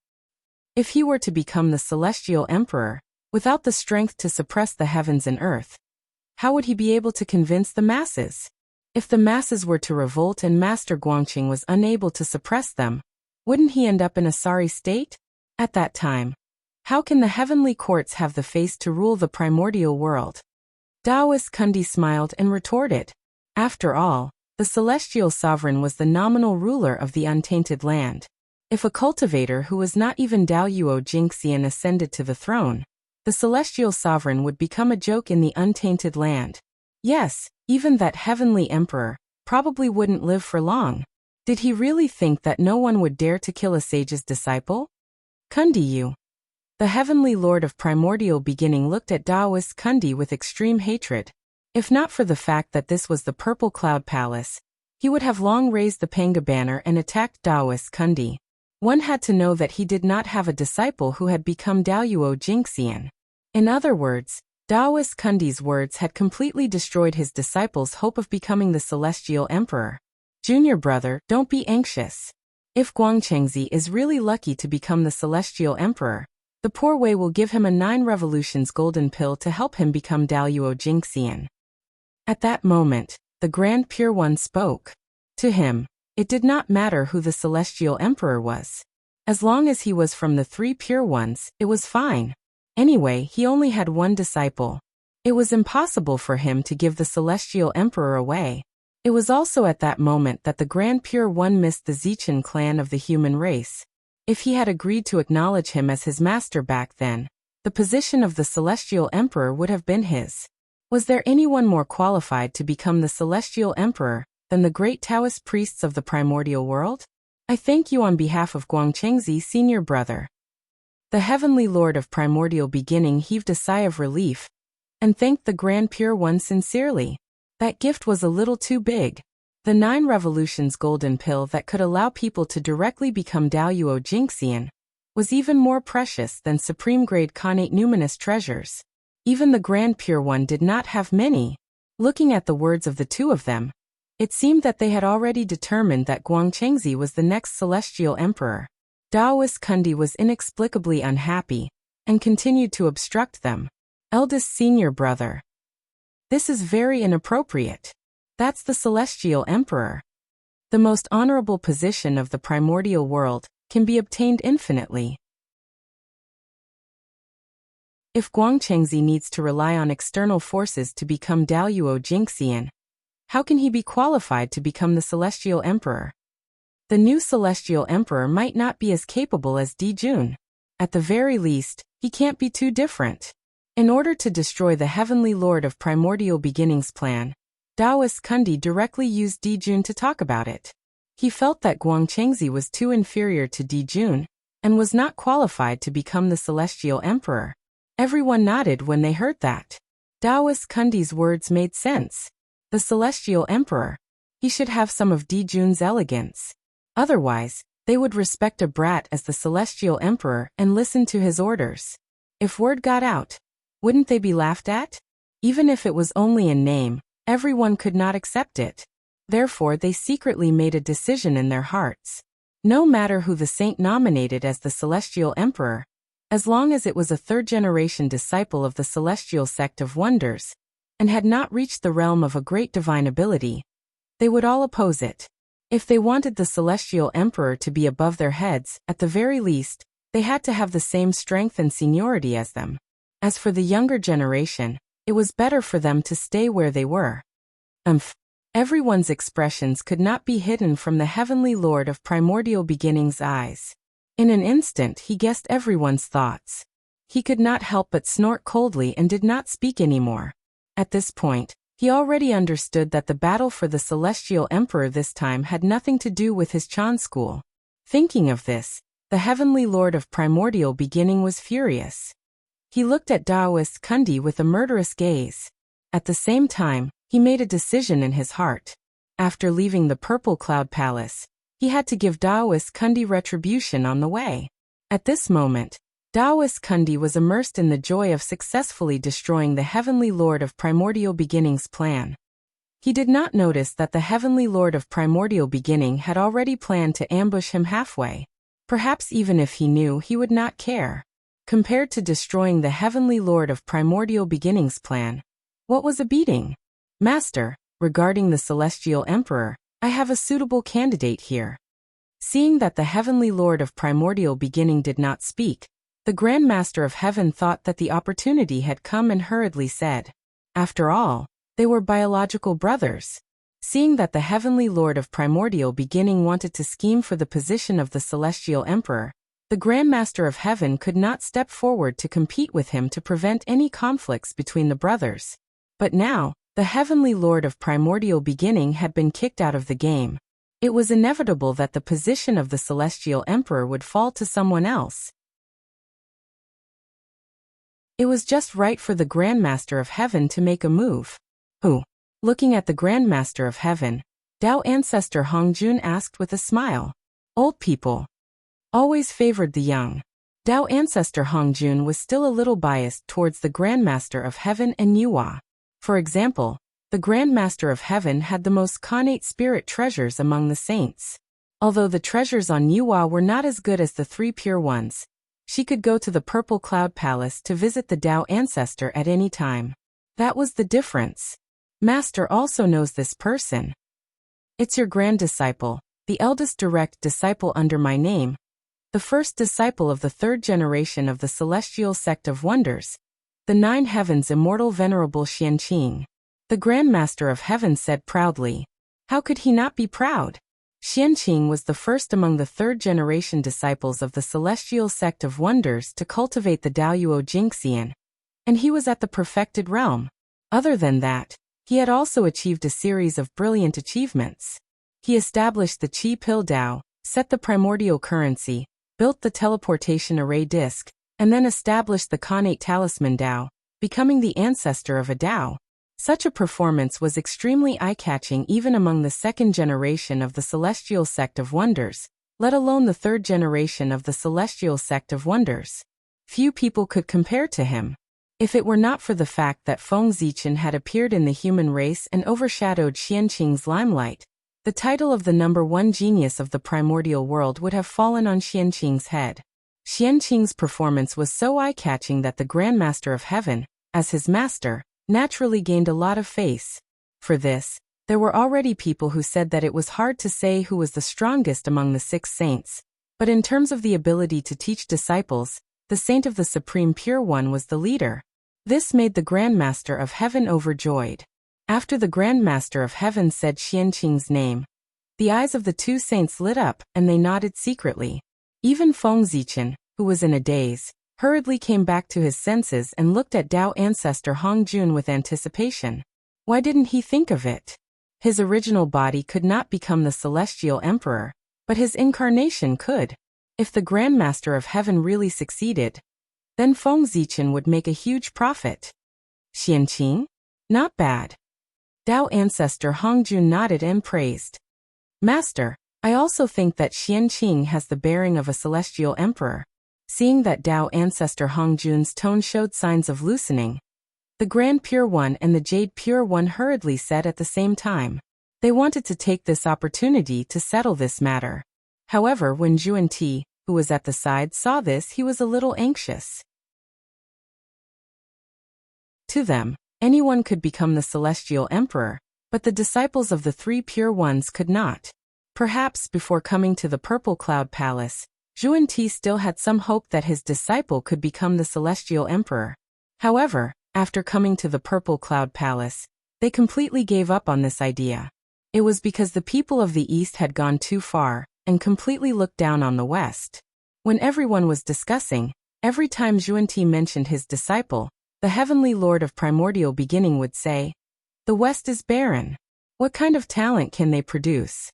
If he were to become the Celestial Emperor, without the strength to suppress the heavens and earth, how would he be able to convince the masses? If the masses were to revolt and Master Guangqing was unable to suppress them, wouldn't he end up in a sorry state? At that time, how can the heavenly courts have the face to rule the primordial world? Taoist Kundi smiled and retorted. After all, the celestial sovereign was the nominal ruler of the untainted land. If a cultivator who was not even Daoyuo Jingxian ascended to the throne, the celestial sovereign would become a joke in the untainted land. Yes, even that heavenly emperor probably wouldn't live for long. Did he really think that no one would dare to kill a sage's disciple? Kundi Yu. The Heavenly Lord of Primordial Beginning looked at Taoist Kundi with extreme hatred. If not for the fact that this was the Purple Cloud Palace, he would have long raised the Panga banner and attacked Taoist Kundi. One had to know that he did not have a disciple who had become Daoyuo Jingxian. In other words, Taoist Kundi's words had completely destroyed his disciple's hope of becoming the Celestial Emperor. Junior brother, don't be anxious. If Guangqingzi is really lucky to become the Celestial Emperor, the poor way will give him a 9 revolutions golden pill to help him become Daoyuo Jingxian. At that moment, the Grand Pure One spoke. To him, it did not matter who the Celestial Emperor was. As long as he was from the 3 Pure Ones, it was fine. Anyway, he only had one disciple. It was impossible for him to give the Celestial Emperor away. It was also at that moment that the Grand Pure One missed the Zichen clan of the human race. If he had agreed to acknowledge him as his master back then, the position of the Celestial Emperor would have been his. Was there anyone more qualified to become the Celestial Emperor than the great Taoist priests of the primordial world? I thank you on behalf of Guangchengzi, senior brother. The heavenly lord of primordial beginning heaved a sigh of relief and thanked the Grand Pure One sincerely. That gift was a little too big. The 9 revolutions golden pill that could allow people to directly become Daoyuo Jingxian was even more precious than supreme-grade connate numinous treasures. Even the Grand Pure One did not have many. Looking at the words of the two of them, it seemed that they had already determined that Guangchengzi was the next celestial emperor. Daoist Kundi was inexplicably unhappy and continued to obstruct them. Eldest senior brother. This is very inappropriate. That's the celestial emperor. The most honorable position of the primordial world can be obtained infinitely. If Guangchengzi needs to rely on external forces to become Daoyuo Jingxian, how can he be qualified to become the celestial emperor? The new celestial emperor might not be as capable as Di Jun. At the very least, he can't be too different. In order to destroy the heavenly lord of primordial beginnings plan, Daoist Kundi directly used Di Jun to talk about it. He felt that Guangchengzi was too inferior to Di Jun and was not qualified to become the celestial emperor. Everyone nodded when they heard that. Daoist Kundi's words made sense. The celestial emperor. He should have some of Di Jun's elegance. Otherwise, they would respect a brat as the celestial emperor and listen to his orders. If word got out, wouldn't they be laughed at? Even if it was only in name, everyone could not accept it. Therefore they secretly made a decision in their hearts. No matter who the saint nominated as the celestial emperor, as long as it was a third-generation disciple of the celestial sect of wonders, and had not reached the realm of a great divine ability, they would all oppose it. If they wanted the celestial emperor to be above their heads, at the very least, they had to have the same strength and seniority as them. As for the younger generation, it was better for them to stay where they were. Everyone's expressions could not be hidden from the heavenly lord of primordial beginnings' eyes. In an instant he guessed everyone's thoughts. He could not help but snort coldly and did not speak anymore. At this point, he already understood that the battle for the celestial emperor this time had nothing to do with his Chan school. Thinking of this, the heavenly lord of primordial beginning was furious. He looked at Daoist Kundi with a murderous gaze. At the same time, he made a decision in his heart. After leaving the Purple Cloud Palace, he had to give Daoist Kundi retribution on the way. At this moment, Daoist Kundi was immersed in the joy of successfully destroying the heavenly lord of primordial beginning's plan. He did not notice that the heavenly lord of primordial beginning had already planned to ambush him halfway. Perhaps even if he knew, he would not care. Compared to destroying the heavenly lord of primordial beginning's plan, what was a beating? Master, regarding the celestial emperor, I have a suitable candidate here. Seeing that the heavenly lord of primordial beginning did not speak, the Grand Master of Heaven thought that the opportunity had come and hurriedly said, after all, they were biological brothers. Seeing that the heavenly lord of primordial beginning wanted to scheme for the position of the celestial emperor, the Grand Master of Heaven could not step forward to compete with him to prevent any conflicts between the brothers. But now, the heavenly lord of primordial beginning had been kicked out of the game. It was inevitable that the position of the celestial emperor would fall to someone else. It was just right for the Grand Master of Heaven to make a move. Who? Looking at the Grand Master of Heaven, Dao Ancestor Hongjun asked with a smile. Old people always favored the young. Dao Ancestor Hongjun was still a little biased towards the Grand Master of Heaven and Yuhua. For example, the Grand Master of Heaven had the most connate spirit treasures among the saints. Although the treasures on Yuhua were not as good as the 3 pure ones, she could go to the Purple Cloud Palace to visit the Dao Ancestor at any time. That was the difference. Master also knows this person. It's your grand disciple, the eldest direct disciple under my name, the first disciple of the 3rd generation of the celestial sect of wonders, the 9 heavens immortal venerable Xianqing. The Grand Master of Heaven said proudly. How could he not be proud? Xianqing was the first among the 3rd generation disciples of the celestial sect of wonders to cultivate the Daoyuo Jingxian, and he was at the perfected realm. Other than that, He had also achieved a series of brilliant achievements. He established the Qi Pill Dao, set the primordial currency, built the teleportation array disk, and then established the Khanate Talisman Dao, becoming the ancestor of a Dao. Such a performance was extremely eye-catching even among the second generation of the Celestial Sect of Wonders, let alone the third generation of the Celestial Sect of Wonders. Few people could compare to him. If it were not for the fact that Feng Zichen had appeared in the human race and overshadowed Xianqing's limelight, the title of the #1 genius of the primordial world would have fallen on Xianqing's head. Xianqing's performance was so eye-catching that the Grandmaster of Heaven, as his master, naturally gained a lot of face. For this, there were already people who said that it was hard to say who was the strongest among the 6 saints, but in terms of the ability to teach disciples, the Saint of the Supreme Pure One was the leader. This made the Grandmaster of Heaven overjoyed. After the Grandmaster of Heaven said Xianqing's name, the eyes of the 2 saints lit up and they nodded secretly. Even Feng Zichen, who was in a daze, hurriedly came back to his senses and looked at Dao ancestor Hong Jun with anticipation. Why didn't he think of it? His original body could not become the Celestial Emperor, but his incarnation could. If the Grandmaster of Heaven really succeeded, then Feng Zichen would make a huge profit. Xianqing? Not bad. Dao ancestor Hong Jun nodded and praised. Master, I also think that Xianqing has the bearing of a Celestial Emperor. Seeing that Dao ancestor Hong Jun's tone showed signs of loosening, the Grand Pure One and the Jade Pure One hurriedly said at the same time. They wanted to take this opportunity to settle this matter. However, when Zhuan Ti, who was at the side, saw this, he was a little anxious. To them, anyone could become the Celestial Emperor, but the disciples of the 3 Pure Ones could not. Perhaps before coming to the Purple Cloud Palace, Zhuan Ti still had some hope that his disciple could become the Celestial Emperor. However, after coming to the Purple Cloud Palace, they completely gave up on this idea. It was because the people of the East had gone too far and completely looked down on the West. When everyone was discussing, every time Zhuan Ti mentioned his disciple, the Heavenly Lord of Primordial Beginning would say, "The West is barren. What kind of talent can they produce?"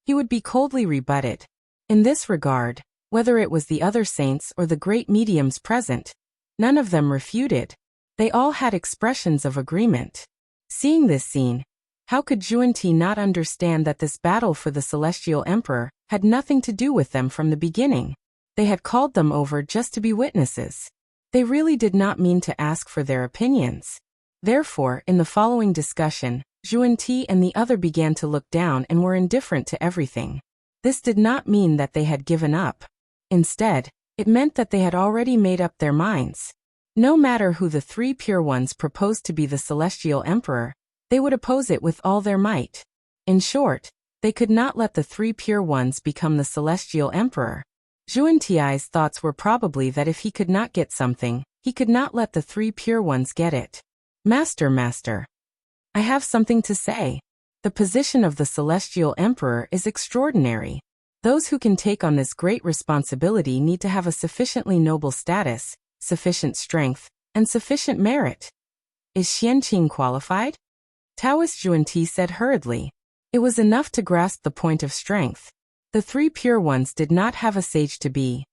He would be coldly rebutted. In this regard, whether it was the other saints or the great mediums present, none of them refuted. They all had expressions of agreement. Seeing this scene, how could Zhuan Ti not understand that this battle for the Celestial Emperor had nothing to do with them from the beginning? They had called them over just to be witnesses. They really did not mean to ask for their opinions. Therefore, in the following discussion, Zhuan Ti and the other began to look down and were indifferent to everything. This did not mean that they had given up. Instead, it meant that they had already made up their minds. No matter who the 3 Pure Ones proposed to be the Celestial Emperor, they would oppose it with all their might. In short, they could not let the 3 Pure Ones become the Celestial Emperor. Zhuan Ti's thoughts were probably that if he could not get something, he could not let the 3 Pure Ones get it. Master, I have something to say. The position of the Celestial Emperor is extraordinary. Those who can take on this great responsibility need to have a sufficiently noble status, sufficient strength, and sufficient merit. Is Xianqing qualified? Taoist Zhuan Ti said hurriedly. It was enough to grasp the point of strength. The 3 Pure Ones did not have a sage to be.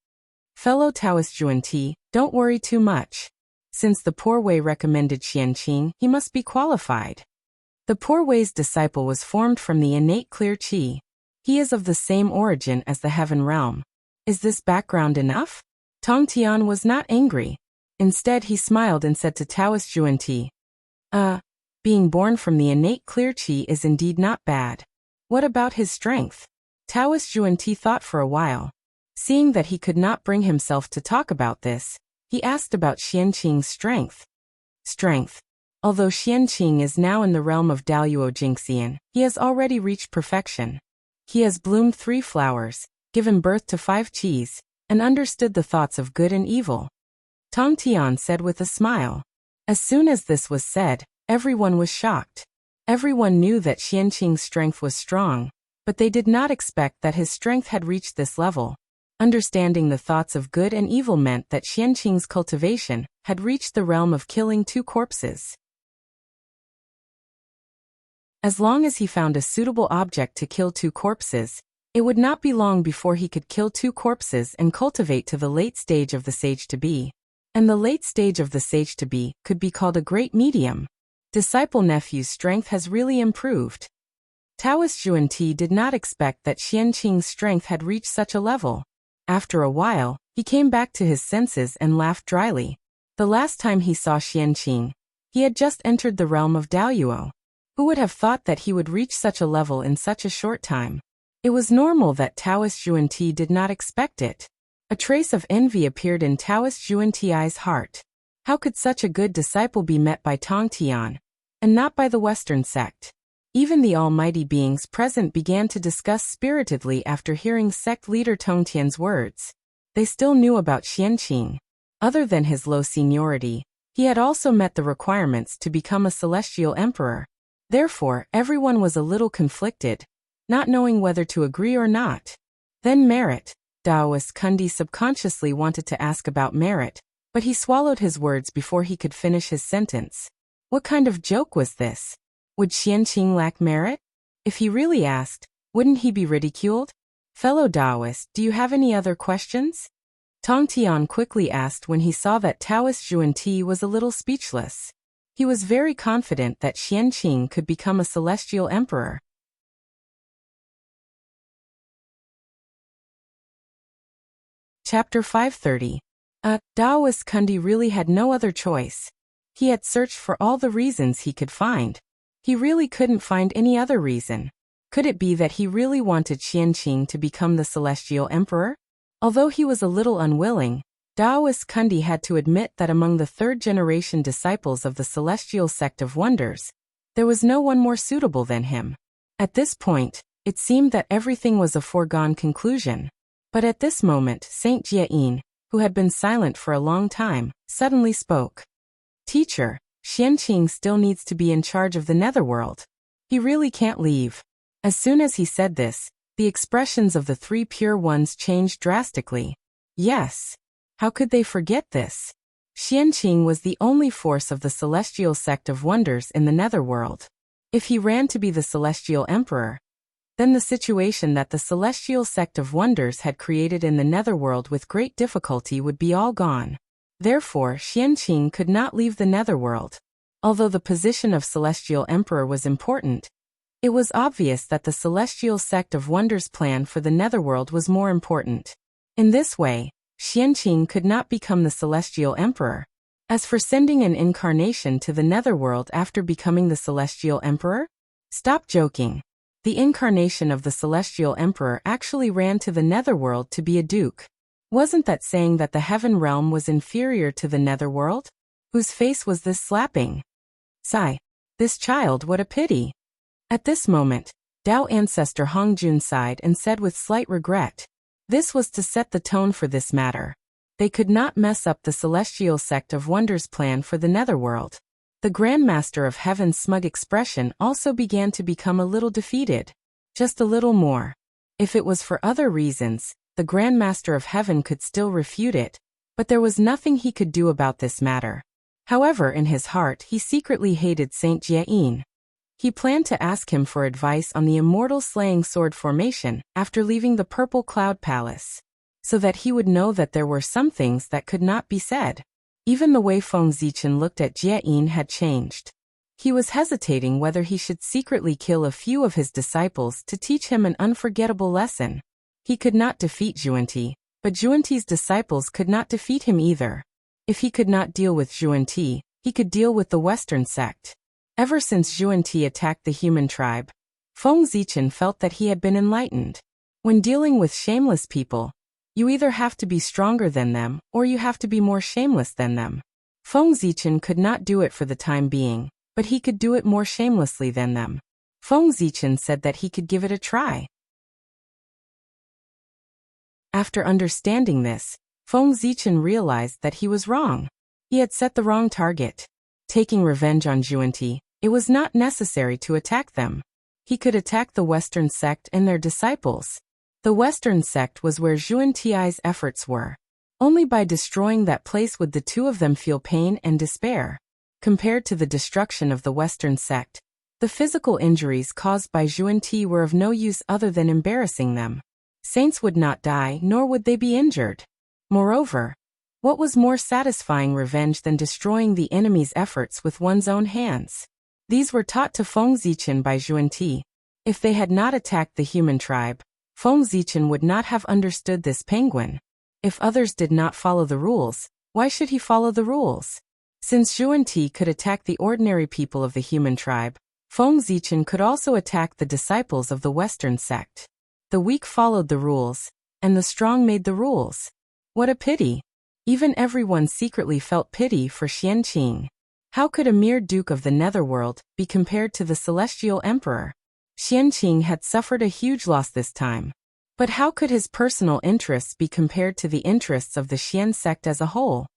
Fellow Taoist Zhuan Ti, don't worry too much. Since the Poor Wei recommended Xianqing, he must be qualified. The Poor Wei's disciple was formed from the innate clear qi. He is of the same origin as the heaven realm. Is this background enough? Tong Tian was not angry. Instead, he smiled and said to Taoist Zhuan Ti, being born from the innate clear qi is indeed not bad. What about his strength? Taoist Zhuan Ti thought for a while. Seeing that he could not bring himself to talk about this, he asked about Xianqing's strength. Strength. Although Xianqing is now in the realm of Daluo Jingxian, he has already reached perfection. He has bloomed 3 flowers, given birth to 5 qis, and understood the thoughts of good and evil. Tong Tian said with a smile. As soon as this was said, everyone was shocked. Everyone knew that Xianqing's strength was strong, but they did not expect that his strength had reached this level. Understanding the thoughts of good and evil meant that Xianqing's cultivation had reached the realm of killing 2 corpses. As long as he found a suitable object to kill 2 corpses, it would not be long before he could kill 2 corpses and cultivate to the late stage of the sage-to-be. And the late stage of the sage-to-be could be called a great medium. Disciple Nephew's strength has really improved. Taoist Yuan-Ti did not expect that Xianqing's strength had reached such a level. After a while, he came back to his senses and laughed dryly. The last time he saw Xianqing, he had just entered the realm of Daoyuo. Who would have thought that he would reach such a level in such a short time? It was normal that Taoist Yuan-Ti did not expect it. A trace of envy appeared in Taoist Yuan-Ti's heart. How could such a good disciple be met by Tong Tian, and not by the Western sect? Even the almighty beings present began to discuss spiritedly after hearing sect leader Tong Tian's words. They still knew about Xianqing. Other than his low seniority, he had also met the requirements to become a celestial emperor. Therefore, everyone was a little conflicted, not knowing whether to agree or not. Then merit. Taoist Kundi subconsciously wanted to ask about merit, but he swallowed his words before he could finish his sentence. What kind of joke was this? Would Xianqing lack merit? If he really asked, wouldn't he be ridiculed? Fellow Taoist, do you have any other questions? Tong Tian quickly asked when he saw that Taoist Yuan-Ti was a little speechless. He was very confident that Xianqing could become a celestial emperor. Chapter 530. Taoist Kundi really had no other choice. He had searched for all the reasons he could find. He really couldn't find any other reason. Could it be that he really wanted Xianqing to become the celestial emperor? Although he was a little unwilling, Taoist Kundi had to admit that among the 3rd-generation disciples of the celestial sect of wonders, there was no one more suitable than him. At this point, it seemed that everything was a foregone conclusion. But at this moment, Saint Jieyin, who had been silent for a long time, suddenly spoke. Teacher, Xianqing still needs to be in charge of the netherworld. He really can't leave. As soon as he said this, the expressions of the 3 pure ones changed drastically. Yes. How could they forget this? Xianqing was the only force of the celestial sect of wonders in the netherworld. If he ran to be the celestial emperor, then the situation that the celestial sect of wonders had created in the netherworld with great difficulty would be all gone. Therefore, Xianqing could not leave the netherworld. Although the position of celestial emperor was important, it was obvious that the celestial sect of wonders' plan for the netherworld was more important. In this way, Xianqing could not become the celestial emperor. As for sending an incarnation to the netherworld after becoming the celestial emperor? Stop joking. The incarnation of the celestial emperor actually ran to the netherworld to be a duke. Wasn't that saying that the heaven realm was inferior to the netherworld? Whose face was this slapping? Sigh. This child, what a pity. At this moment, Tao ancestor Hongjun sighed and said with slight regret. This was to set the tone for this matter. They could not mess up the celestial sect of wonders' plan for the netherworld. The Grand Master of Heaven's smug expression also began to become a little defeated. Just a little more. If it was for other reasons, the Grand Master of Heaven could still refute it, but there was nothing he could do about this matter. However, in his heart he secretly hated Saint Jieyin. He planned to ask him for advice on the immortal slaying sword formation after leaving the Purple Cloud Palace, so that he would know that there were some things that could not be said. Even the way Feng Zichen looked at Jieyin had changed. He was hesitating whether he should secretly kill a few of his disciples to teach him an unforgettable lesson. He could not defeat Zhuan-Ti, but Zhuan-Ti's disciples could not defeat him either. If he could not deal with Zhuan-Ti, he could deal with the Western sect. Ever since Zhuan-Ti attacked the human tribe, Feng Zichen felt that he had been enlightened. When dealing with shameless people, you either have to be stronger than them, or you have to be more shameless than them. Feng Zichen could not do it for the time being, but he could do it more shamelessly than them. Feng Zichen said that he could give it a try. After understanding this, Feng Zichen realized that he was wrong. He had set the wrong target. Taking revenge on Zhuan-Ti, it was not necessary to attack them. He could attack the Western sect and their disciples. The Western sect was where Zhuan-Ti's efforts were. Only by destroying that place would the two of them feel pain and despair. Compared to the destruction of the Western sect, The physical injuries caused by Xuanti were of no use other than embarrassing them. Saints would not die, nor would they be injured. Moreover, what was more satisfying revenge than destroying the enemy's efforts with one's own hands? These were taught to Feng Zichen by Xuanti. If they had not attacked the human tribe, Feng Zichen would not have understood this penguin. If others did not follow the rules, why should he follow the rules? Since Xuanti could attack the ordinary people of the human tribe, Feng Zichen could also attack the disciples of the Western sect. The weak followed the rules, and the strong made the rules. What a pity! Even everyone secretly felt pity for Xianqing. How could a mere duke of the netherworld be compared to the celestial emperor? Xianqing had suffered a huge loss this time. But how could his personal interests be compared to the interests of the Xian sect as a whole?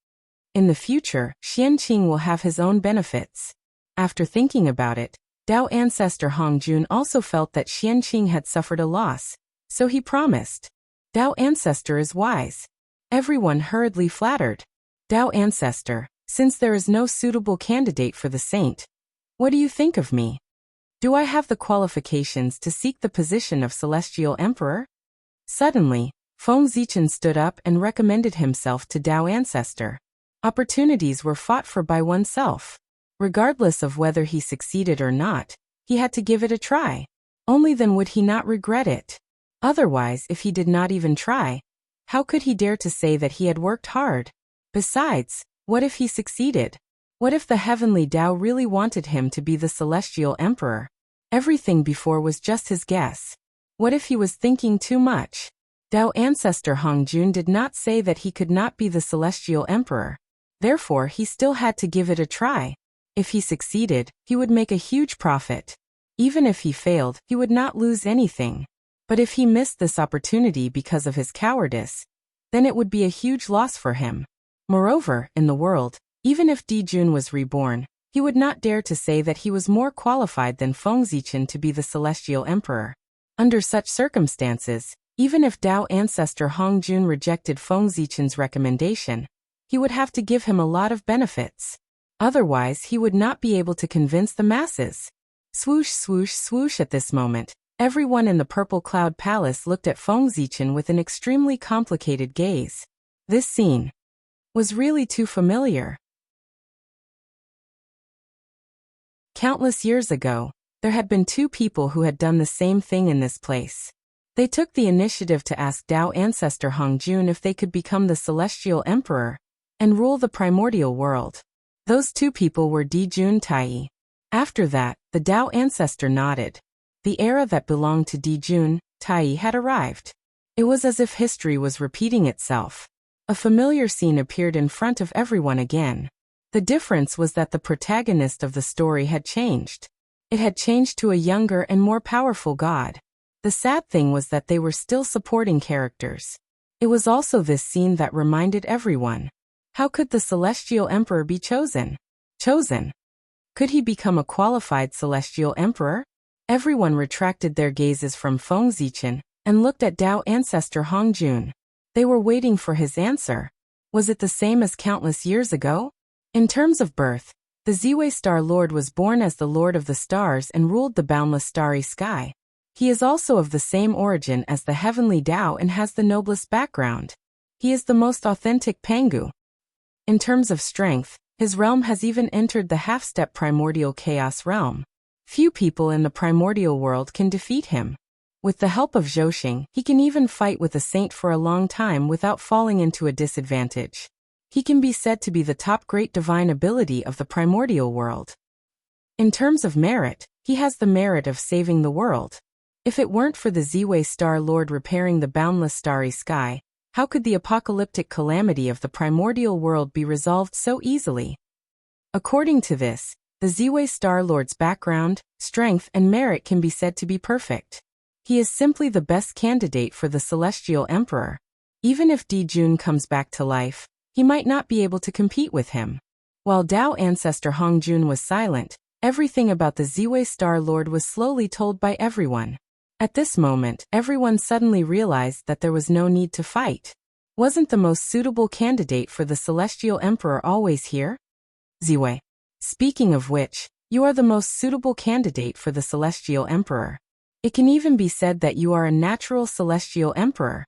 In the future, Xianqing will have his own benefits. After thinking about it, Dao ancestor Hongjun also felt that Xianqing had suffered a loss, so he promised. Dao ancestor is wise. Everyone hurriedly flattered. Dao ancestor, since there is no suitable candidate for the saint, what do you think of me? Do I have the qualifications to seek the position of celestial emperor? Suddenly, Feng Zichen stood up and recommended himself to Dao ancestor. Opportunities were fought for by oneself. Regardless of whether he succeeded or not, he had to give it a try. Only then would he not regret it. Otherwise, if he did not even try, how could he dare to say that he had worked hard? Besides, what if he succeeded? What if the heavenly Dao really wanted him to be the celestial emperor? Everything before was just his guess. What if he was thinking too much? Dao ancestor Hongjun did not say that he could not be the celestial emperor. Therefore, he still had to give it a try. If he succeeded, he would make a huge profit. Even if he failed, he would not lose anything. But if he missed this opportunity because of his cowardice, then it would be a huge loss for him. Moreover, in the world, even if Dijun was reborn, he would not dare to say that he was more qualified than Feng Zichen to be the celestial emperor. Under such circumstances, even if Dao ancestor Hongjun rejected Feng Zichen's recommendation, he would have to give him a lot of benefits. Otherwise, he would not be able to convince the masses. Swoosh, swoosh, swoosh. At this moment, everyone in the Purple Cloud Palace looked at Feng Zichen with an extremely complicated gaze. This scene was really too familiar. Countless years ago, there had been two people who had done the same thing in this place. They took the initiative to ask Dao ancestor Hongjun if they could become the celestial emperor and rule the primordial world. Those two people were Dijun Tai. After that, the Dao ancestor nodded. The era that belonged to Dijun Tai had arrived. It was as if history was repeating itself. A familiar scene appeared in front of everyone again. The difference was that the protagonist of the story had changed. It had changed to a younger and more powerful god. The sad thing was that they were still supporting characters. It was also this scene that reminded everyone. How could the celestial emperor be chosen? Chosen? Could he become a qualified celestial emperor? Everyone retracted their gazes from Feng Zichen and looked at Dao ancestor Hongjun. They were waiting for his answer. Was it the same as countless years ago? In terms of birth, the Ziwei Star Lord was born as the Lord of the Stars and ruled the boundless starry sky. He is also of the same origin as the heavenly Dao and has the noblest background. He is the most authentic Pangu. In terms of strength, his realm has even entered the half-step primordial chaos realm. Few people in the primordial world can defeat him. With the help of Zhouxing, he can even fight with a saint for a long time without falling into a disadvantage. He can be said to be the top great divine ability of the primordial world. In terms of merit, he has the merit of saving the world. If it weren't for the Ziwei Star Lord repairing the boundless starry sky, how could the apocalyptic calamity of the primordial world be resolved so easily? According to this, the Ziwei Star Lord's background, strength, and merit can be said to be perfect. He is simply the best candidate for the celestial emperor. Even if Dijun comes back to life, he might not be able to compete with him. While Dao ancestor Hongjun was silent, everything about the Ziwei Star Lord was slowly told by everyone. At this moment, everyone suddenly realized that there was no need to fight. Wasn't the most suitable candidate for the celestial emperor always here? Ziwei. Speaking of which, You are the most suitable candidate for the celestial emperor. It can even be said that you are a natural celestial emperor.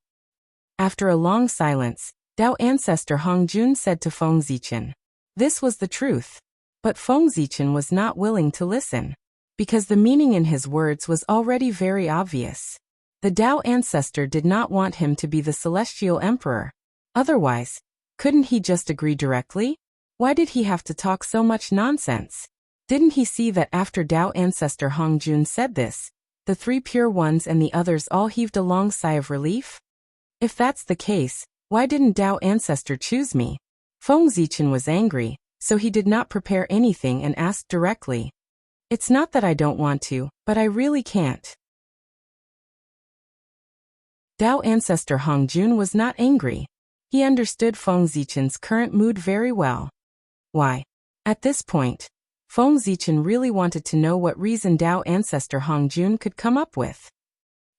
After a long silence, Tao ancestor Hongjun said to Feng Zichen. This was the truth. But Feng Zichen was not willing to listen, because the meaning in his words was already very obvious. The Tao ancestor did not want him to be the celestial emperor. Otherwise, couldn't he just agree directly? Why did he have to talk so much nonsense? Didn't he see that after Tao ancestor Hongjun said this, the three pure ones and the others all heaved a long sigh of relief? If that's the case, why didn't Tao ancestor choose me? Feng Zichen was angry, so he did not prepare anything and asked directly. It's not that I don't want to, but I really can't. Tao ancestor Hongjun was not angry. He understood Feng Zichen's current mood very well. Why? At this point, Feng Zichen really wanted to know what reason Tao ancestor Hongjun could come up with.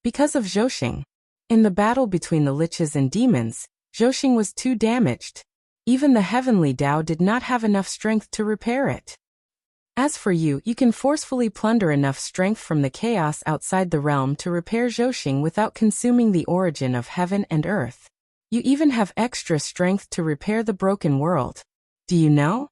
Because of Zhouxing. In the battle between the liches and demons, Zhouxing was too damaged. Even the heavenly Tao did not have enough strength to repair it. As for you, you can forcefully plunder enough strength from the chaos outside the realm to repair Zhouxing without consuming the origin of heaven and earth. You even have extra strength to repair the broken world. Do you know?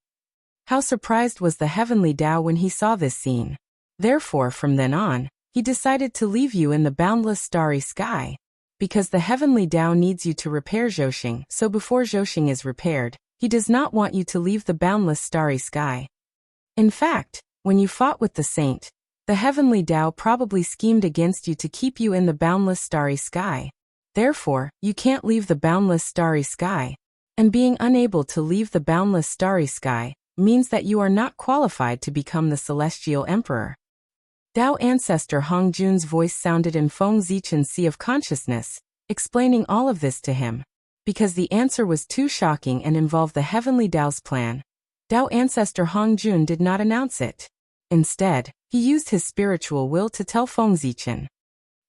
How surprised was the heavenly Tao when he saw this scene. Therefore, from then on, he decided to leave you in the boundless starry sky. Because the heavenly Tao needs you to repair Zhouxing, so before Zhouxing is repaired, he does not want you to leave the boundless starry sky. In fact, when you fought with the saint, the heavenly Tao probably schemed against you to keep you in the boundless starry sky. Therefore, you can't leave the boundless starry sky. And being unable to leave the boundless starry sky means that you are not qualified to become the celestial emperor. Tao ancestor Hongjun's voice sounded in Feng Zichen's sea of consciousness, explaining all of this to him. Because the answer was too shocking and involved the heavenly Tao's plan, Tao ancestor Hongjun did not announce it. Instead, he used his spiritual will to tell Feng Zichen.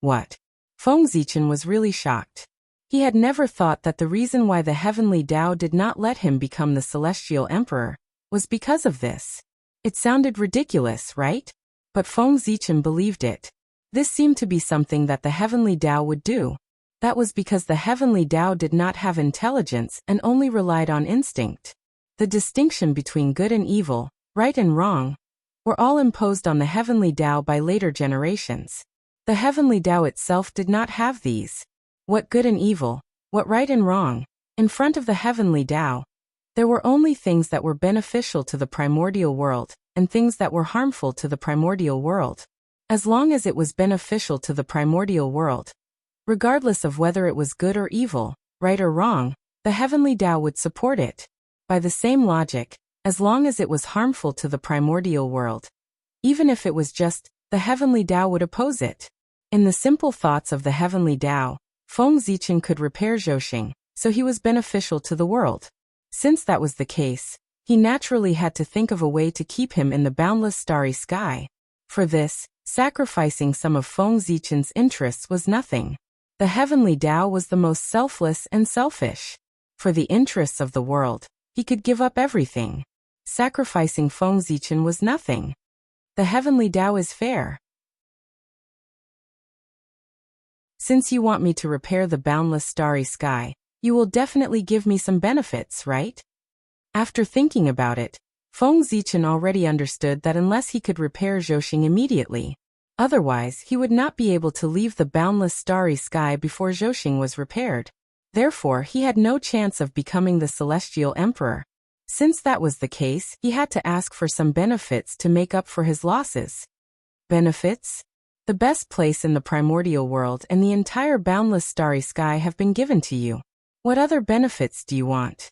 What? Feng Zichen was really shocked. He had never thought that the reason why the heavenly Tao did not let him become the celestial emperor was because of this. It sounded ridiculous, right? But Feng Zichen believed it. This seemed to be something that the heavenly Tao would do. That was because the heavenly Tao did not have intelligence and only relied on instinct. The distinction between good and evil, right and wrong, were all imposed on the heavenly Tao by later generations. The heavenly Tao itself did not have these. What good and evil, what right and wrong, in front of the heavenly Tao. There were only things that were beneficial to the primordial world, and things that were harmful to the primordial world. As long as it was beneficial to the primordial world, regardless of whether it was good or evil, right or wrong, the heavenly Tao would support it. By the same logic, as long as it was harmful to the primordial world, even if it was just, the heavenly Tao would oppose it. In the simple thoughts of the heavenly Tao, Feng Zichen could repair Zhouxing, so he was beneficial to the world. Since that was the case, he naturally had to think of a way to keep him in the boundless starry sky. For this, sacrificing some of Feng Zichen's interests was nothing. The heavenly Tao was the most selfless and selfish. For the interests of the world, he could give up everything. Sacrificing Feng Zichen was nothing. The heavenly Tao is fair. Since you want me to repair the boundless starry sky, you will definitely give me some benefits, right? After thinking about it, Feng Zichen already understood that unless he could repair Zhouxing immediately, otherwise he would not be able to leave the boundless starry sky before Zhouxing was repaired. Therefore, he had no chance of becoming the celestial emperor. Since that was the case, he had to ask for some benefits to make up for his losses. Benefits? The best place in the primordial world and the entire boundless starry sky have been given to you. What other benefits do you want?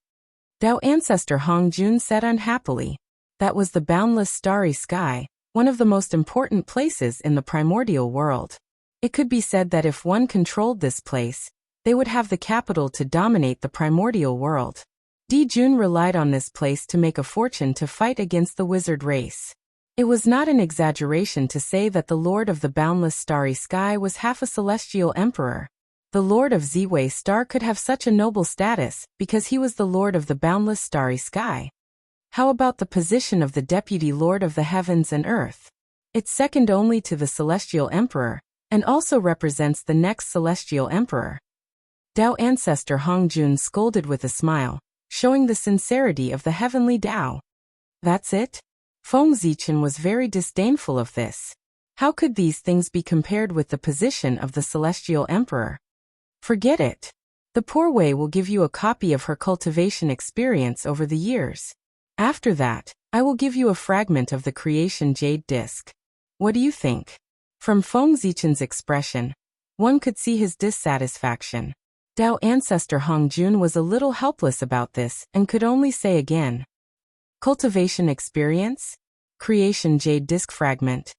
Tao ancestor Hongjun said unhappily. That was the boundless starry sky, one of the most important places in the primordial world. It could be said that if one controlled this place, they would have the capital to dominate the primordial world. Di Jun relied on this place to make a fortune to fight against the wizard race. It was not an exaggeration to say that the Lord of the boundless starry sky was half a celestial emperor. The Lord of Ziwei Star could have such a noble status because he was the Lord of the boundless starry sky. How about the position of the Deputy Lord of the Heavens and Earth? It's second only to the Celestial Emperor, and also represents the next Celestial Emperor. Tao Ancestor Hongjun scolded with a smile, showing the sincerity of the heavenly Tao. That's it? Feng Zichen was very disdainful of this. How could these things be compared with the position of the Celestial Emperor? Forget it. The poor Wei will give you a copy of her cultivation experience over the years. After that, I will give you a fragment of the creation jade disc. What do you think? From Feng Zichen's expression, one could see his dissatisfaction. Tao Ancestor Hongjun was a little helpless about this and could only say again. Cultivation experience? Creation jade disc fragment.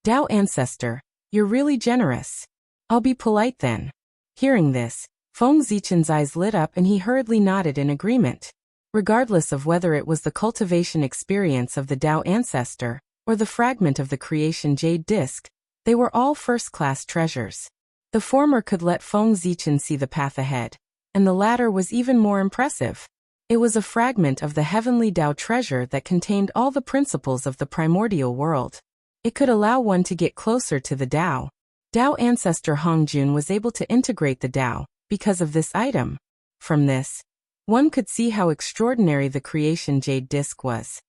Tao Ancestor, you're really generous. I'll be polite then. Hearing this, Feng Zichen's eyes lit up and he hurriedly nodded in agreement. Regardless of whether it was the cultivation experience of the Tao Ancestor or the fragment of the creation jade disc, they were all first-class treasures. The former could let Feng Zichen see the path ahead, and the latter was even more impressive. It was a fragment of the heavenly Tao treasure that contained all the principles of the primordial world. It could allow one to get closer to the Tao. Tao Ancestor Hongjun was able to integrate the Tao because of this item. From this, one could see how extraordinary the creation jade disc was.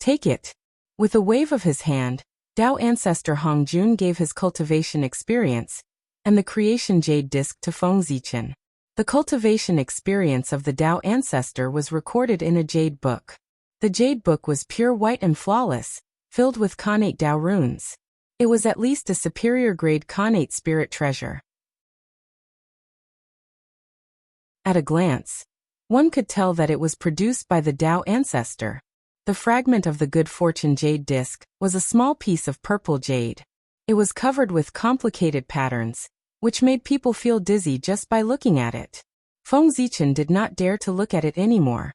Take it. With a wave of his hand, Tao Ancestor Hongjun gave his cultivation experience and the creation jade disc to Feng Zichen. The cultivation experience of the Tao Ancestor was recorded in a jade book. The jade book was pure white and flawless, filled with Khanate Tao runes. It was at least a superior grade Khanate spirit treasure. At a glance, one could tell that it was produced by the Tao Ancestor. The fragment of the good fortune jade disc was a small piece of purple jade. It was covered with complicated patterns, which made people feel dizzy just by looking at it. Feng Zichen did not dare to look at it anymore.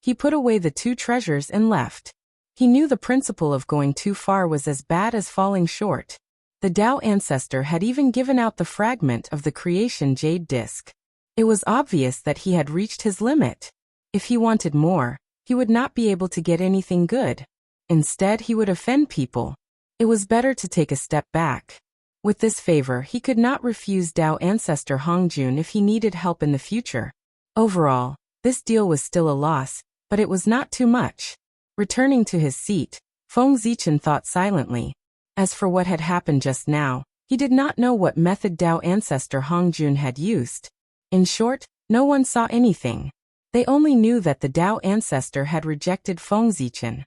He put away the two treasures and left. He knew the principle of going too far was as bad as falling short. The Tao Ancestor had even given out the fragment of the creation jade disc. It was obvious that he had reached his limit. If he wanted more, he would not be able to get anything good. Instead, he would offend people. It was better to take a step back. With this favor, he could not refuse Tao Ancestor Hongjun if he needed help in the future. Overall, this deal was still a loss, but it was not too much. Returning to his seat, Feng Zichen thought silently. As for what had happened just now, he did not know what method Tao Ancestor Hongjun had used. In short, no one saw anything. They only knew that the Tao Ancestor had rejected Feng Zichen.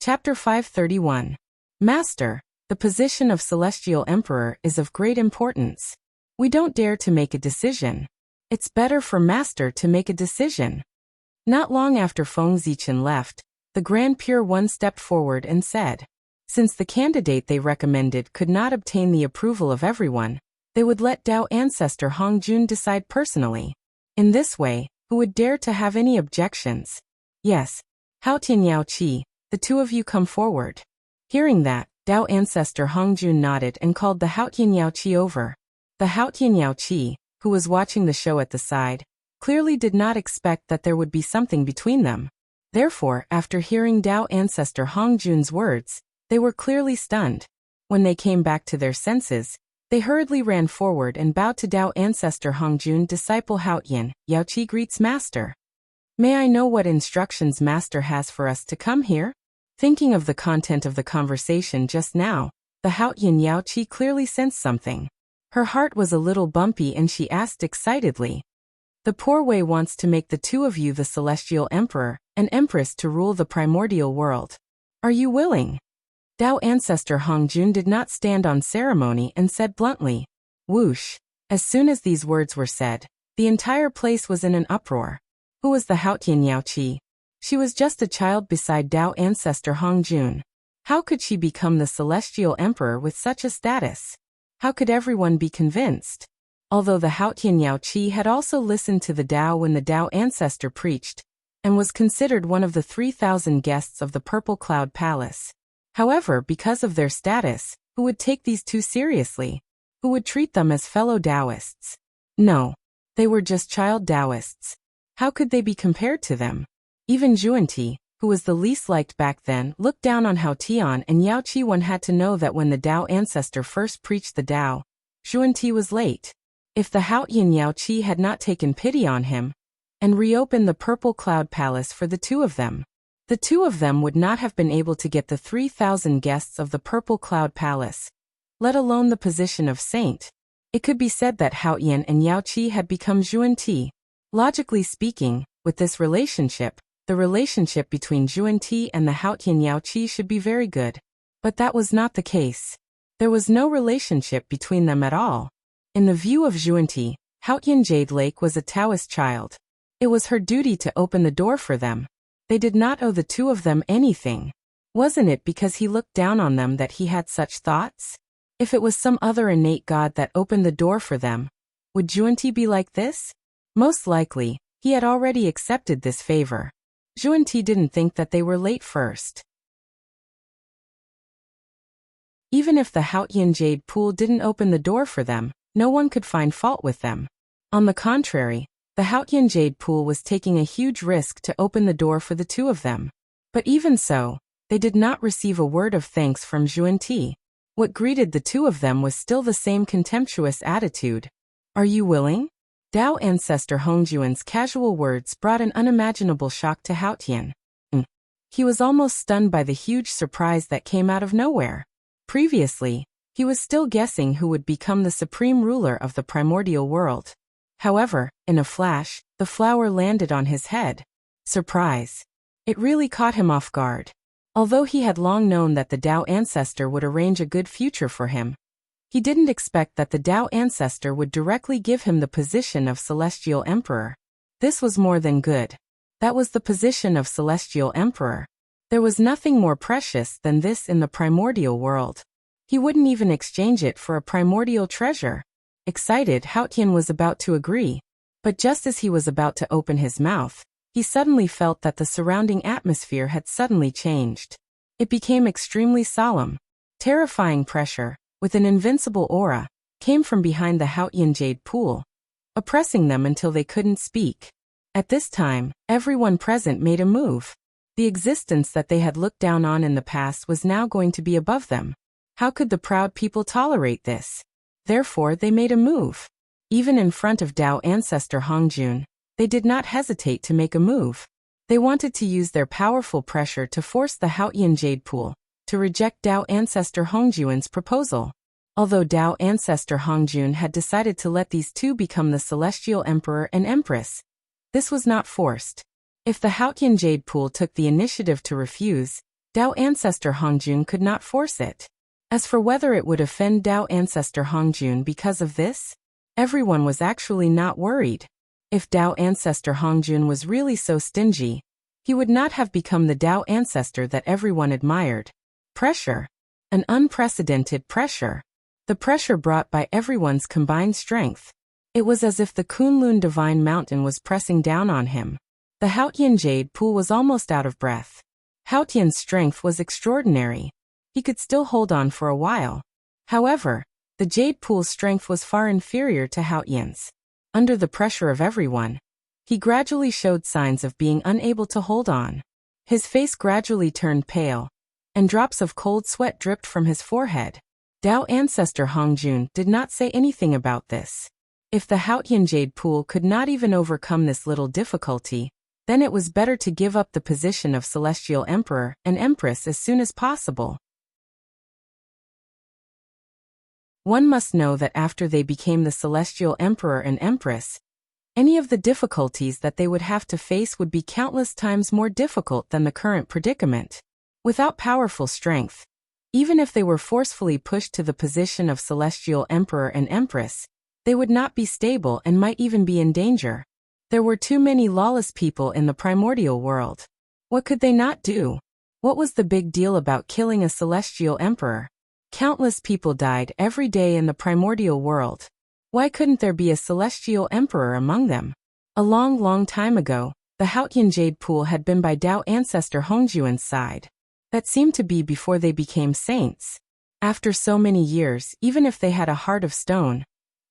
Chapter 531. Master, the position of Celestial Emperor is of great importance. We don't dare to make a decision. It's better for Master to make a decision. Not long after Feng Zichen left, the Grand Pure One stepped forward and said, since the candidate they recommended could not obtain the approval of everyone, they would let Tao Ancestor Hongjun decide personally. In this way, who would dare to have any objections? Yes. Haotian Yao Qi, the two of you come forward. Hearing that, Tao Ancestor Hongjun nodded and called the Haotian Yao Qi over. The Haotian Yao Qi, who was watching the show at the side, clearly did not expect that there would be something between them. Therefore, after hearing Tao Ancestor Hongjun's words, they were clearly stunned. When they came back to their senses, they hurriedly ran forward and bowed to Tao Ancestor Hongjun. Disciple Haotian, Yao Qi greets Master. May I know what instructions Master has for us to come here? Thinking of the content of the conversation just now, the Haotian Yao Qi clearly sensed something. Her heart was a little bumpy and she asked excitedly. The poor Wei wants to make the two of you the Celestial Emperor and Empress to rule the primordial world. Are you willing? Tao Ancestor Hongjun did not stand on ceremony and said bluntly, whoosh. As soon as these words were said, the entire place was in an uproar. Who was the Haotian Yao Qi? She was just a child beside Tao Ancestor Hongjun. How could she become the Celestial Emperor with such a status? How could everyone be convinced? Although the Haotian Yao Qi had also listened to the Tao when the Tao Ancestor preached, and was considered one of the 3,000 guests of the Purple Cloud Palace. However, because of their status, who would take these two seriously? Who would treat them as fellow Taoists? No. They were just child Taoists. How could they be compared to them? Even Zhuanti, who was the least liked back then, looked down on Hao Tian, and Yao Qi. One had to know that when the Tao ancestor first preached the Tao, Zhuanti was late. If the Haotian Yao Qi had not taken pity on him and reopened the Purple Cloud Palace for the two of them would not have been able to get the 3,000 guests of the Purple Cloud Palace, let alone the position of saint. It could be said that Haotian and Yao Qi had become Zhuanti. Logically speaking, with this relationship, the relationship between Zhuanti and the Haotian Yao Qi should be very good. But that was not the case. There was no relationship between them at all. In the view of Zhuanti, Haotian Jade Lake was a Taoist child. It was her duty to open the door for them. They did not owe the two of them anything. Wasn't it because he looked down on them that he had such thoughts? If it was some other innate god that opened the door for them, would Zhuanti be like this? Most likely, he had already accepted this favor. Zhuanti didn't think that they were late first. Even if the Haotian Jade Pool didn't open the door for them, no one could find fault with them. On the contrary, the Haotian Jade Pool was taking a huge risk to open the door for the two of them. But even so, they did not receive a word of thanks from Zhuanti. What greeted the two of them was still the same contemptuous attitude. Are you willing? Tao ancestor Hongjuan's casual words brought an unimaginable shock to Haotian. He was almost stunned by the huge surprise that came out of nowhere. Previously, he was still guessing who would become the supreme ruler of the primordial world. However, in a flash, the flower landed on his head. Surprise. It really caught him off guard. Although he had long known that the Tao ancestor would arrange a good future for him, he didn't expect that the Tao ancestor would directly give him the position of Celestial Emperor. This was more than good. That was the position of Celestial Emperor. There was nothing more precious than this in the primordial world. He wouldn't even exchange it for a primordial treasure. Excited, Haotian was about to agree. But just as he was about to open his mouth, he suddenly felt that the surrounding atmosphere had suddenly changed. It became extremely solemn. Terrifying pressure, with an invincible aura, came from behind the Haotian Jade Pool, oppressing them until they couldn't speak. At this time, everyone present made a move. The existence that they had looked down on in the past was now going to be above them. How could the proud people tolerate this? Therefore, they made a move. Even in front of Tao ancestor Hongjun, they did not hesitate to make a move. They wanted to use their powerful pressure to force the Haotian Jade Pool to reject Tao ancestor Hongjuan's proposal. Although Tao ancestor Hongjun had decided to let these two become the Celestial Emperor and Empress, this was not forced. If the Haotian Jade Pool took the initiative to refuse, Tao ancestor Hongjun could not force it. As for whether it would offend Tao ancestor Hongjun because of this, everyone was actually not worried. If Tao ancestor Hongjun was really so stingy, he would not have become the Tao ancestor that everyone admired. Pressure. An unprecedented pressure. The pressure brought by everyone's combined strength. It was as if the Kunlun Divine Mountain was pressing down on him. The Haotian Jade Pool was almost out of breath. Haotian's strength was extraordinary. He could still hold on for a while. However, the Jade Pool's strength was far inferior to Haotian's. Under the pressure of everyone, he gradually showed signs of being unable to hold on. His face gradually turned pale, and drops of cold sweat dripped from his forehead. Tao ancestor Hongjun did not say anything about this. If the Haotian Jade Pool could not even overcome this little difficulty, then it was better to give up the position of Celestial Emperor and Empress as soon as possible. One must know that after they became the Celestial Emperor and Empress, any of the difficulties that they would have to face would be countless times more difficult than the current predicament. Without powerful strength, even if they were forcefully pushed to the position of Celestial Emperor and Empress, they would not be stable and might even be in danger. There were too many lawless people in the primordial world. What could they not do? What was the big deal about killing a Celestial Emperor? Countless people died every day in the primordial world. Why couldn't there be a Celestial Emperor among them? A long, long time ago, the Haotian Jade Pool had been by Tao ancestor Hongjuan's side. That seemed to be before they became saints. After so many years, even if they had a heart of stone,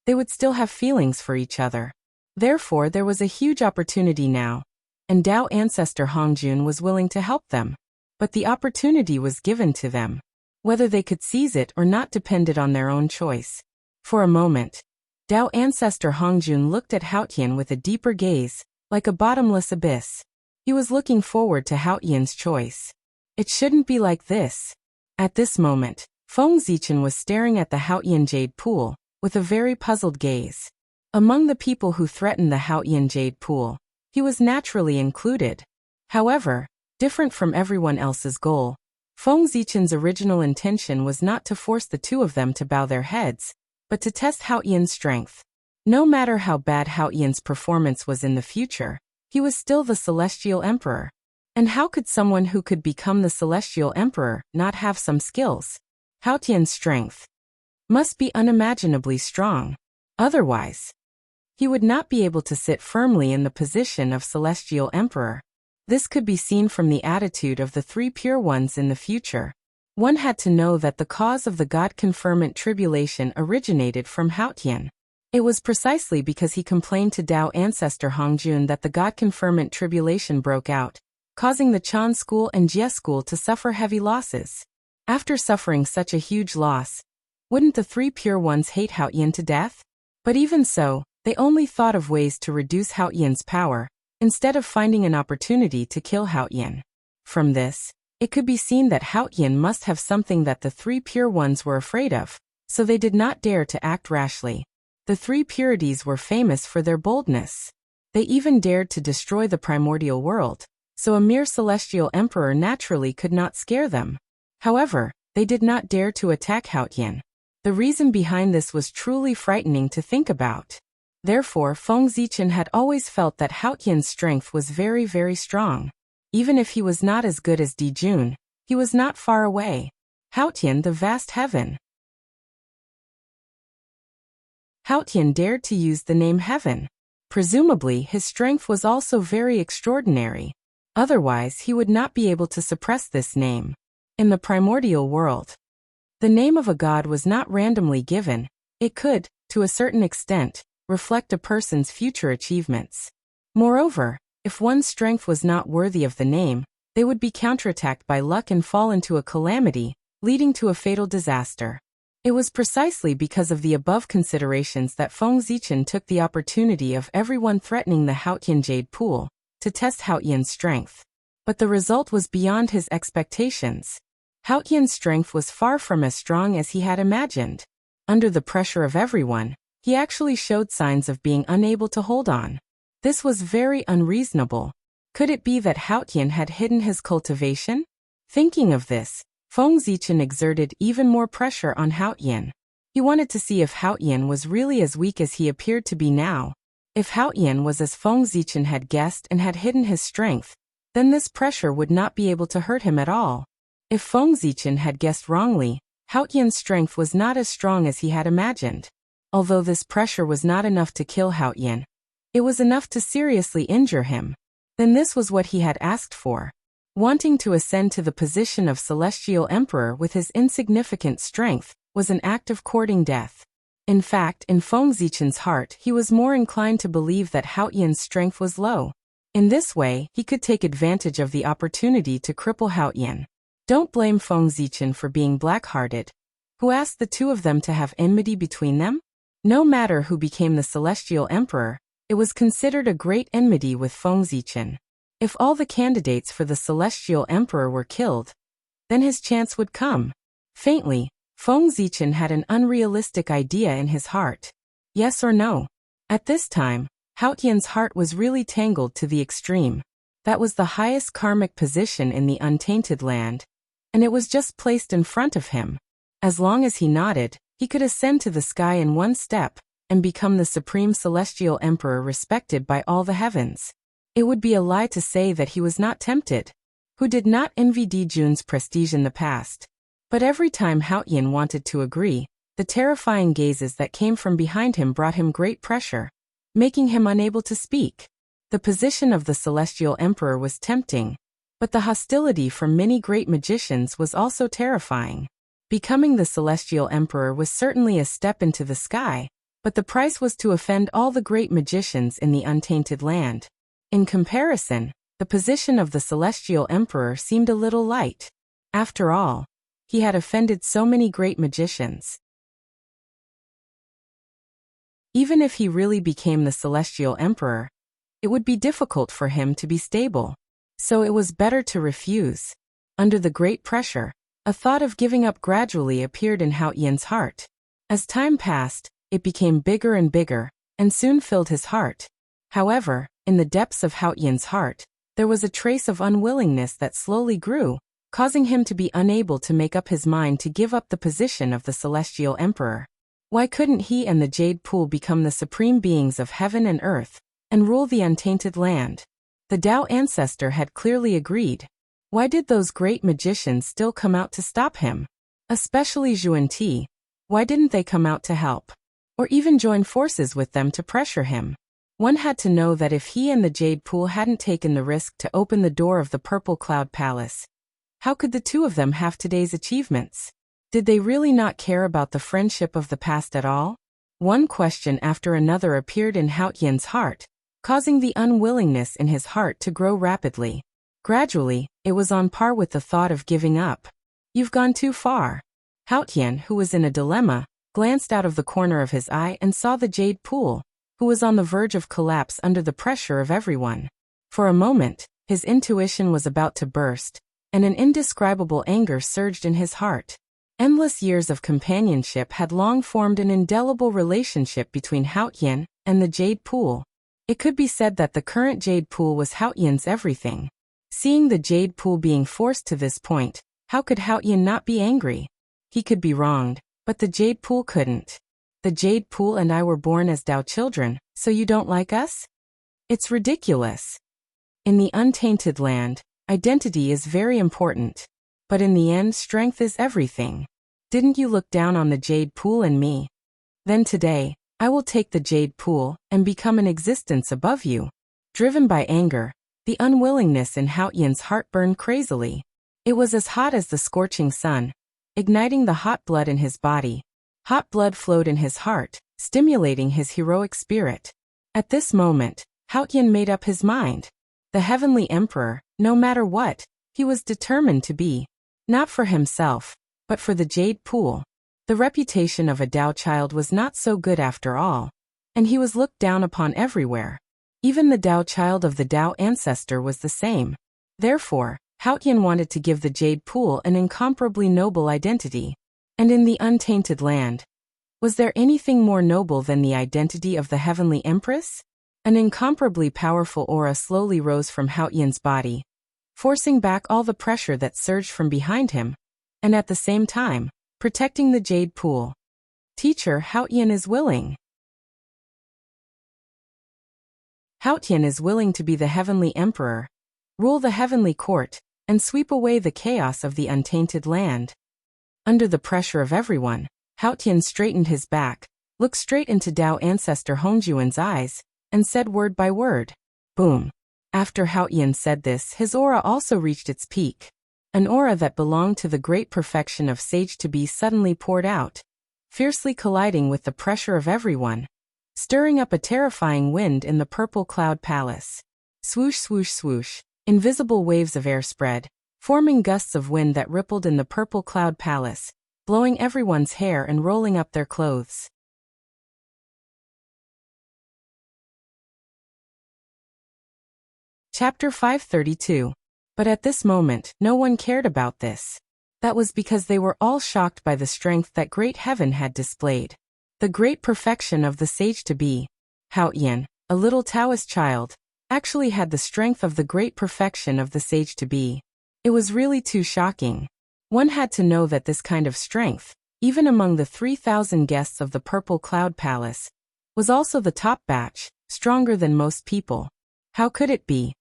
they would still have feelings for each other. Therefore, there was a huge opportunity now, and Tao ancestor Hongjun was willing to help them. But the opportunity was given to them. Whether they could seize it or not depended on their own choice. For a moment, Tao ancestor Hongjun looked at Haotian with a deeper gaze, like a bottomless abyss. He was looking forward to Haotian's choice. It shouldn't be like this. At this moment, Feng Zichen was staring at the Haotian jade pool, with a very puzzled gaze. Among the people who threatened the Haotian jade pool, he was naturally included. However, different from everyone else's goal, Feng Zichen's original intention was not to force the two of them to bow their heads, but to test Haotian's strength. No matter how bad Haotian's performance was in the future, he was still the Celestial Emperor. And how could someone who could become the Celestial Emperor not have some skills? Haotian's strength must be unimaginably strong. Otherwise, he would not be able to sit firmly in the position of Celestial Emperor. This could be seen from the attitude of the three pure ones in the future. One had to know that the cause of the God-conferment tribulation originated from Haotian. It was precisely because he complained to Tao ancestor Hongjun that the God-conferment tribulation broke out, causing the Chan school and Jie school to suffer heavy losses. After suffering such a huge loss, wouldn't the three pure ones hate Haotian to death? But even so, they only thought of ways to reduce Haotian's power, instead of finding an opportunity to kill Haotian. From this, it could be seen that Haotian must have something that the three pure ones were afraid of, so they did not dare to act rashly. The three purities were famous for their boldness. They even dared to destroy the primordial world, so a mere celestial emperor naturally could not scare them. However, they did not dare to attack Haotian. The reason behind this was truly frightening to think about. Therefore, Feng Zichen had always felt that Haotian's strength was very, very strong. Even if he was not as good as Di Jun, he was not far away. Haotian, the vast heaven. Haotian dared to use the name heaven. Presumably, his strength was also very extraordinary. Otherwise, he would not be able to suppress this name. In the primordial world, the name of a god was not randomly given. It could, to a certain extent, reflect a person's future achievements. Moreover, if one's strength was not worthy of the name, they would be counterattacked by luck and fall into a calamity, leading to a fatal disaster. It was precisely because of the above considerations that Feng Zichen took the opportunity of everyone threatening the Haotian jade pool, to test Haotian's strength. But the result was beyond his expectations. Haotian's strength was far from as strong as he had imagined. Under the pressure of everyone, he actually showed signs of being unable to hold on. This was very unreasonable. Could it be that Haotian had hidden his cultivation? Thinking of this, Feng Zichen exerted even more pressure on Haotian. He wanted to see if Haotian was really as weak as he appeared to be now. If Haotian was as Feng Zichen had guessed and had hidden his strength, then this pressure would not be able to hurt him at all. If Feng Zichen had guessed wrongly, Haotian's strength was not as strong as he had imagined. Although this pressure was not enough to kill Haotian, it was enough to seriously injure him. Then this was what he had asked for. Wanting to ascend to the position of Celestial Emperor with his insignificant strength was an act of courting death. In fact, in Feng Zichen's heart, he was more inclined to believe that Haotian's strength was low. In this way, he could take advantage of the opportunity to cripple Haotian. Don't blame Feng Zichen for being black-hearted. Who asked the two of them to have enmity between them? No matter who became the Celestial Emperor, it was considered a great enmity with Feng Zichen. If all the candidates for the Celestial Emperor were killed, then his chance would come. Faintly, Feng Zichen had an unrealistic idea in his heart. Yes or no? At this time, Haotian's heart was really tangled to the extreme. That was the highest karmic position in the untainted land, and it was just placed in front of him. As long as he nodded, he could ascend to the sky in one step, and become the supreme celestial emperor respected by all the heavens. It would be a lie to say that he was not tempted. Who did not envy Di Jun's prestige in the past? But every time Haotian wanted to agree, the terrifying gazes that came from behind him brought him great pressure, making him unable to speak. The position of the celestial emperor was tempting, but the hostility from many great magicians was also terrifying. Becoming the celestial emperor was certainly a step into the sky, but the price was to offend all the great magicians in the untainted land. In comparison, the position of the celestial emperor seemed a little light. After all, he had offended so many great magicians. Even if he really became the celestial emperor, it would be difficult for him to be stable. So it was better to refuse. Under the great pressure, a thought of giving up gradually appeared in Hao Yan's heart. As time passed, it became bigger and bigger, and soon filled his heart. However, in the depths of Hao Yan's heart, there was a trace of unwillingness that slowly grew, causing him to be unable to make up his mind to give up the position of the celestial emperor. Why couldn't he and the Jade Pool become the supreme beings of heaven and earth, and rule the untainted land? The Tao ancestor had clearly agreed. Why did those great magicians still come out to stop him? Especially Zhuan Ti. Why didn't they come out to help? Or even join forces with them to pressure him? One had to know that if he and the Jade Pool hadn't taken the risk to open the door of the Purple Cloud Palace, how could the two of them have today's achievements? Did they really not care about the friendship of the past at all? One question after another appeared in Hao Yan's heart, causing the unwillingness in his heart to grow rapidly. Gradually, it was on par with the thought of giving up. You've gone too far. Hao Yan, who was in a dilemma, glanced out of the corner of his eye and saw the Jade Pool, who was on the verge of collapse under the pressure of everyone. For a moment, his intuition was about to burst, and an indescribable anger surged in his heart. Endless years of companionship had long formed an indelible relationship between Hao Yan and the Jade Pool. It could be said that the current Jade Pool was Hao Yan's everything. Seeing the Jade Pool being forced to this point, how could Hao Yan not be angry? He could be wronged, but the Jade Pool couldn't. The Jade Pool and I were born as Tao children, so you don't like us? It's ridiculous. In the untainted land, identity is very important. But in the end, strength is everything. Didn't you look down on the Jade Pool and me? Then today, I will take the Jade Pool and become an existence above you. Driven by anger, the unwillingness in Hao Yan's heart burned crazily. It was as hot as the scorching sun, igniting the hot blood in his body. Hot blood flowed in his heart, stimulating his heroic spirit. At this moment, Hao Yan made up his mind. The heavenly emperor, no matter what, he was determined to be. Not for himself, but for the Jade Pool. The reputation of a Tao child was not so good after all, and he was looked down upon everywhere. Even the Tao child of the Tao ancestor was the same. Therefore, Hao Yan wanted to give the Jade Pool an incomparably noble identity. And in the untainted land, was there anything more noble than the identity of the Heavenly Empress? An incomparably powerful aura slowly rose from Hao Yan's body, forcing back all the pressure that surged from behind him, and at the same time, protecting the Jade Pool. Teacher, Hao Yan is willing. Hao Yan is willing to be the Heavenly Emperor, rule the Heavenly Court, and sweep away the chaos of the untainted land. Under the pressure of everyone, Hao Yan straightened his back, looked straight into Tao ancestor Hongjuan's eyes, and said word by word. Boom. After Hao Yan said this, his aura also reached its peak. An aura that belonged to the great perfection of Sage-to-be suddenly poured out, fiercely colliding with the pressure of everyone, stirring up a terrifying wind in the Purple Cloud Palace. Swoosh, swoosh, swoosh, invisible waves of air spread, forming gusts of wind that rippled in the Purple Cloud Palace, blowing everyone's hair and rolling up their clothes. Chapter 532. But at this moment, no one cared about this. That was because they were all shocked by the strength that great heaven had displayed. The great perfection of the Sage-to-be. Hao Yan, a little Taoist child, actually had the strength of the great perfection of the Sage-to-be. It was really too shocking. One had to know that this kind of strength, even among the 3,000 guests of the Purple Cloud Palace, was also the top batch, stronger than most people. How could it be?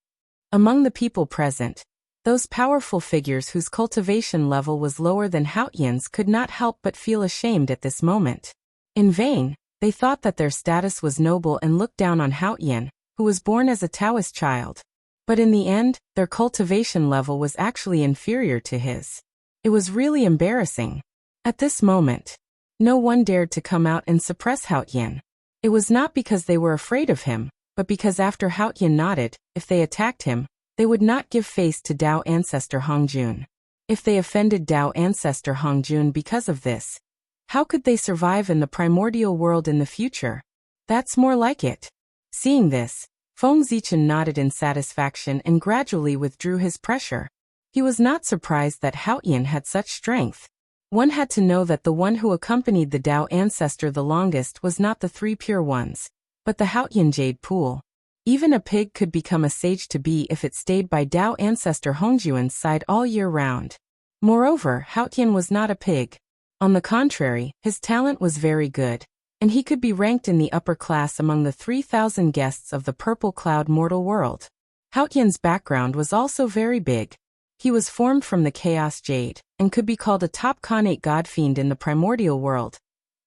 Among the people present, those powerful figures whose cultivation level was lower than Hao Yan's could not help but feel ashamed at this moment. In vain, they thought that their status was noble and looked down on Hao Yan, who was born as a Taoist child. But in the end, their cultivation level was actually inferior to his. It was really embarrassing. At this moment, no one dared to come out and suppress Hao Yan. It was not because they were afraid of him, but because after Haotian nodded, if they attacked him, they would not give face to Tao ancestor Hongjun. If they offended Tao ancestor Hongjun because of this, how could they survive in the primordial world in the future? That's more like it. Seeing this, Feng Zichen nodded in satisfaction and gradually withdrew his pressure. He was not surprised that Haotian had such strength. One had to know that the one who accompanied the Tao ancestor the longest was not the three pure ones, but the Haotian jade pool. Even a pig could become a sage-to-be if it stayed by Tao ancestor Hongjuan's side all year round. Moreover, Haotian was not a pig. On the contrary, his talent was very good, and he could be ranked in the upper class among the 3,000 guests of the Purple Cloud mortal world. Haotian's background was also very big. He was formed from the Chaos Jade, and could be called a top Khanate godfiend in the primordial world,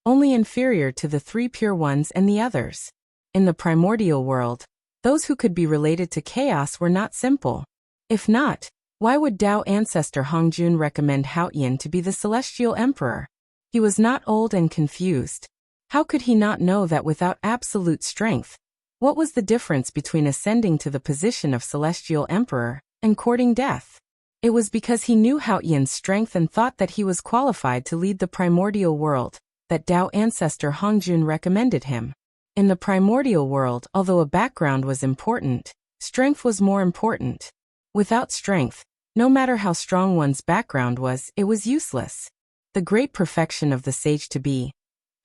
only inferior to the three pure ones and the others. In the primordial world, those who could be related to chaos were not simple. If not, why would Tao ancestor Hongjun recommend Haotian to be the celestial emperor? He was not old and confused. How could he not know that without absolute strength? What was the difference between ascending to the position of celestial emperor and courting death? It was because he knew Haotian's strength and thought that he was qualified to lead the primordial world, that Tao ancestor Hongjun recommended him. In the primordial world, although a background was important, strength was more important. Without strength, no matter how strong one's background was, it was useless. The great perfection of the sage-to-be.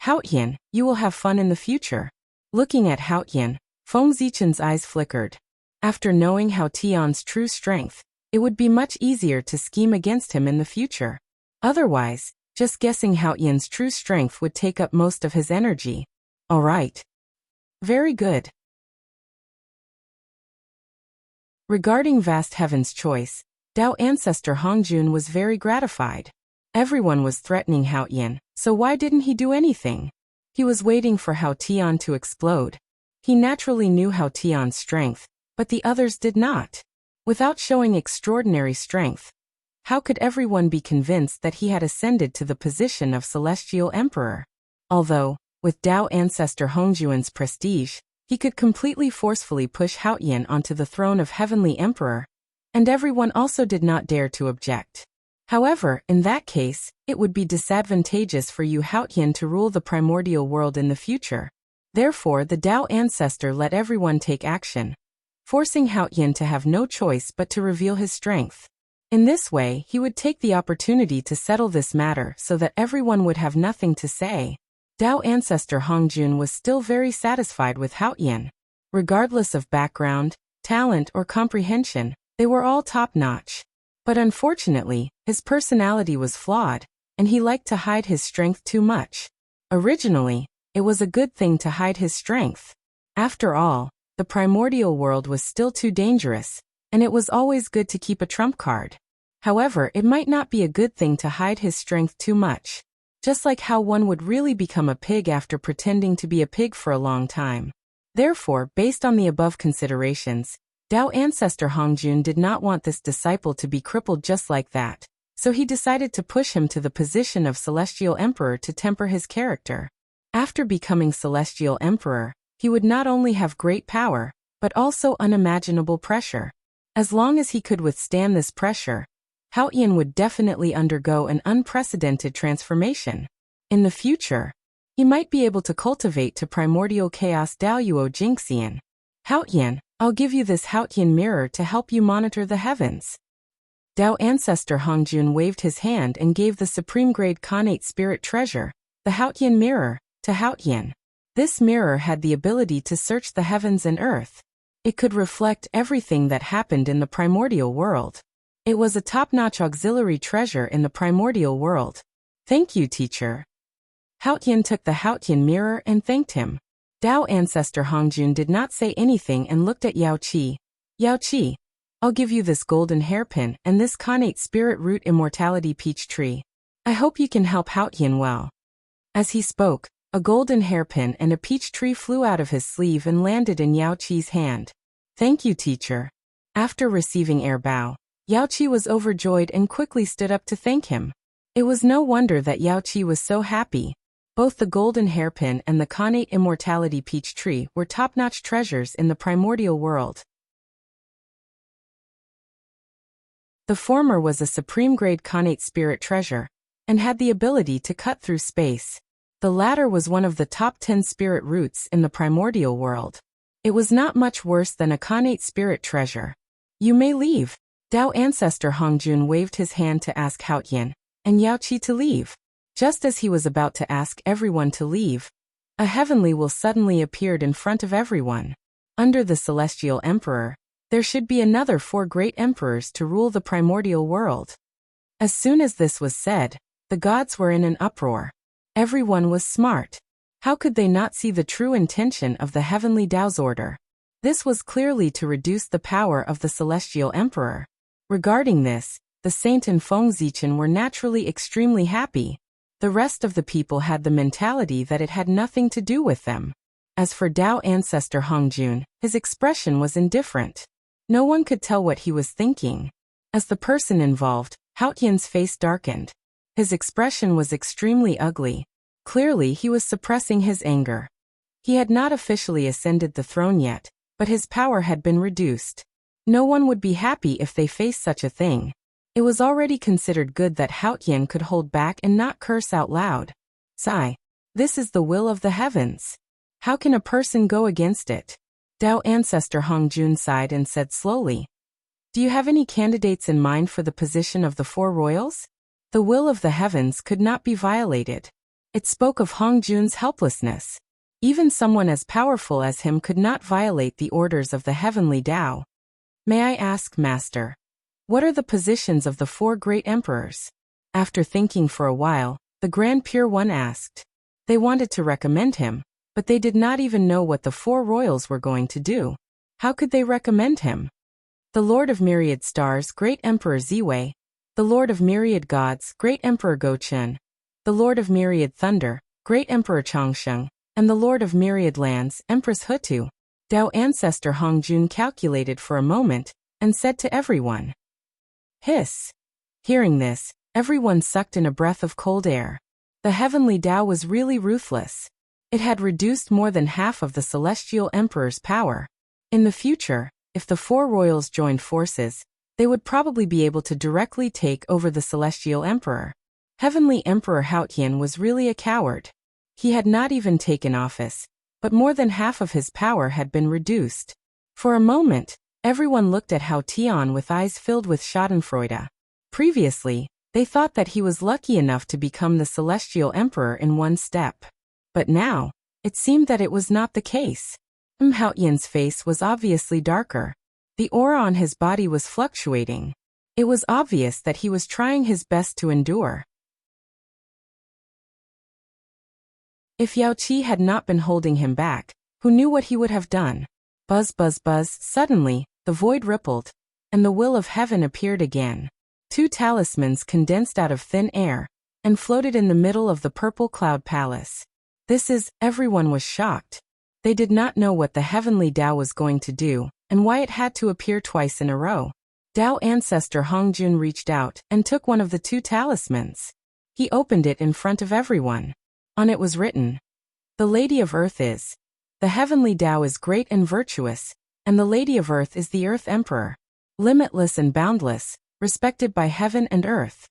Haotian, you will have fun in the future. Looking at Haotian, Feng Zichen's eyes flickered. After knowing Haotian's true strength, it would be much easier to scheme against him in the future. Otherwise, just guessing Haotian's true strength would take up most of his energy. All right. Very good. Regarding Vast Heaven's choice, Tao ancestor Hongjun was very gratified. Everyone was threatening Haotian, so why didn't he do anything? He was waiting for Haotian to explode. He naturally knew Haotian's strength, but the others did not. Without showing extraordinary strength, how could everyone be convinced that he had ascended to the position of celestial emperor? Although, with Tao ancestor Hongjuan's prestige, he could completely forcefully push Haotian onto the throne of heavenly emperor, and everyone also did not dare to object. However, in that case, it would be disadvantageous for you Haotian to rule the primordial world in the future. Therefore, the Tao ancestor let everyone take action, forcing Haotian to have no choice but to reveal his strength. In this way, he would take the opportunity to settle this matter so that everyone would have nothing to say. Tao ancestor Hongjun was still very satisfied with Haotian. Regardless of background, talent, or comprehension, they were all top-notch. But unfortunately, his personality was flawed, and he liked to hide his strength too much. Originally, it was a good thing to hide his strength. After all, the primordial world was still too dangerous, and it was always good to keep a trump card. However, it might not be a good thing to hide his strength too much. Just like how one would really become a pig after pretending to be a pig for a long time. Therefore, based on the above considerations, Tao ancestor Hongjun did not want this disciple to be crippled just like that, so he decided to push him to the position of celestial emperor to temper his character. After becoming celestial emperor, he would not only have great power, but also unimaginable pressure. As long as he could withstand this pressure, Haotian would definitely undergo an unprecedented transformation. In the future, he might be able to cultivate to primordial chaos Daoyuo Jinxian. Haotian, I'll give you this Haotian mirror to help you monitor the heavens. Tao ancestor Hongjun waved his hand and gave the supreme grade Khanate spirit treasure, the Haotian mirror, to Haotian. This mirror had the ability to search the heavens and earth. It could reflect everything that happened in the primordial world. It was a top-notch auxiliary treasure in the primordial world. Thank you, teacher. Haotian took the Haotian mirror and thanked him. Tao ancestor Hongjun did not say anything and looked at Yao Qi. Yao Qi, I'll give you this golden hairpin and this Khanate spirit root immortality peach tree. I hope you can help Haotian well. As he spoke, a golden hairpin and a peach tree flew out of his sleeve and landed in Yao Qi's hand. Thank you, teacher. After receiving air bow, Yao Qi was overjoyed and quickly stood up to thank him. It was no wonder that Yao Qi was so happy. Both the golden hairpin and the connate immortality peach tree were top-notch treasures in the primordial world. The former was a supreme-grade connate spirit treasure, and had the ability to cut through space. The latter was one of the top 10 spirit roots in the primordial world. It was not much worse than a connate spirit treasure. You may leave. Tao ancestor Hongjun waved his hand to ask Haotian and Yaoqi to leave. Just as he was about to ask everyone to leave, a heavenly will suddenly appeared in front of everyone. Under the celestial emperor, there should be another 4 great emperors to rule the primordial world. As soon as this was said, the gods were in an uproar. Everyone was smart. How could they not see the true intention of the heavenly Tao's order? This was clearly to reduce the power of the celestial emperor. Regarding this, the saint and Feng Zichen were naturally extremely happy. The rest of the people had the mentality that it had nothing to do with them. As for Tao ancestor Hongjun, his expression was indifferent. No one could tell what he was thinking. As the person involved, Haotian's face darkened. His expression was extremely ugly. Clearly he was suppressing his anger. He had not officially ascended the throne yet, but his power had been reduced. No one would be happy if they faced such a thing. It was already considered good that Haotian could hold back and not curse out loud. Sigh. This is the will of the heavens. How can a person go against it? Tao ancestor Hongjun sighed and said slowly, "Do you have any candidates in mind for the position of the 4 royals?" The will of the heavens could not be violated. It spoke of Hongjun's helplessness. Even someone as powerful as him could not violate the orders of the heavenly Tao. May I ask, Master, what are the positions of the 4 great emperors? After thinking for a while, the Grand Pure One asked. They wanted to recommend him, but they did not even know what the 4 royals were going to do. How could they recommend him? The Lord of Myriad Stars, Great Emperor Ziwei, the Lord of Myriad Gods, Great Emperor Gochen, the Lord of Myriad Thunder, Great Emperor Changsheng, and the Lord of Myriad Lands, Empress Hutu. Tao ancestor Hongjun calculated for a moment, and said to everyone, "Hiss." Hearing this, everyone sucked in a breath of cold air. The heavenly Tao was really ruthless. It had reduced more than half of the celestial emperor's power. In the future, if the 4 royals joined forces, they would probably be able to directly take over the celestial emperor. Heavenly Emperor Haotian was really a coward. He had not even taken office, but more than half of his power had been reduced. For a moment, everyone looked at Haotian with eyes filled with schadenfreude. Previously, they thought that he was lucky enough to become the celestial emperor in one step. But now, it seemed that it was not the case. Haotian's face was obviously darker. The aura on his body was fluctuating. It was obvious that he was trying his best to endure. If Yaoqi had not been holding him back, who knew what he would have done? Buzz, buzz, buzz. Suddenly, the void rippled, and the will of heaven appeared again. 2 talismans condensed out of thin air, and floated in the middle of the purple cloud palace. Everyone was shocked. They did not know what the heavenly Tao was going to do, and why it had to appear twice in a row. Tao ancestor Hongjun reached out and took one of the 2 talismans. He opened it in front of everyone. On it was written, "The Lady of Earth is. The heavenly Tao is great and virtuous, and the Lady of Earth is the Earth Emperor. Limitless and boundless, respected by heaven and earth."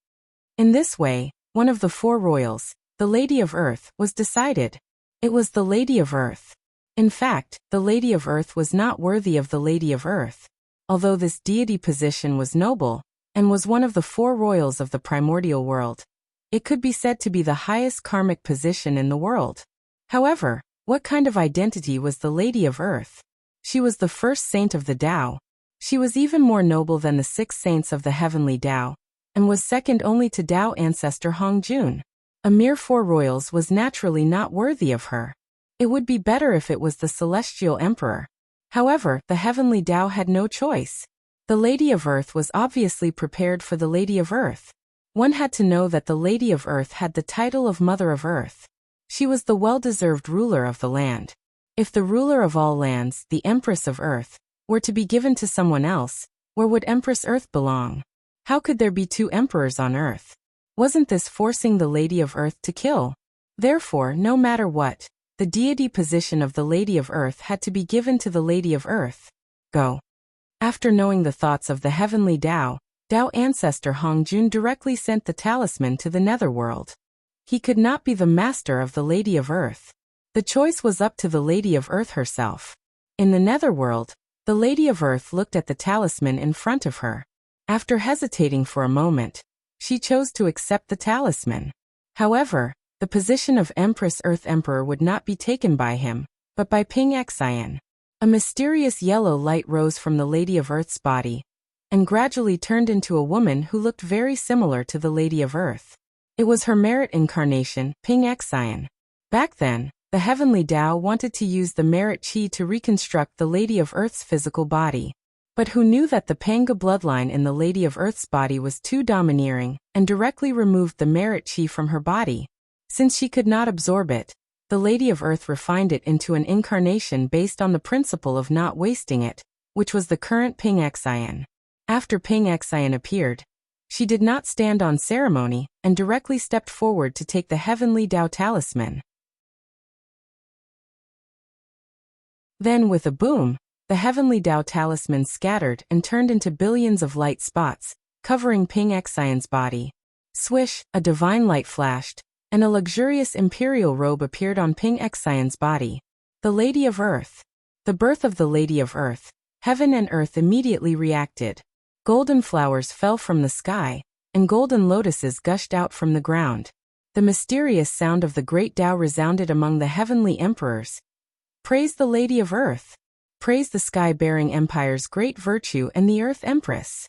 In this way, one of the 4 royals, the Lady of Earth, was decided. It was the Lady of Earth. In fact, the Lady of Earth was not worthy of the Lady of Earth. Although this deity position was noble, and was one of the 4 royals of the primordial world, it could be said to be the highest karmic position in the world. However, what kind of identity was the Lady of Earth? She was the first saint of the Tao. She was even more noble than the 6 saints of the heavenly Tao, and was second only to Tao ancestor Hongjun. A mere 4 royals was naturally not worthy of her. It would be better if it was the celestial emperor. However, the heavenly Tao had no choice. The Lady of Earth was obviously prepared for the Lady of Earth. One had to know that the Lady of Earth had the title of Mother of Earth. She was the well-deserved ruler of the land. If the ruler of all lands, the Empress of Earth, were to be given to someone else, where would Empress Earth belong? How could there be 2 emperors on Earth? Wasn't this forcing the Lady of Earth to kill? Therefore, no matter what, the deity position of the Lady of Earth had to be given to the Lady of Earth. Go. After knowing the thoughts of the heavenly Tao, Tao ancestor Hongjun directly sent the talisman to the netherworld. He could not be the master of the Lady of Earth. The choice was up to the Lady of Earth herself. In the netherworld, the Lady of Earth looked at the talisman in front of her. After hesitating for a moment, she chose to accept the talisman. However, the position of Empress Earth Emperor would not be taken by him, but by Ping Xian. A mysterious yellow light rose from the Lady of Earth's body, and gradually turned into a woman who looked very similar to the Lady of Earth. It was her merit incarnation, Ping Xian. Back then, the heavenly Tao wanted to use the merit chi to reconstruct the Lady of Earth's physical body. But who knew that the Panga bloodline in the Lady of Earth's body was too domineering, and directly removed the merit chi from her body. Since she could not absorb it, the Lady of Earth refined it into an incarnation based on the principle of not wasting it, which was the current Ping Xian. After Ping Xian appeared, she did not stand on ceremony, and directly stepped forward to take the heavenly Tao talisman. Then with a boom, the heavenly Tao talisman scattered and turned into billions of light spots, covering Ping Xian's body. Swish, a divine light flashed, and a luxurious imperial robe appeared on Ping Xian's body. The Lady of Earth. The birth of the Lady of Earth. Heaven and earth immediately reacted. Golden flowers fell from the sky, and golden lotuses gushed out from the ground. The mysterious sound of the great Tao resounded among the heavenly emperors. Praise the Lady of Earth. Praise the sky-bearing empire's great virtue and the Earth Empress.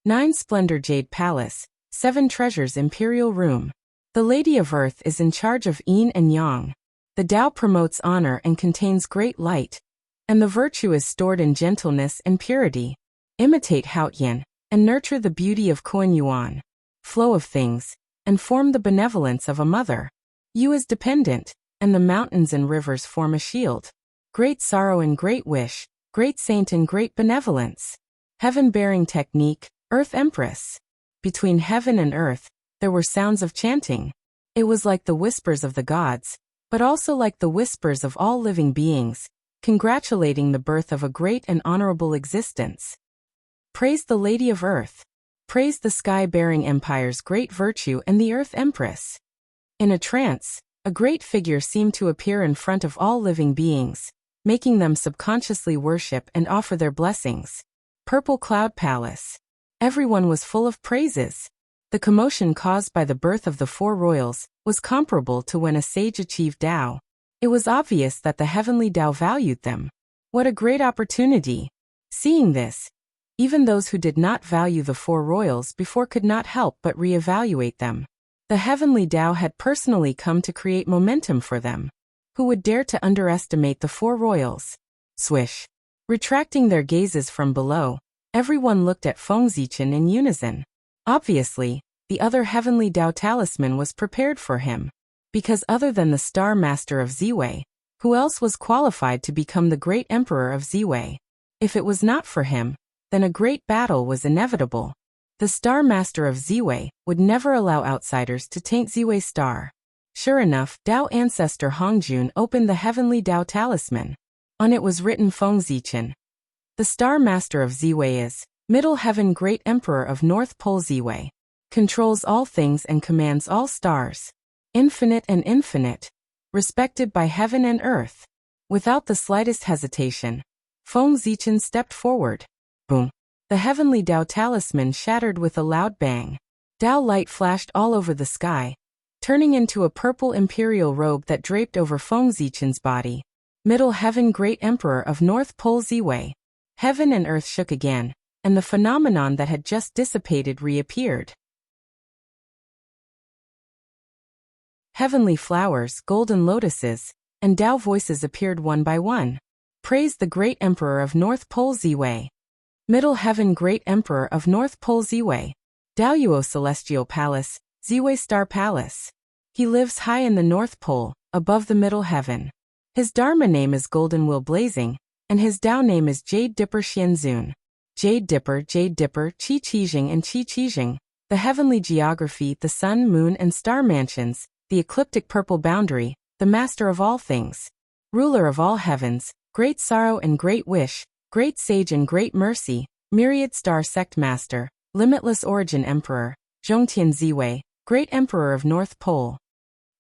9 Splendor Jade Palace, 7 Treasures Imperial Room. The Lady of Earth is in charge of yin and yang. The Tao promotes honor and contains great light, and the virtue is stored in gentleness and purity. Imitate Haotian, and nurture the beauty of Kuan Yuan. Flow of things, and form the benevolence of a mother. You is dependent, and the mountains and rivers form a shield. Great sorrow and great wish, great saint and great benevolence. Heaven-bearing technique, Earth Empress. Between heaven and earth, there were sounds of chanting. It was like the whispers of the gods, but also like the whispers of all living beings, congratulating the birth of a great and honorable existence. Praise the Lady of Earth. Praise the sky-bearing empire's great virtue and the Earth Empress. In a trance, a great figure seemed to appear in front of all living beings, making them subconsciously worship and offer their blessings. Purple Cloud Palace. Everyone was full of praises. The commotion caused by the birth of the 4 royals was comparable to when a sage achieved Tao. It was obvious that the heavenly Tao valued them. What a great opportunity! Seeing this, even those who did not value the 4 royals before could not help but re-evaluate them. The heavenly Tao had personally come to create momentum for them. Who would dare to underestimate the 4 royals? Swish. Retracting their gazes from below, everyone looked at Feng Zichen in unison. Obviously, the other heavenly Tao talisman was prepared for him. Because other than the Star Master of Ziwei, who else was qualified to become the great emperor of Ziwei? If it was not for him, then a great battle was inevitable. The Star Master of Ziwei would never allow outsiders to taint Ziwei's star. Sure enough, Tao ancestor Hongjun opened the heavenly Tao talisman. On it was written Feng Zichen. The Star Master of Ziwei is Middle Heaven Great Emperor of North Pole Ziwei. Controls all things and commands all stars. Infinite and infinite. Respected by heaven and earth. Without the slightest hesitation, Feng Zichen stepped forward. Boom. The heavenly Tao talisman shattered with a loud bang. Tao light flashed all over the sky, turning into a purple imperial robe that draped over Feng Zichen's body. Middle Heaven Great Emperor of North Pole Ziwei. Heaven and earth shook again, and the phenomenon that had just dissipated reappeared. Heavenly flowers, golden lotuses, and Tao voices appeared one by one. Praise the Great Emperor of North Pole Ziwei. Middle Heaven Great Emperor of North Pole Ziwei. Daoyuo Celestial Palace, Ziwei Star Palace. He lives high in the North Pole, above the Middle Heaven. His Dharma name is Golden Will Blazing, and his Tao name is Jade Dipper Xianzun. Jade Dipper, Qi Qijing and Qi Qijing. The heavenly geography, the sun, moon, and star mansions, the ecliptic purple boundary, the master of all things, ruler of all heavens, great sorrow and great wish, great sage and great mercy, myriad star sect master, limitless origin emperor, Zhongtian Ziwei, great emperor of North Pole.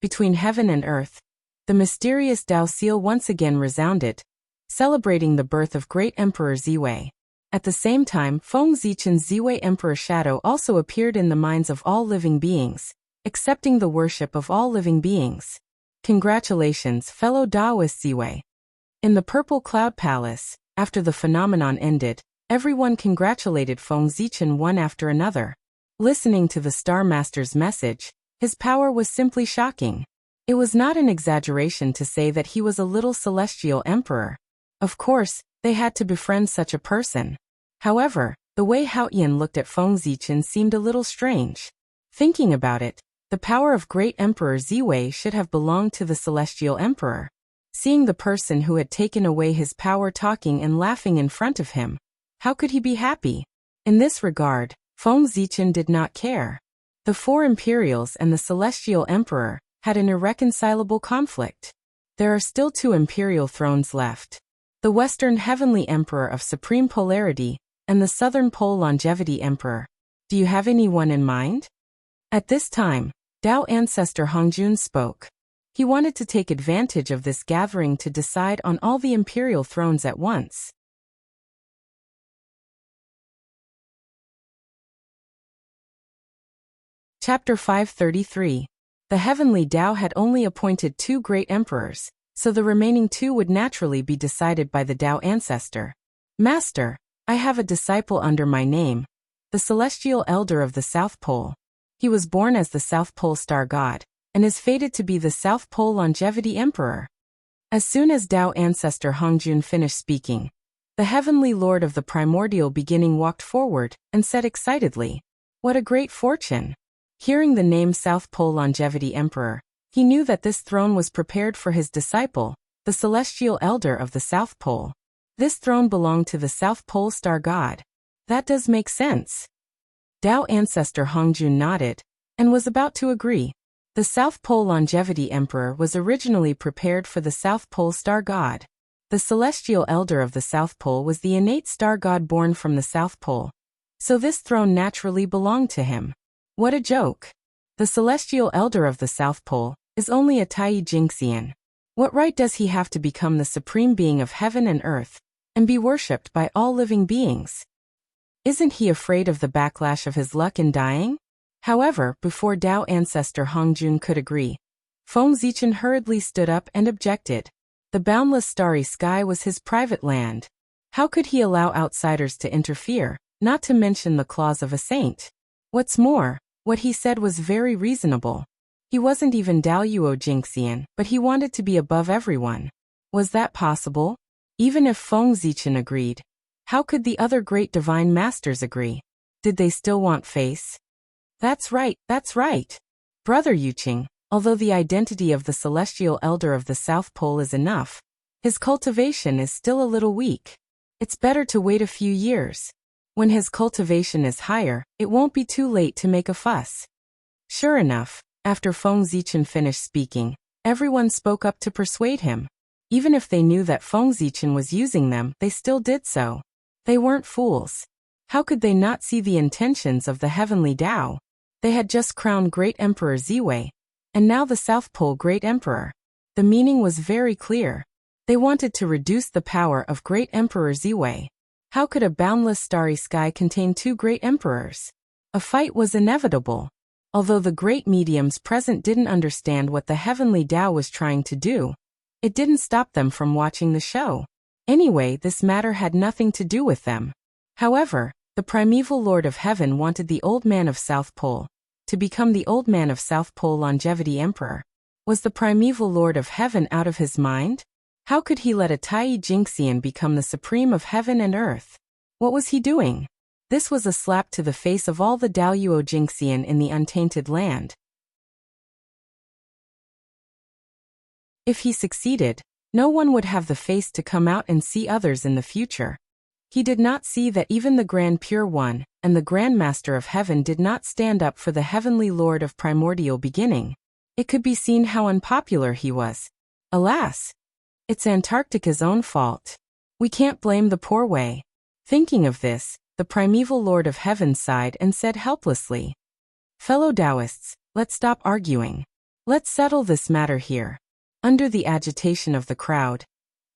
Between heaven and earth, the mysterious Dao seal once again resounded, celebrating the birth of great emperor Ziwei. At the same time, Feng Zichen's Ziwei emperor shadow also appeared in the minds of all living beings, accepting the worship of all living beings. Congratulations, fellow Daoist Ziwei. In the Purple Cloud Palace, after the phenomenon ended, everyone congratulated Feng Zichen one after another. Listening to the Star Master's message, his power was simply shocking. It was not an exaggeration to say that he was a little celestial emperor. Of course, they had to befriend such a person. However, the way Haoyan looked at Feng Zichen seemed a little strange. Thinking about it, the power of great Emperor Ziwei should have belonged to the celestial emperor. Seeing the person who had taken away his power talking and laughing in front of him, how could he be happy? In this regard, Feng Zichen did not care. The four imperials and the celestial emperor had an irreconcilable conflict. There are still 2 imperial thrones left. The Western Heavenly Emperor of Supreme Polarity and the Southern Pole Longevity Emperor. Do you have anyone in mind? At this time, Dao ancestor Hongjun spoke. He wanted to take advantage of this gathering to decide on all the imperial thrones at once. Chapter 533. The Heavenly Dao had only appointed 2 great emperors, so the remaining 2 would naturally be decided by the Dao ancestor. Master, I have a disciple under my name, the Celestial Elder of the South Pole. He was born as the South Pole Star God, and is fated to be the South Pole Longevity Emperor. As soon as Dao ancestor Hongjun finished speaking, the Heavenly Lord of the Primordial Beginning walked forward and said excitedly, "What a great fortune!" Hearing the name South Pole Longevity Emperor, he knew that this throne was prepared for his disciple, the Celestial Elder of the South Pole. This throne belonged to the South Pole Star God. That does make sense. Dao ancestor Hongjun nodded, and was about to agree. The South Pole Longevity Emperor was originally prepared for the South Pole Star God. The Celestial Elder of the South Pole was the innate star god born from the South Pole, so this throne naturally belonged to him. What a joke! The Celestial Elder of the South Pole is only a Tai Jingxian. What right does he have to become the supreme being of heaven and earth, and be worshipped by all living beings? Isn't he afraid of the backlash of his luck in dying? However, before Dao ancestor Hongjun could agree, Feng Zichen hurriedly stood up and objected. The boundless starry sky was his private land. How could he allow outsiders to interfere, not to mention the claws of a saint? What's more, what he said was very reasonable. He wasn't even Daoyuo Jingxian, but he wanted to be above everyone. Was that possible? Even if Feng Zichen agreed, how could the other great divine masters agree? Did they still want face? That's right. Brother Yuqing, although the identity of the Celestial Elder of the South Pole is enough, his cultivation is still a little weak. It's better to wait a few years. When his cultivation is higher, it won't be too late to make a fuss. Sure enough, after Feng Zichen finished speaking, everyone spoke up to persuade him. Even if they knew that Feng Zichen was using them, they still did so. They weren't fools. How could they not see the intentions of the Heavenly Dao? They had just crowned Great Emperor Ziwei, and now the South Pole Great Emperor. The meaning was very clear. They wanted to reduce the power of Great Emperor Ziwei. How could a boundless starry sky contain 2 great emperors? A fight was inevitable. Although the great mediums present didn't understand what the Heavenly Dao was trying to do, it didn't stop them from watching the show. Anyway, this matter had nothing to do with them. However, the primeval Lord of Heaven wanted the Old Man of South Pole to become the Old Man of South Pole Longevity Emperor. Was the primeval Lord of Heaven out of his mind? How could he let a Tai Jingxian become the supreme of heaven and earth? What was he doing? This was a slap to the face of all the Daoyuo Jingxian in the untainted land. If he succeeded, no one would have the face to come out and see others in the future. He did not see that even the Grand Pure One and the Grand Master of Heaven did not stand up for the Heavenly Lord of Primordial Beginning. it could be seen how unpopular he was. Alas! It's Antarctica's own fault. We can't blame the poor way. Thinking of this, the primeval Lord of Heaven sighed and said helplessly, "Fellow Taoists, let's stop arguing. Let's settle this matter here." Under the agitation of the crowd,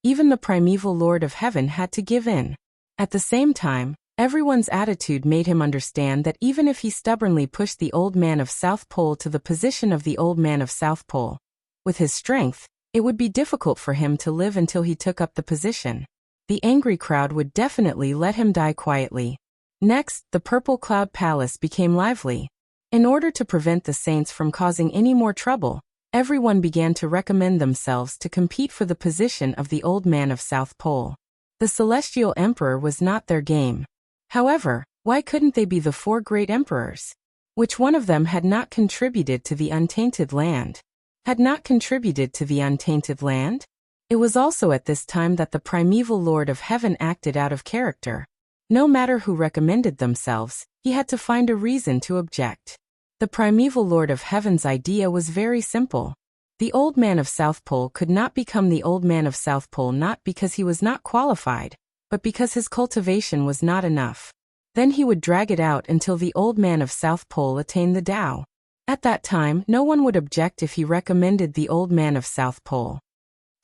even the primeval Lord of Heaven had to give in. At the same time, everyone's attitude made him understand that even if he stubbornly pushed the Old Man of South Pole to the position of the Old Man of South Pole, with his strength, it would be difficult for him to live until he took up the position. The angry crowd would definitely let him die quietly. Next, the Purple Cloud Palace became lively. In order to prevent the saints from causing any more trouble, everyone began to recommend themselves to compete for the position of the Old Man of South Pole. The Celestial Emperor was not their game. However, why couldn't they be the 4 great emperors? Which one of them had not contributed to the untainted land? Had not contributed to the untainted land? It was also at this time that the primeval Lord of Heaven acted out of character. No matter who recommended themselves, he had to find a reason to object. The primeval Lord of Heaven's idea was very simple. The Old Man of South Pole could not become the Old Man of South Pole not because he was not qualified, but because his cultivation was not enough. Then he would drag it out until the Old Man of South Pole attained the Tao. At that time, no one would object if he recommended the Old Man of South Pole.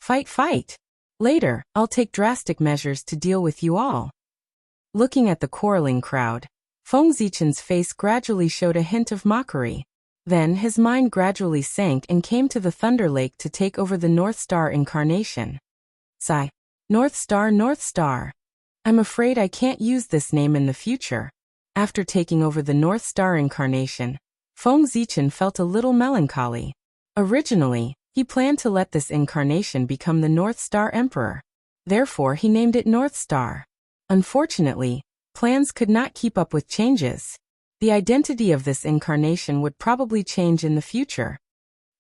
Fight, fight! Later, I'll take drastic measures to deal with you all. Looking at the quarreling crowd, Feng Zichen's face gradually showed a hint of mockery. Then his mind gradually sank and came to the Thunder Lake to take over the North Star incarnation. Sigh. North Star, North Star. I'm afraid I can't use this name in the future. After taking over the North Star incarnation, Feng Zichen felt a little melancholy. Originally, he planned to let this incarnation become the North Star Emperor. Therefore, he named it North Star. Unfortunately, plans could not keep up with changes. The identity of this incarnation would probably change in the future.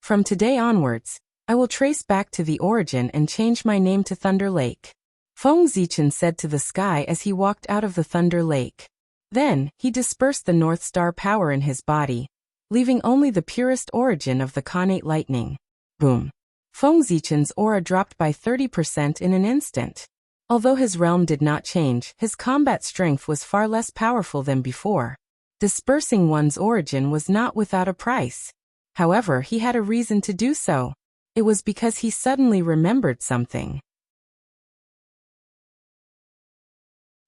From today onwards, I will trace back to the origin and change my name to Thunder Lake. Feng Zichen said to the sky as he walked out of the Thunder Lake. Then, he dispersed the North Star power in his body, leaving only the purest origin of the Khanate lightning. Boom. Feng Zichen's aura dropped by 30% in an instant. Although his realm did not change, his combat strength was far less powerful than before. Dispersing one's origin was not without a price. However, he had a reason to do so. It was because he suddenly remembered something.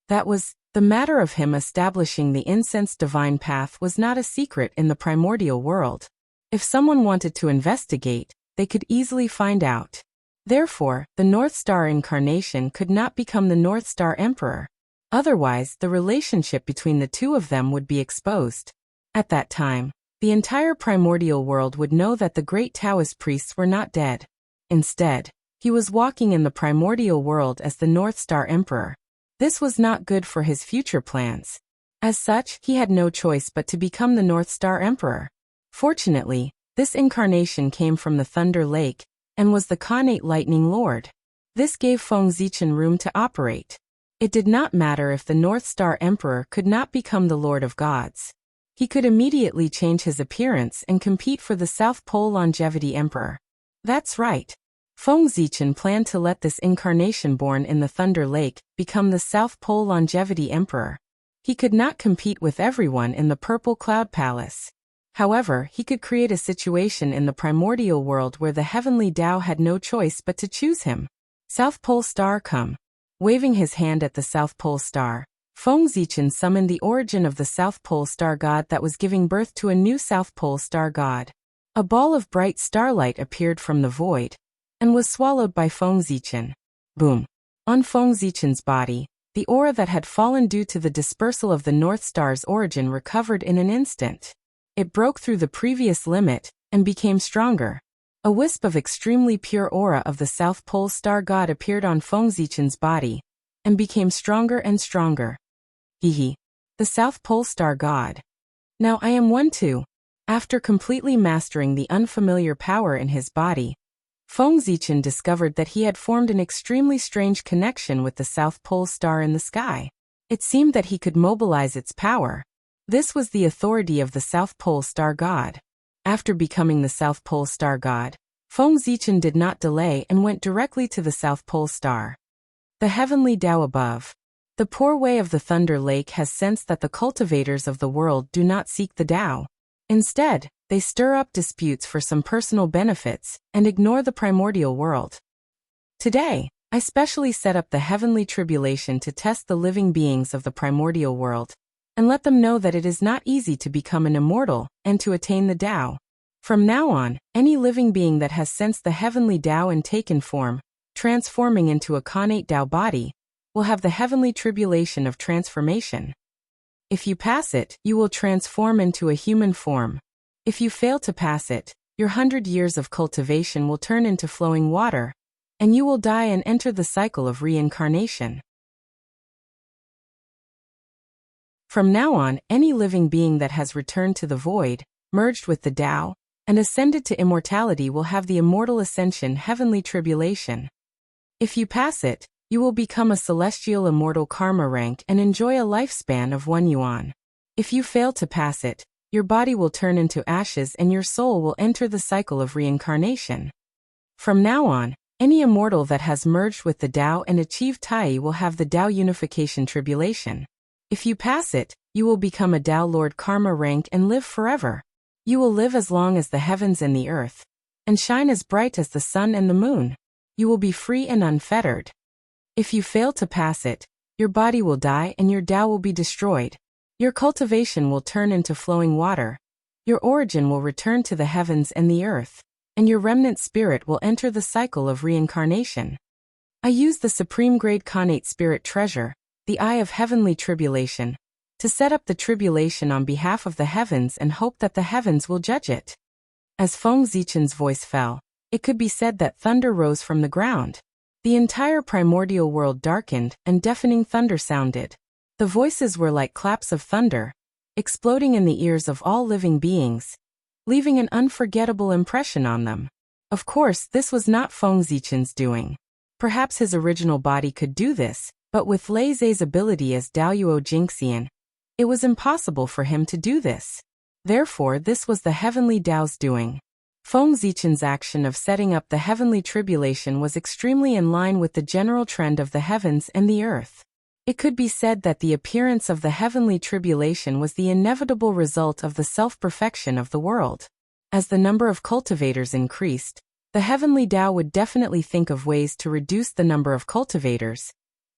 That was, the matter of him establishing the incense divine path was not a secret in the primordial world. If someone wanted to investigate, they could easily find out. Therefore, the North Star incarnation could not become the North Star Emperor. Otherwise, the relationship between the two of them would be exposed. At that time, the entire primordial world would know that the great Taoist priests were not dead. Instead, he was walking in the primordial world as the North Star Emperor. This was not good for his future plans. As such, he had no choice but to become the North Star Emperor. Fortunately, this incarnation came from the Thunder Lake, and was the Khanate Lightning Lord. This gave Feng Zichen room to operate. It did not matter if the North Star Emperor could not become the Lord of Gods. He could immediately change his appearance and compete for the South Pole Longevity Emperor. That's right. Feng Zichen planned to let this incarnation born in the Thunder Lake become the South Pole Longevity Emperor. He could not compete with everyone in the Purple Cloud Palace. However, he could create a situation in the primordial world where the heavenly Tao had no choice but to choose him. South Pole Star come. Waving his hand at the South Pole Star, Feng Zichen summoned the origin of the South Pole Star God that was giving birth to a new South Pole Star God. A ball of bright starlight appeared from the void, and was swallowed by Feng Zichen. Boom. On Feng Zichen's body, the aura that had fallen due to the dispersal of the North Star's origin recovered in an instant. It broke through the previous limit, and became stronger. A wisp of extremely pure aura of the South Pole Star God appeared on Feng Zichen's body, and became stronger and stronger. Hehe. The South Pole Star God. Now I am one too. After completely mastering the unfamiliar power in his body, Feng Zichen discovered that he had formed an extremely strange connection with the South Pole Star in the sky. It seemed that he could mobilize its power. This was the authority of the South Pole Star God. After becoming the South Pole Star God, Feng Zichen did not delay and went directly to the South Pole Star. The heavenly Tao above. The poor way of the Thunder Lake has sensed that the cultivators of the world do not seek the Tao. Instead, they stir up disputes for some personal benefits and ignore the primordial world. Today, I specially set up the heavenly tribulation to test the living beings of the primordial world, and let them know that it is not easy to become an immortal and to attain the Tao. From now on, any living being that has sensed the heavenly Tao and taken form, transforming into a connate Tao body, will have the heavenly tribulation of transformation. If you pass it, you will transform into a human form. If you fail to pass it, your 100 years of cultivation will turn into flowing water, and you will die and enter the cycle of reincarnation. From now on, any living being that has returned to the void, merged with the Tao, and ascended to immortality will have the immortal ascension heavenly tribulation. If you pass it, you will become a celestial immortal karma rank and enjoy a lifespan of 1 yuan. If you fail to pass it, your body will turn into ashes and your soul will enter the cycle of reincarnation. From now on, any immortal that has merged with the Tao and achieved Tai will have the Tao unification tribulation. If you pass it, you will become a Tao Lord karma rank and live forever. You will live as long as the heavens and the earth, and shine as bright as the sun and the moon. You will be free and unfettered. If you fail to pass it, your body will die and your Tao will be destroyed. Your cultivation will turn into flowing water. Your origin will return to the heavens and the earth, and your remnant spirit will enter the cycle of reincarnation. I use the supreme grade connate spirit treasure, the Eye of Heavenly Tribulation, to set up the tribulation on behalf of the heavens and hope that the heavens will judge it. As Feng Zichen's voice fell, it could be said that thunder rose from the ground. The entire primordial world darkened and deafening thunder sounded. The voices were like claps of thunder, exploding in the ears of all living beings, leaving an unforgettable impression on them. Of course, this was not Feng Zichen's doing. Perhaps his original body could do this, but with Lei Zhe's ability as Daoyuo Jingxian, it was impossible for him to do this. Therefore, this was the heavenly Tao's doing. Feng Zichen's action of setting up the heavenly tribulation was extremely in line with the general trend of the heavens and the earth. It could be said that the appearance of the heavenly tribulation was the inevitable result of the self-perfection of the world. As the number of cultivators increased, the heavenly Tao would definitely think of ways to reduce the number of cultivators,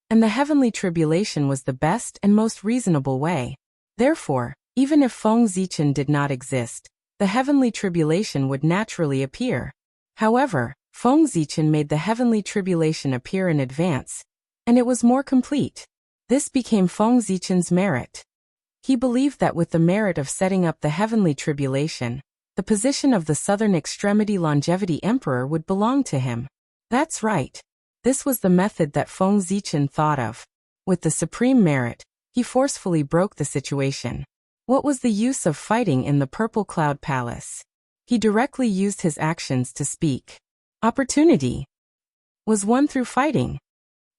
and the heavenly tribulation was the best and most reasonable way. Therefore, even if Feng Zichen did not exist, the heavenly tribulation would naturally appear. However, Feng Zichen made the heavenly tribulation appear in advance, and it was more complete. This became Feng Zichen's merit. He believed that with the merit of setting up the heavenly tribulation, the position of the Southern Extremity Longevity Emperor would belong to him. That's right. This was the method that Feng Zichen thought of. With the supreme merit, he forcefully broke the situation. What was the use of fighting in the Purple Cloud Palace? He directly used his actions to speak. Opportunity was won through fighting,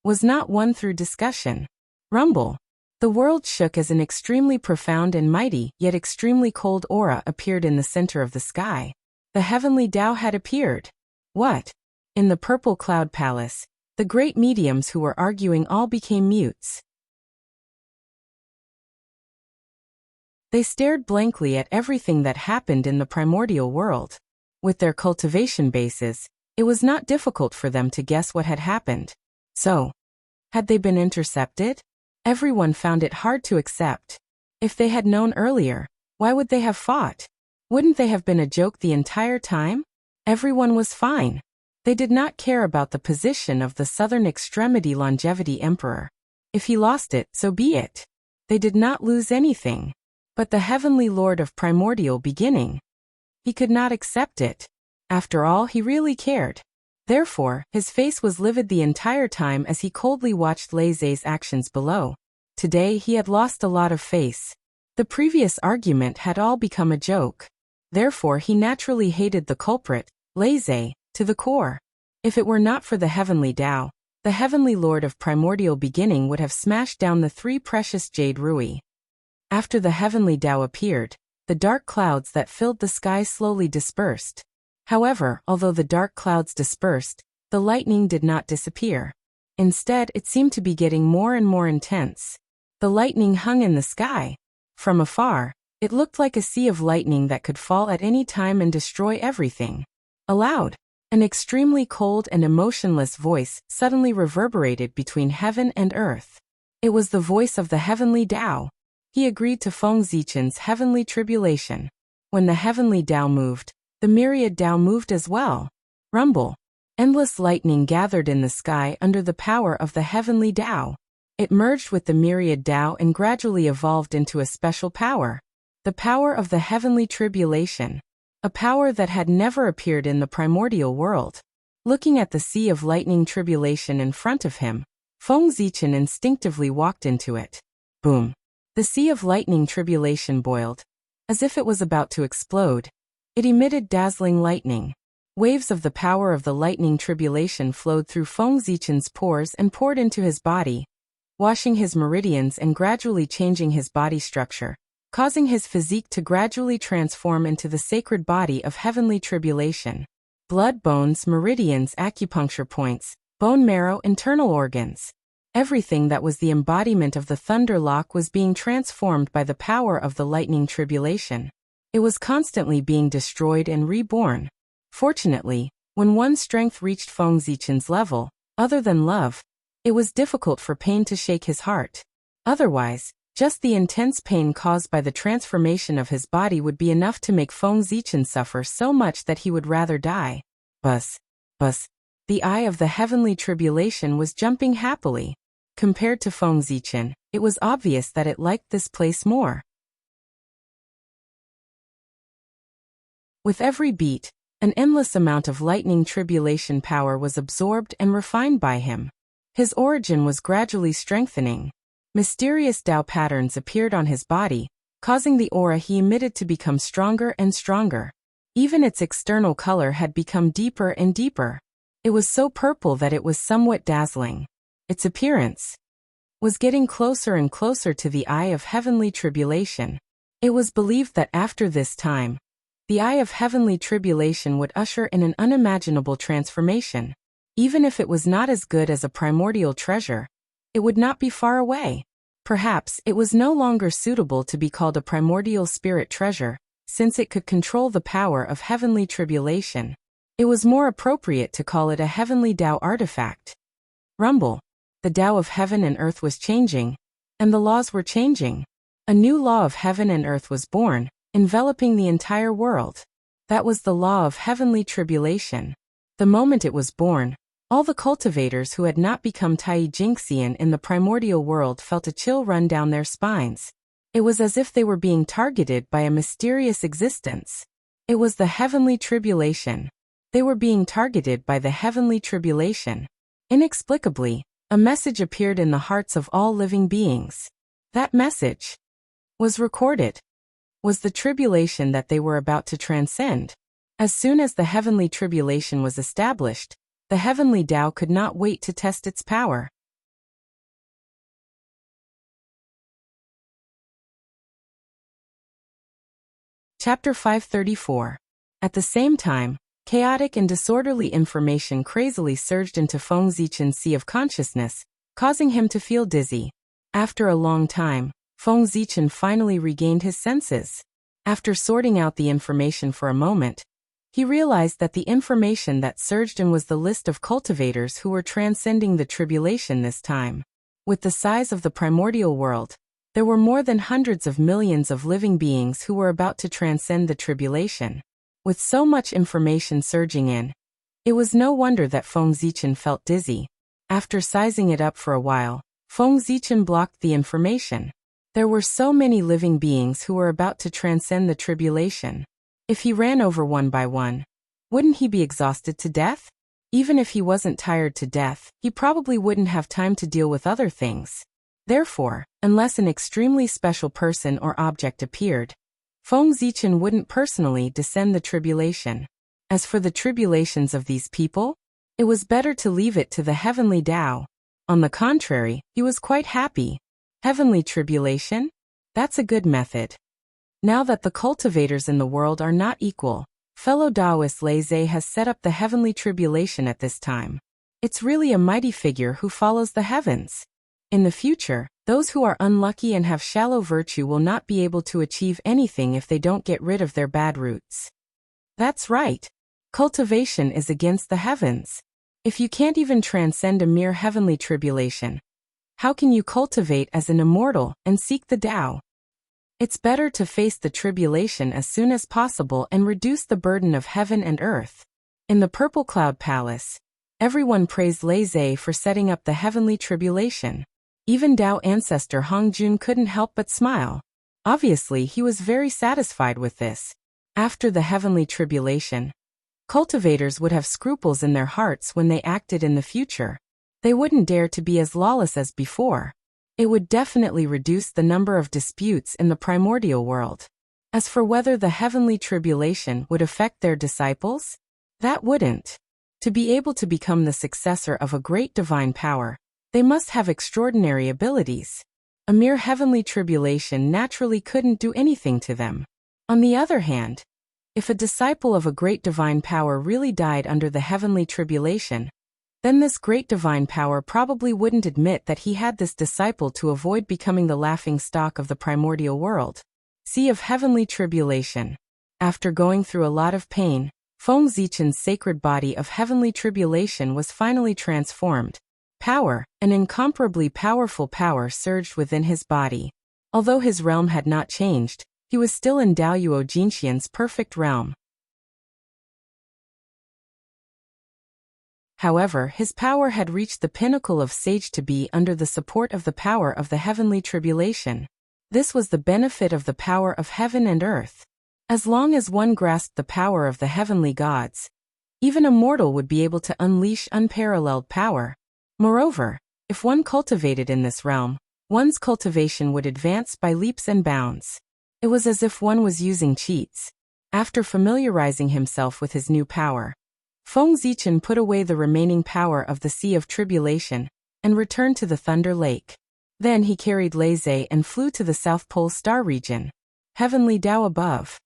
was not won through discussion. Rumble. The world shook as an extremely profound and mighty, yet extremely cold aura appeared in the center of the sky. The heavenly Tao had appeared. What? In the Purple Cloud Palace, the great mediums who were arguing all became mutes. They stared blankly at everything that happened in the primordial world. With their cultivation bases, it was not difficult for them to guess what had happened. So, had they been intercepted? Everyone found it hard to accept. If they had known earlier, why would they have fought? Wouldn't they have been a joke the entire time? Everyone was fine. They did not care about the position of the Southern Extremity Longevity Emperor. If he lost it, so be it. They did not lose anything. But the Heavenly Lord of Primordial Beginning, he could not accept it. After all, he really cared. Therefore, his face was livid the entire time as he coldly watched Lei Zhe's actions below. Today he had lost a lot of face. The previous argument had all become a joke. Therefore he naturally hated the culprit, Lei Zhe, to the core. If it were not for the Heavenly Tao, the Heavenly Lord of Primordial Beginning would have smashed down the 3 precious jade rui. After the Heavenly Tao appeared, the dark clouds that filled the sky slowly dispersed. However, although the dark clouds dispersed, the lightning did not disappear. Instead, it seemed to be getting more and more intense. The lightning hung in the sky. From afar, it looked like a sea of lightning that could fall at any time and destroy everything. Aloud, an extremely cold and emotionless voice suddenly reverberated between heaven and earth. It was the voice of the heavenly Tao. He agreed to Feng Zichen's heavenly tribulation. When the heavenly Tao moved, the myriad Tao moved as well. Rumble. Endless lightning gathered in the sky under the power of the heavenly Tao. It merged with the myriad Tao and gradually evolved into a special power. The power of the heavenly tribulation. A power that had never appeared in the primordial world. Looking at the sea of lightning tribulation in front of him, Feng Zichen instinctively walked into it. Boom. The sea of lightning tribulation boiled. As if it was about to explode. It emitted dazzling lightning. Waves of the power of the lightning tribulation flowed through Feng Zichen's pores and poured into his body, washing his meridians and gradually changing his body structure, causing his physique to gradually transform into the sacred body of heavenly tribulation. Blood, bones, meridians, acupuncture points, bone marrow, internal organs. Everything that was the embodiment of the thunder lock was being transformed by the power of the lightning tribulation. It was constantly being destroyed and reborn. Fortunately, when one's strength reached Feng Zichen's level, other than love, it was difficult for pain to shake his heart. Otherwise, just the intense pain caused by the transformation of his body would be enough to make Feng Zichen suffer so much that he would rather die. Buzz. Buzz. The eye of the heavenly tribulation was jumping happily. Compared to Feng Zichen, it was obvious that it liked this place more. With every beat, an endless amount of lightning tribulation power was absorbed and refined by him. His origin was gradually strengthening. Mysterious Tao patterns appeared on his body, causing the aura he emitted to become stronger and stronger. Even its external color had become deeper and deeper. It was so purple that it was somewhat dazzling. Its appearance was getting closer and closer to the eye of heavenly tribulation. It was believed that after this time, the eye of heavenly tribulation would usher in an unimaginable transformation. Even if it was not as good as a primordial treasure, it would not be far away. Perhaps it was no longer suitable to be called a primordial spirit treasure, since it could control the power of heavenly tribulation. It was more appropriate to call it a heavenly Tao artifact. Rumble. The Tao of heaven and earth was changing, and the laws were changing. A new law of heaven and earth was born, enveloping the entire world. That was the law of heavenly tribulation. The moment it was born, all the cultivators who had not become Tai Jingxian in the primordial world felt a chill run down their spines. It was as if they were being targeted by a mysterious existence. It was the heavenly tribulation. They were being targeted by the heavenly tribulation. Inexplicably, a message appeared in the hearts of all living beings. That message was recorded. Was the tribulation that they were about to transcend. As soon as the heavenly tribulation was established, the heavenly Tao could not wait to test its power. Chapter 534. At the same time, chaotic and disorderly information crazily surged into Feng Zichen's sea of consciousness, causing him to feel dizzy. After a long time, Feng Zichen finally regained his senses. After sorting out the information for a moment, he realized that the information that surged in was the list of cultivators who were transcending the tribulation this time. With the size of the primordial world, there were more than hundreds of millions of living beings who were about to transcend the tribulation. With so much information surging in, it was no wonder that Feng Zichen felt dizzy. After sizing it up for a while, Feng Zichen blocked the information. There were so many living beings who were about to transcend the tribulation. If he ran over one by one, wouldn't he be exhausted to death? Even if he wasn't tired to death, he probably wouldn't have time to deal with other things. Therefore, unless an extremely special person or object appeared, Feng Zichen wouldn't personally descend the tribulation. As for the tribulations of these people, it was better to leave it to the heavenly Tao. On the contrary, he was quite happy. Heavenly tribulation? That's a good method. Now that the cultivators in the world are not equal, fellow Taoist Lei has set up the heavenly tribulation at this time. It's really a mighty figure who follows the heavens. In the future, those who are unlucky and have shallow virtue will not be able to achieve anything if they don't get rid of their bad roots. That's right. Cultivation is against the heavens. If you can't even transcend a mere heavenly tribulation, how can you cultivate as an immortal and seek the Tao? It's better to face the tribulation as soon as possible and reduce the burden of heaven and earth. In the Purple Cloud Palace, everyone praised Lei for setting up the heavenly tribulation. Even Tao ancestor Hongjun couldn't help but smile. Obviously, he was very satisfied with this. After the heavenly tribulation, cultivators would have scruples in their hearts when they acted in the future. They wouldn't dare to be as lawless as before. It would definitely reduce the number of disputes in the primordial world. As for whether the heavenly tribulation would affect their disciples, that wouldn't. To be able to become the successor of a great divine power, they must have extraordinary abilities. A mere heavenly tribulation naturally couldn't do anything to them. On the other hand, if a disciple of a great divine power really died under the heavenly tribulation, then this great divine power probably wouldn't admit that he had this disciple to avoid becoming the laughing stock of the primordial world. Sea of heavenly tribulation. After going through a lot of pain, Feng Zichen's sacred body of heavenly tribulation was finally transformed. Power, an incomparably powerful power surged within his body. Although his realm had not changed, he was still in Daoyuo Jinxian's perfect realm. However, his power had reached the pinnacle of sage to be under the support of the power of the heavenly tribulation. This was the benefit of the power of heaven and earth. As long as one grasped the power of the heavenly gods, even a mortal would be able to unleash unparalleled power. Moreover, if one cultivated in this realm, one's cultivation would advance by leaps and bounds. It was as if one was using cheats. After familiarizing himself with his new power, Feng Zichen put away the remaining power of the Sea of Tribulation and returned to the Thunder Lake. Then he carried Lei and flew to the South Pole Star region. Heavenly Tao above.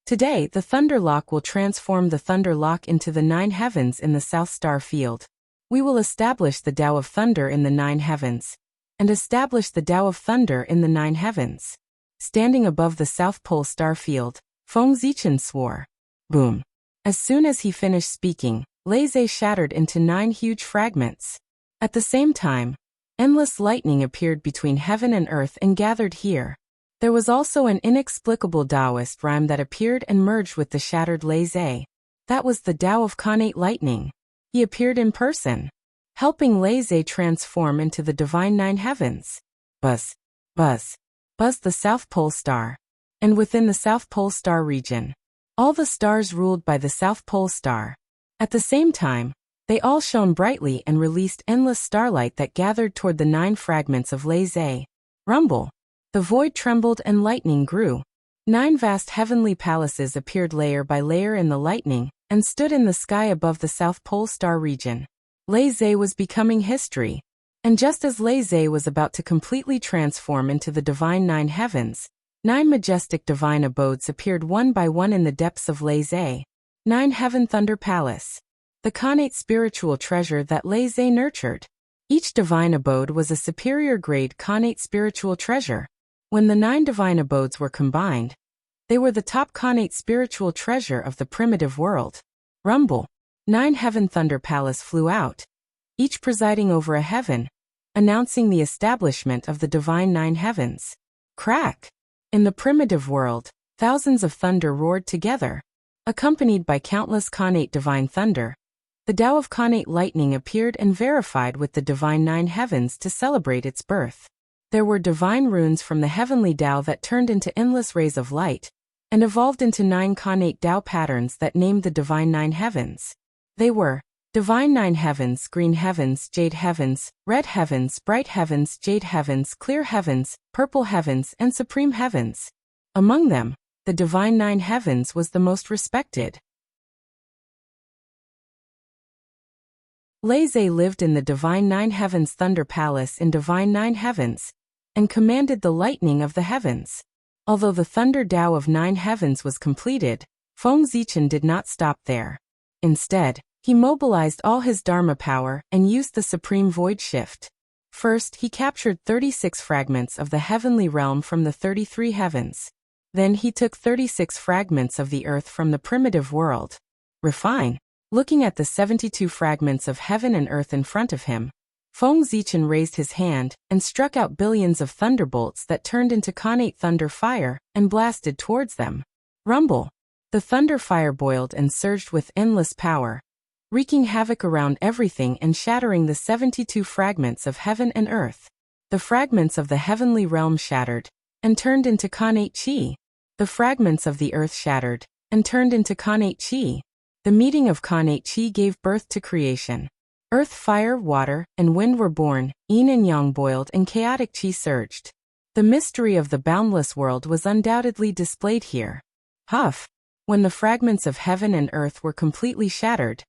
Today, the Thunder Lock will transform the Thunder Lock into the 9 heavens in the South Star Field. We will establish the Tao of Thunder in the 9 heavens, and establish the Tao of Thunder in the 9 heavens. Standing above the South Pole Star Field, Feng Zichen swore. Boom. As soon as he finished speaking, Lei shattered into 9 huge fragments. At the same time, endless lightning appeared between heaven and earth and gathered here. There was also an inexplicable Taoist rhyme that appeared and merged with the shattered Lei. That was the Tao of Khanate lightning. He appeared in person, helping Lei transform into the divine 9 heavens. Buzz, buzz, buzz the South Pole Star. And within the South Pole Star region, all the stars ruled by the South Pole Star. At the same time, they all shone brightly and released endless starlight that gathered toward the 9 fragments of Lei. Rumble. The void trembled and lightning grew. 9 vast heavenly palaces appeared layer by layer in the lightning and stood in the sky above the South Pole Star region. Lei was becoming history. And just as Lei was about to completely transform into the divine 9 heavens, 9 majestic divine abodes appeared one by one in the depths of Lei. 9 Heaven Thunder Palace. The Khanate spiritual treasure that Lei nurtured. Each divine abode was a superior grade Khanate spiritual treasure. When the 9 divine abodes were combined, they were the top Khanate spiritual treasure of the primitive world. Rumble. 9 Heaven Thunder Palace flew out, each presiding over a heaven, announcing the establishment of the divine 9 heavens. Crack. In the primitive world, thousands of thunder roared together. Accompanied by countless Khanate divine thunder, the Tao of Khanate lightning appeared and verified with the divine 9 heavens to celebrate its birth. There were divine runes from the heavenly Tao that turned into endless rays of light, and evolved into 9 Khanate Tao patterns that named the divine 9 heavens. They were divine 9 heavens, green heavens, jade heavens, red heavens, bright heavens, jade heavens, clear heavens, purple heavens, and supreme heavens. Among them, the divine 9 heavens was the most respected. Lei lived in the divine 9 heavens Thunder Palace in divine 9 heavens, and commanded the lightning of the heavens. Although the thunder Tao of 9 heavens was completed, Feng Zichen did not stop there. Instead, he mobilized all his Dharma power and used the supreme void shift. First, he captured 36 fragments of the heavenly realm from the 33 heavens. Then he took 36 fragments of the earth from the primitive world. Refine. Looking at the 72 fragments of heaven and earth in front of him, Feng Zichen raised his hand and struck out billions of thunderbolts that turned into connate thunder fire and blasted towards them. Rumble. The thunder fire boiled and surged with endless power, wreaking havoc around everything and shattering the 72 fragments of heaven and earth. The fragments of the heavenly realm shattered and turned into connate chi. The fragments of the earth shattered and turned into connate chi. The meeting of connate chi gave birth to creation. Earth, fire, water, and wind were born, yin and yang boiled and chaotic chi surged. The mystery of the boundless world was undoubtedly displayed here. Huff! When the fragments of heaven and earth were completely shattered,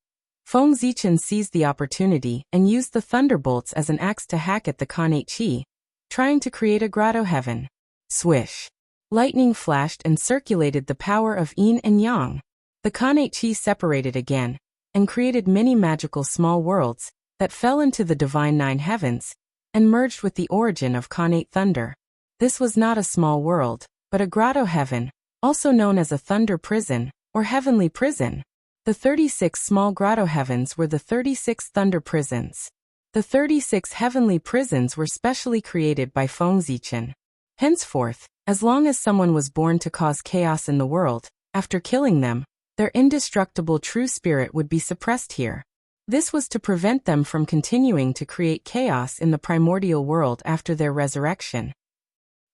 Feng Zichen seized the opportunity and used the thunderbolts as an axe to hack at the connate chi, trying to create a grotto heaven. Swish! Lightning flashed and circulated the power of yin and yang. The connate chi separated again, and created many magical small worlds that fell into the divine 9 heavens, and merged with the origin of connate thunder. This was not a small world, but a grotto heaven, also known as a thunder prison, or heavenly prison. The 36 small grotto heavens were the 36 thunder prisons. The 36 heavenly prisons were specially created by Feng Zichen. Henceforth, as long as someone was born to cause chaos in the world, after killing them, their indestructible true spirit would be suppressed here. This was to prevent them from continuing to create chaos in the primordial world after their resurrection.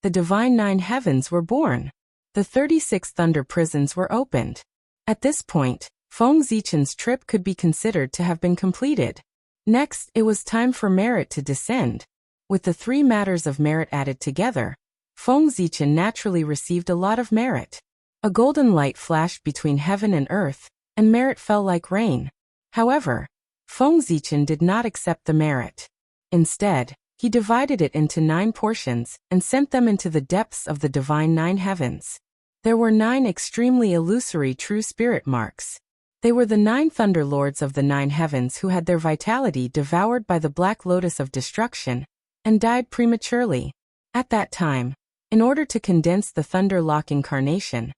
The divine 9 heavens were born. The 36 thunder prisons were opened. At this point, Feng Zichen's trip could be considered to have been completed. Next, it was time for merit to descend. With the 3 matters of merit added together, Feng Zichen naturally received a lot of merit. A golden light flashed between heaven and earth, and merit fell like rain. However, Feng Zichen did not accept the merit. Instead, he divided it into 9 portions and sent them into the depths of the divine 9 heavens. There were 9 extremely illusory true spirit marks. They were the 9 thunder lords of the 9 heavens who had their vitality devoured by the black lotus of destruction and died prematurely. At that time, in order to condense the thunder lock incarnation,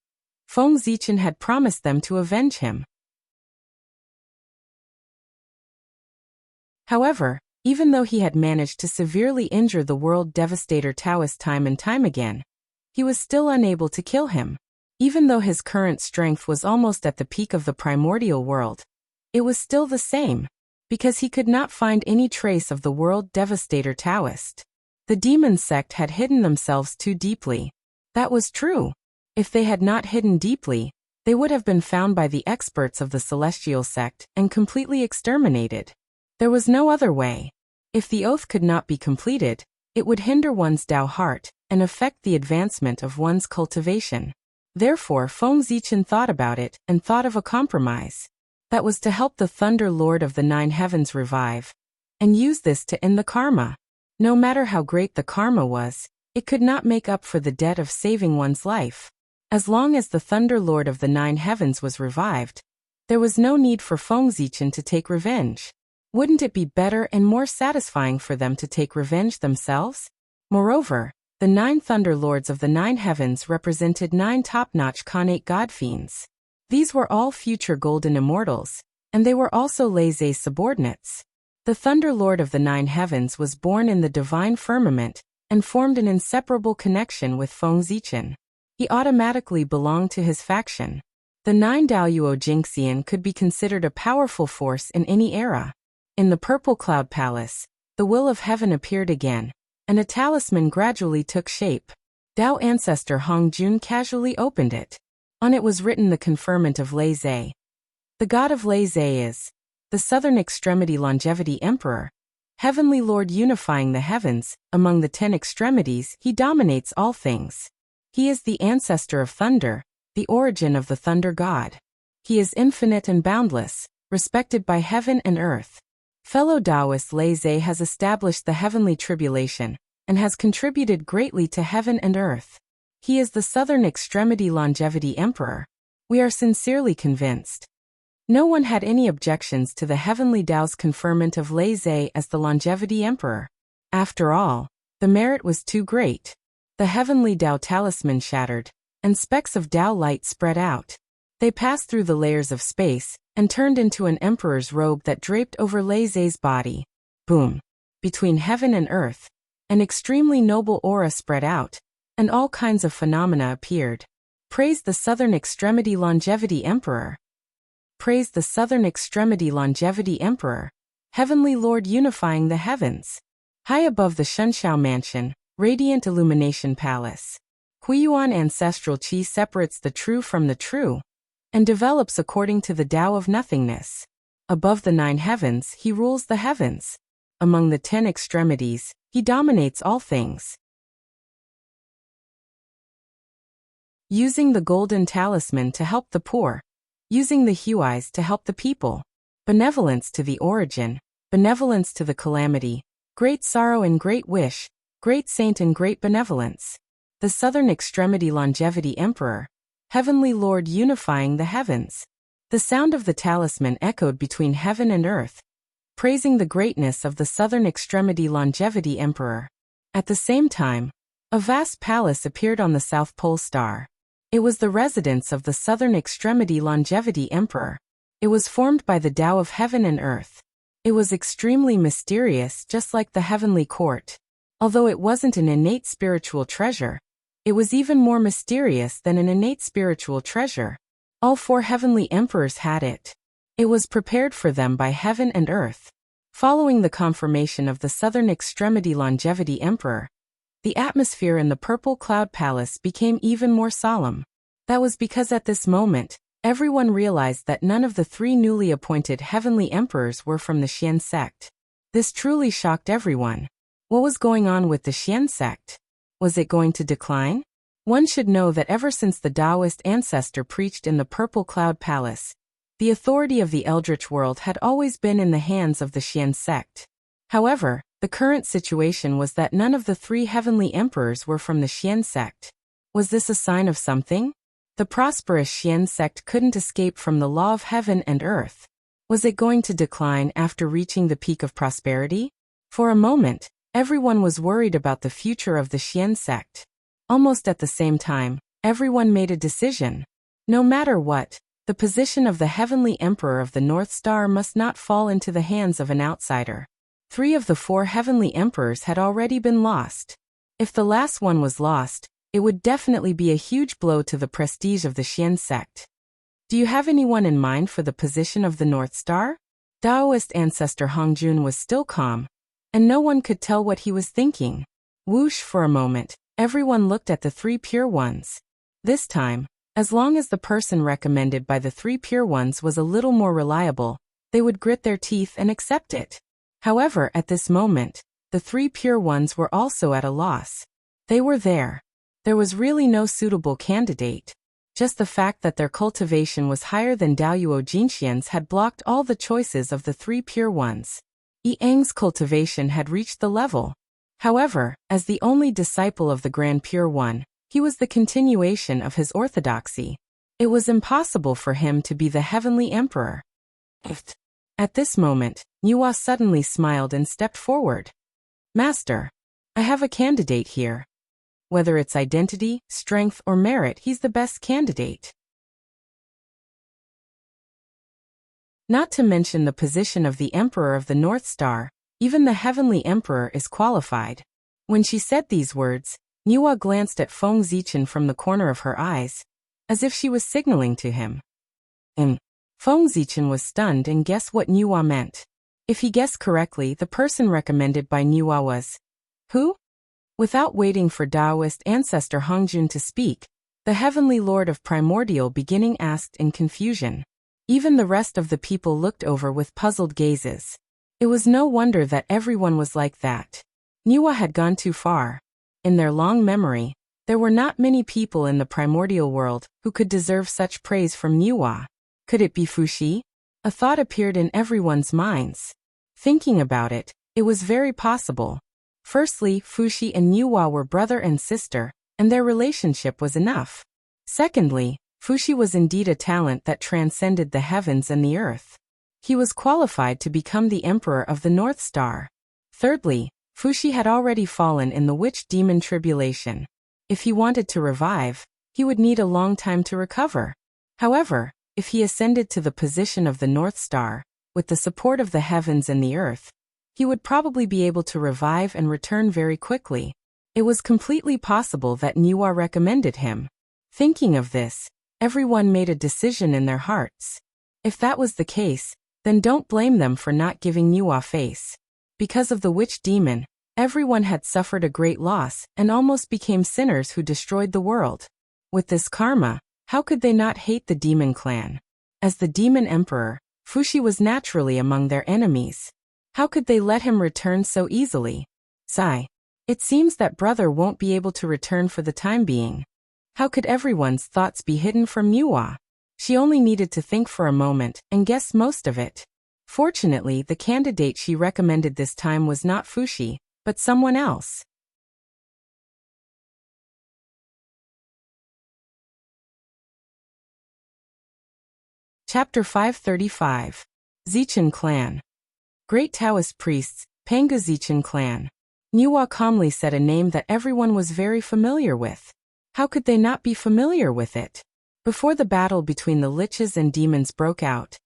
Feng Zichen had promised them to avenge him. However, even though he had managed to severely injure the world devastator Taoist time and time again, he was still unable to kill him. Even though his current strength was almost at the peak of the primordial world, it was still the same, because he could not find any trace of the world devastator Taoist. The demon sect had hidden themselves too deeply. That was true. If they had not hidden deeply, they would have been found by the experts of the celestial sect and completely exterminated. There was no other way. If the oath could not be completed, it would hinder one's Tao heart and affect the advancement of one's cultivation. Therefore, Feng Zichen thought about it and thought of a compromise. That was to help the Thunder Lord of the 9 heavens revive, and use this to end the karma. No matter how great the karma was, it could not make up for the debt of saving one's life. As long as the Thunder Lord of the 9 heavens was revived, there was no need for Feng Zichen to take revenge. Wouldn't it be better and more satisfying for them to take revenge themselves? Moreover, the 9 Thunder Lords of the 9 heavens represented 9 top-notch connate god fiends. These were all future golden immortals, and they were also Lei Zhe's subordinates. The Thunder Lord of the 9 heavens was born in the divine firmament and formed an inseparable connection with Feng Zichen. He automatically belonged to his faction. The 9 Daoyuo Jingxian could be considered a powerful force in any era. In the Purple Cloud Palace, the will of heaven appeared again, and a talisman gradually took shape. Tao ancestor Hong Jun casually opened it. On it was written the conferment of Lei Zhe. The god of Lei Zhe is the Southern Extremity Longevity Emperor, Heavenly Lord unifying the heavens. Among the 10 extremities, he dominates all things. He is the ancestor of thunder, the origin of the thunder god. He is infinite and boundless, respected by heaven and earth. Fellow Taoist Lei Zhe has established the heavenly tribulation, and has contributed greatly to heaven and earth. He is the Southern Extremity Longevity Emperor. We are sincerely convinced. No one had any objections to the heavenly Tao's conferment of Lei Zhe as the Longevity Emperor. After all, the merit was too great. The heavenly Tao talisman shattered, and specks of Tao light spread out. They passed through the layers of space, and turned into an emperor's robe that draped over Lei Zhe's body. Boom! Between heaven and earth, an extremely noble aura spread out, and all kinds of phenomena appeared. Praise the Southern Extremity Longevity Emperor. Praise the Southern Extremity Longevity Emperor, Heavenly Lord unifying the heavens. High above the Shunshao Mansion, Radiant Illumination Palace, Huiyuan ancestral qi separates the true from the true, and develops according to the Tao of nothingness. Above the 9 heavens, he rules the heavens. Among the 10 extremities, he dominates all things. Using the golden talisman to help the poor. Using the Huais to help the people. Benevolence to the origin. Benevolence to the calamity. Great sorrow and great wish. Great saint and great benevolence. The Southern Extremity Longevity Emperor. Heavenly Lord unifying the heavens. The sound of the talisman echoed between heaven and earth, praising the greatness of the Southern Extremity Longevity Emperor. At the same time, a vast palace appeared on the South Pole Star. It was the residence of the Southern Extremity Longevity Emperor. It was formed by the Tao of heaven and earth. It was extremely mysterious, just like the heavenly court. Although it wasn't an innate spiritual treasure, it was even more mysterious than an innate spiritual treasure. All 4 heavenly emperors had it. It was prepared for them by heaven and earth. Following the confirmation of the Southern Extremity Longevity Emperor, the atmosphere in the Purple Cloud Palace became even more solemn. That was because at this moment, everyone realized that none of the 3 newly appointed heavenly emperors were from the Xian sect. This truly shocked everyone. What was going on with the Xian sect? Was it going to decline? One should know that ever since the Taoist ancestor preached in the Purple Cloud Palace, the authority of the Eldritch world had always been in the hands of the Xian sect. However, the current situation was that none of the 3 heavenly emperors were from the Xian sect. Was this a sign of something? The prosperous Xian sect couldn't escape from the law of heaven and earth. Was it going to decline after reaching the peak of prosperity? For a moment, everyone was worried about the future of the Xian sect. Almost at the same time, everyone made a decision. No matter what, the position of the heavenly emperor of the North Star must not fall into the hands of an outsider. 3 of the 4 heavenly emperors had already been lost. If the last one was lost, it would definitely be a huge blow to the prestige of the Xian sect. Do you have anyone in mind for the position of the North Star? Taoist ancestor Hongjun was still calm, and no one could tell what he was thinking. Whoosh, for a moment, everyone looked at the 3 pure ones. This time, as long as the person recommended by the 3 pure ones was a little more reliable, they would grit their teeth and accept it. However, at this moment, the 3 pure ones were also at a loss. They were there. There was really no suitable candidate. Just the fact that their cultivation was higher than Daoyuo Jinxian's had blocked all the choices of the 3 pure ones. Yi Eng's cultivation had reached the level. However, as the only disciple of the Grand Pure One, he was the continuation of his orthodoxy. It was impossible for him to be the heavenly emperor. At this moment, Nuwa suddenly smiled and stepped forward. Master, I have a candidate here. Whether it's identity, strength, or merit, he's the best candidate. Not to mention the position of the Emperor of the North Star, even the Heavenly Emperor is qualified. When she said these words, Nuwa glanced at Feng Zichen from the corner of her eyes, as if she was signaling to him. Feng Zichen was stunned and guessed what Nuwa meant. If he guessed correctly, the person recommended by Nuwa was, who? Without waiting for Taoist ancestor Hongjun to speak, the Heavenly Lord of Primordial Beginning asked in confusion. Even the rest of the people looked over with puzzled gazes. It was no wonder that everyone was like that. Nuwa had gone too far. In their long memory, there were not many people in the primordial world who could deserve such praise from Nuwa. Could it be Fuxi? A thought appeared in everyone's minds. Thinking about it, it was very possible. Firstly, Fuxi and Nuwa were brother and sister, and their relationship was enough. Secondly, Fuxi was indeed a talent that transcended the heavens and the earth. He was qualified to become the Emperor of the North Star. Thirdly, Fuxi had already fallen in the witch-demon tribulation. If he wanted to revive, he would need a long time to recover. However, if he ascended to the position of the North Star, with the support of the heavens and the earth, he would probably be able to revive and return very quickly. It was completely possible that Niwa recommended him. Thinking of this, everyone made a decision in their hearts. If that was the case, then don't blame them for not giving Niwa face. Because of the witch demon, everyone had suffered a great loss and almost became sinners who destroyed the world. With this karma, how could they not hate the demon clan? As the demon emperor, Fuxi was naturally among their enemies. How could they let him return so easily? Sigh. It seems that brother won't be able to return for the time being. How could everyone's thoughts be hidden from Niwa? She only needed to think for a moment and guess most of it. Fortunately, the candidate she recommended this time was not Fuxi, but someone else. Chapter 535. Zichen Clan. Great Taoist priests, Panga Zichen Clan. Niwa calmly said a name that everyone was very familiar with. How could they not be familiar with it? Before the battle between the liches and demons broke out,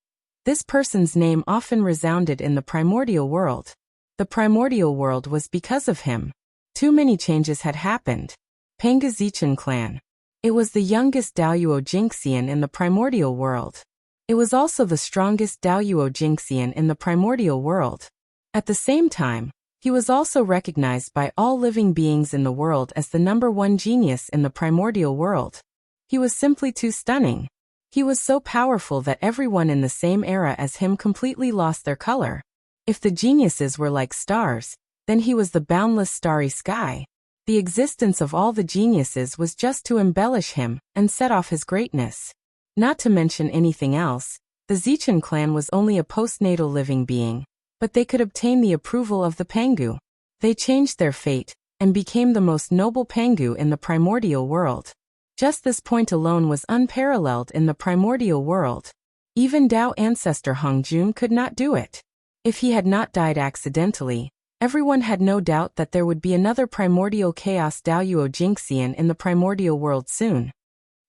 this person's name often resounded in the primordial world. The primordial world was because of him. Too many changes had happened. Panga Zichen Clan. It was the youngest Daoyuo Jingxian in the primordial world. It was also the strongest Daoyuo Jingxian in the primordial world. At the same time, he was also recognized by all living beings in the world as the #1 genius in the primordial world. He was simply too stunning. He was so powerful that everyone in the same era as him completely lost their color. If the geniuses were like stars, then he was the boundless starry sky. The existence of all the geniuses was just to embellish him and set off his greatness. Not to mention anything else, the Zichen clan was only a postnatal living being, but they could obtain the approval of the Pangu. They changed their fate and became the most noble Pangu in the primordial world. Just this point alone was unparalleled in the primordial world. Even Dao ancestor Hongjun could not do it. If he had not died accidentally, everyone had no doubt that there would be another primordial chaos Daoyuo Jingxian in the primordial world soon.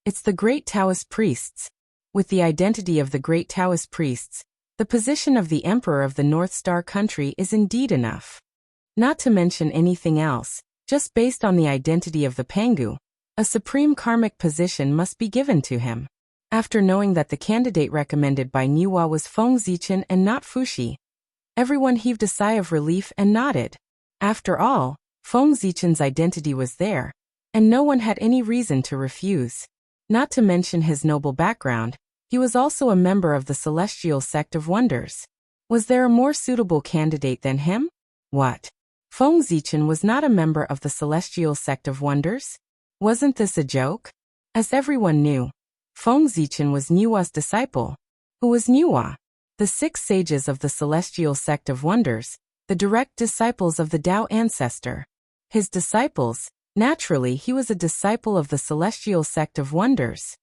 It's the great Taoist priests. With the identity of the great Taoist priests, the position of the Emperor of the North Star country is indeed enough. Not to mention anything else, just based on the identity of the Pangu, a supreme karmic position must be given to him. After knowing that the candidate recommended by Niwa was Feng Zichen and not Fuxi, everyone heaved a sigh of relief and nodded. After all, Feng Zichen's identity was there, and no one had any reason to refuse. Not to mention his noble background, he was also a member of the Celestial Sect of Wonders. Was there a more suitable candidate than him? What? Feng Zichen was not a member of the Celestial Sect of Wonders? Wasn't this a joke? As everyone knew, Feng Zichen was Niwa's disciple. Who was Niwa? The 6 sages of the Celestial Sect of Wonders, the direct disciples of the Dao ancestor. His disciples, naturally he was a disciple of the Celestial Sect of Wonders.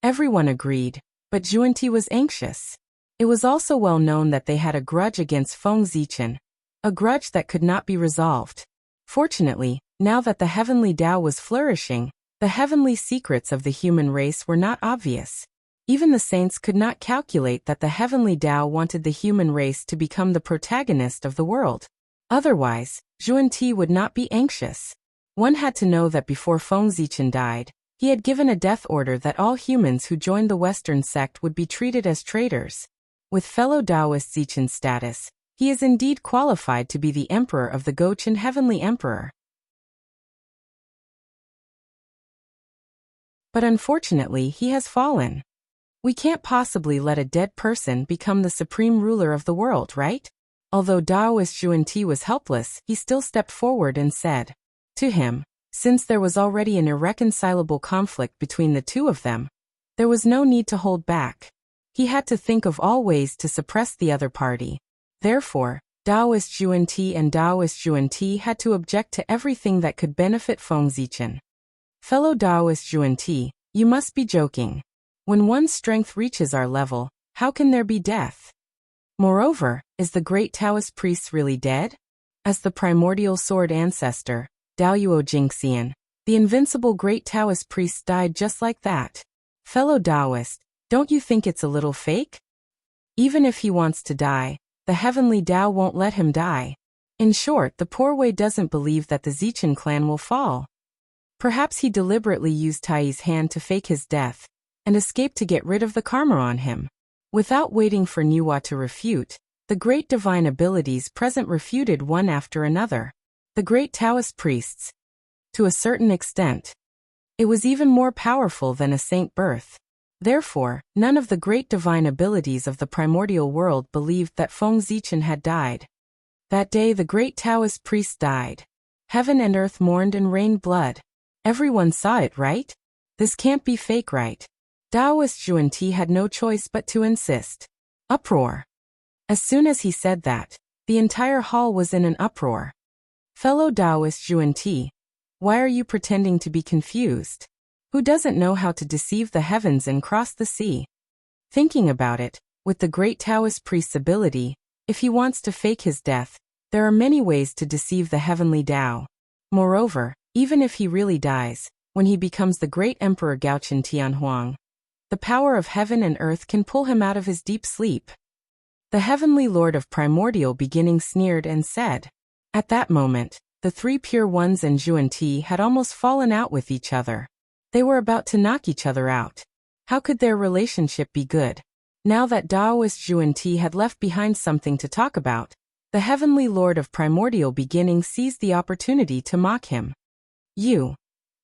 Everyone agreed, but Zhuanti was anxious. It was also well known that they had a grudge against Feng Zichen, a grudge that could not be resolved. Fortunately, now that the heavenly Dao was flourishing, the heavenly secrets of the human race were not obvious. Even the saints could not calculate that the heavenly Dao wanted the human race to become the protagonist of the world. Otherwise, Zhuanti would not be anxious. One had to know that before Feng Zichen died, he had given a death order that all humans who joined the Western sect would be treated as traitors. With fellow Taoist Zichen's status, he is indeed qualified to be the emperor of the Gochin Heavenly Emperor. But unfortunately he has fallen. We can't possibly let a dead person become the supreme ruler of the world, right? Although Taoist Zhuanti was helpless, he still stepped forward and said, to him, since there was already an irreconcilable conflict between the two of them, there was no need to hold back. He had to think of all ways to suppress the other party. Therefore, Taoist Zhuanti and Taoist Zhuanti had to object to everything that could benefit Feng Zichen. Fellow Taoist Zhuan-Ti, you must be joking. When one's strength reaches our level, how can there be death? Moreover, is the great Taoist priest really dead? As the primordial sword ancestor, Daoyuo Jingxian, the invincible great Taoist priest died just like that. Fellow Taoist, don't you think it's a little fake? Even if he wants to die, the heavenly Tao won't let him die. In short, the poor Wei doesn't believe that the Zichen clan will fall. Perhaps he deliberately used Tai's hand to fake his death, and escape to get rid of the karma on him. Without waiting for Nuwa to refute, the great divine abilities present refuted one after another. The great Taoist priests. To a certain extent, it was even more powerful than a saint birth. Therefore, none of the great divine abilities of the primordial world believed that Feng Zichen had died. That day the great Taoist priests died. Heaven and earth mourned and rained blood. Everyone saw it, right? This can't be fake, right? Taoist Zhuan-Ti had no choice but to insist. Uproar. As soon as he said that, the entire hall was in an uproar. Fellow Taoist Zhuan-Ti, why are you pretending to be confused? Who doesn't know how to deceive the heavens and cross the sea? Thinking about it, with the great Taoist priest's ability, if he wants to fake his death, there are many ways to deceive the heavenly Tao. Moreover, even if he really dies, when he becomes the great Emperor Gaochen Tianhuang, the power of heaven and earth can pull him out of his deep sleep. The heavenly lord of primordial beginning sneered and said. At that moment, the three pure ones and Zhuan-Ti had almost fallen out with each other. They were about to knock each other out. How could their relationship be good? Now that Taoist Zhuan-Ti had left behind something to talk about, the heavenly lord of primordial beginning seized the opportunity to mock him. You.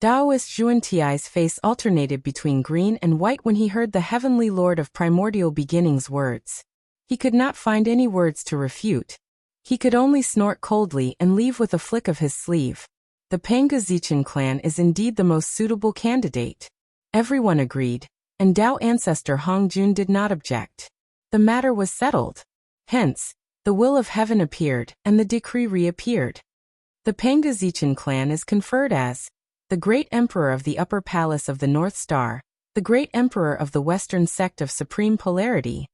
Taoist Zhuan-Ti's face alternated between green and white when he heard the heavenly lord of primordial beginning's words. He could not find any words to refute. He could only snort coldly and leave with a flick of his sleeve. The Panga Zichen clan is indeed the most suitable candidate. Everyone agreed, and Tao ancestor Hong Jun did not object. The matter was settled. Hence, the will of heaven appeared, and the decree reappeared. The Panga Zichen clan is conferred as the great emperor of the upper palace of the North Star, the great emperor of the western sect of supreme polarity.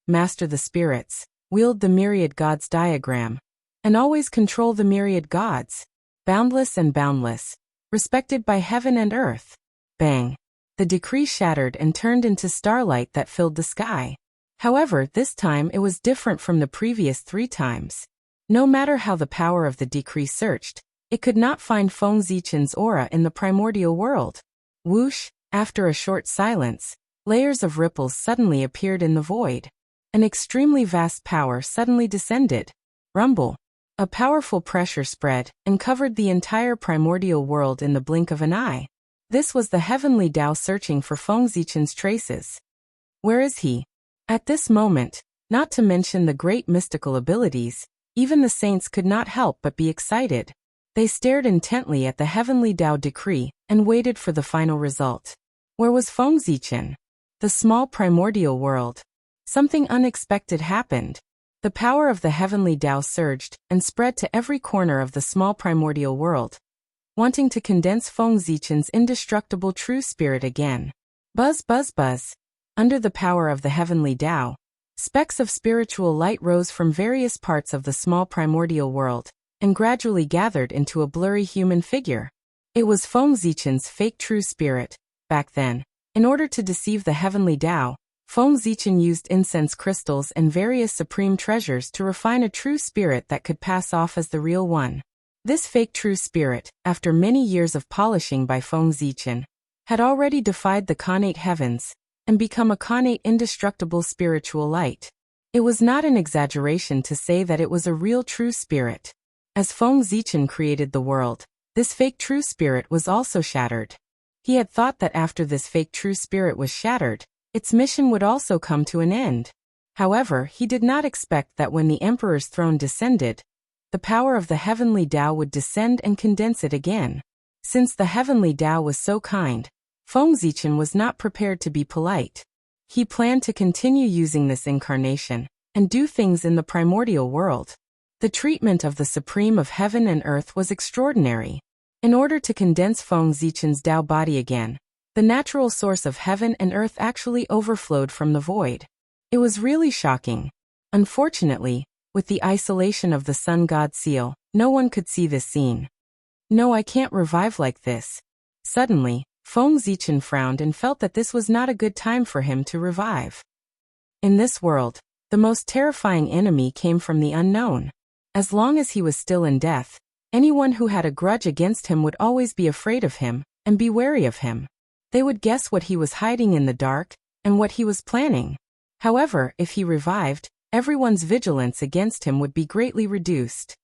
Master the spirits, wield the myriad gods diagram, and always control the myriad gods, boundless and boundless, respected by heaven and earth. Bang! The decree shattered and turned into starlight that filled the sky. However, this time it was different from the previous 3 times. No matter how the power of the decree searched, it could not find Feng Zichen's aura in the primordial world. Whoosh! After a short silence, layers of ripples suddenly appeared in the void. An extremely vast power suddenly descended. Rumble! A powerful pressure spread and covered the entire primordial world in the blink of an eye. This was the heavenly Tao searching for Feng Zichen's traces. Where is he? At this moment, not to mention the great mystical abilities, even the saints could not help but be excited. They stared intently at the heavenly Tao decree and waited for the final result. Where was Feng Zichen? The small primordial world. Something unexpected happened. The power of the heavenly Tao surged and spread to every corner of the small primordial world, wanting to condense Feng Zichen's indestructible true spirit again. Buzz, buzz, buzz. Under the power of the heavenly Tao, specks of spiritual light rose from various parts of the small primordial world and gradually gathered into a blurry human figure. It was Feng Zichen's fake true spirit. Back then, in order to deceive the heavenly Tao, Feng Zichen used incense crystals and various supreme treasures to refine a true spirit that could pass off as the real one. This fake true spirit, after many years of polishing by Feng Zichen, had already defied the connate heavens and become a connate indestructible spiritual light. It was not an exaggeration to say that it was a real true spirit. As Feng Zichen created the world, this fake true spirit was also shattered. He had thought that after this fake true spirit was shattered, its mission would also come to an end. However, he did not expect that when the emperor's throne descended, the power of the heavenly Tao would descend and condense it again. Since the heavenly Tao was so kind, Feng Zichen was not prepared to be polite. He planned to continue using this incarnation and do things in the primordial world. The treatment of the Supreme of Heaven and Earth was extraordinary. In order to condense Feng Zichen's Tao body again, the natural source of heaven and earth actually overflowed from the void. It was really shocking. Unfortunately, with the isolation of the Sun God seal, no one could see this scene. No, I can't revive like this. Suddenly, Feng Zichen frowned and felt that this was not a good time for him to revive. In this world, the most terrifying enemy came from the unknown. As long as he was still in death, anyone who had a grudge against him would always be afraid of him and be wary of him. They would guess what he was hiding in the dark and what he was planning. However, if he revived, everyone's vigilance against him would be greatly reduced.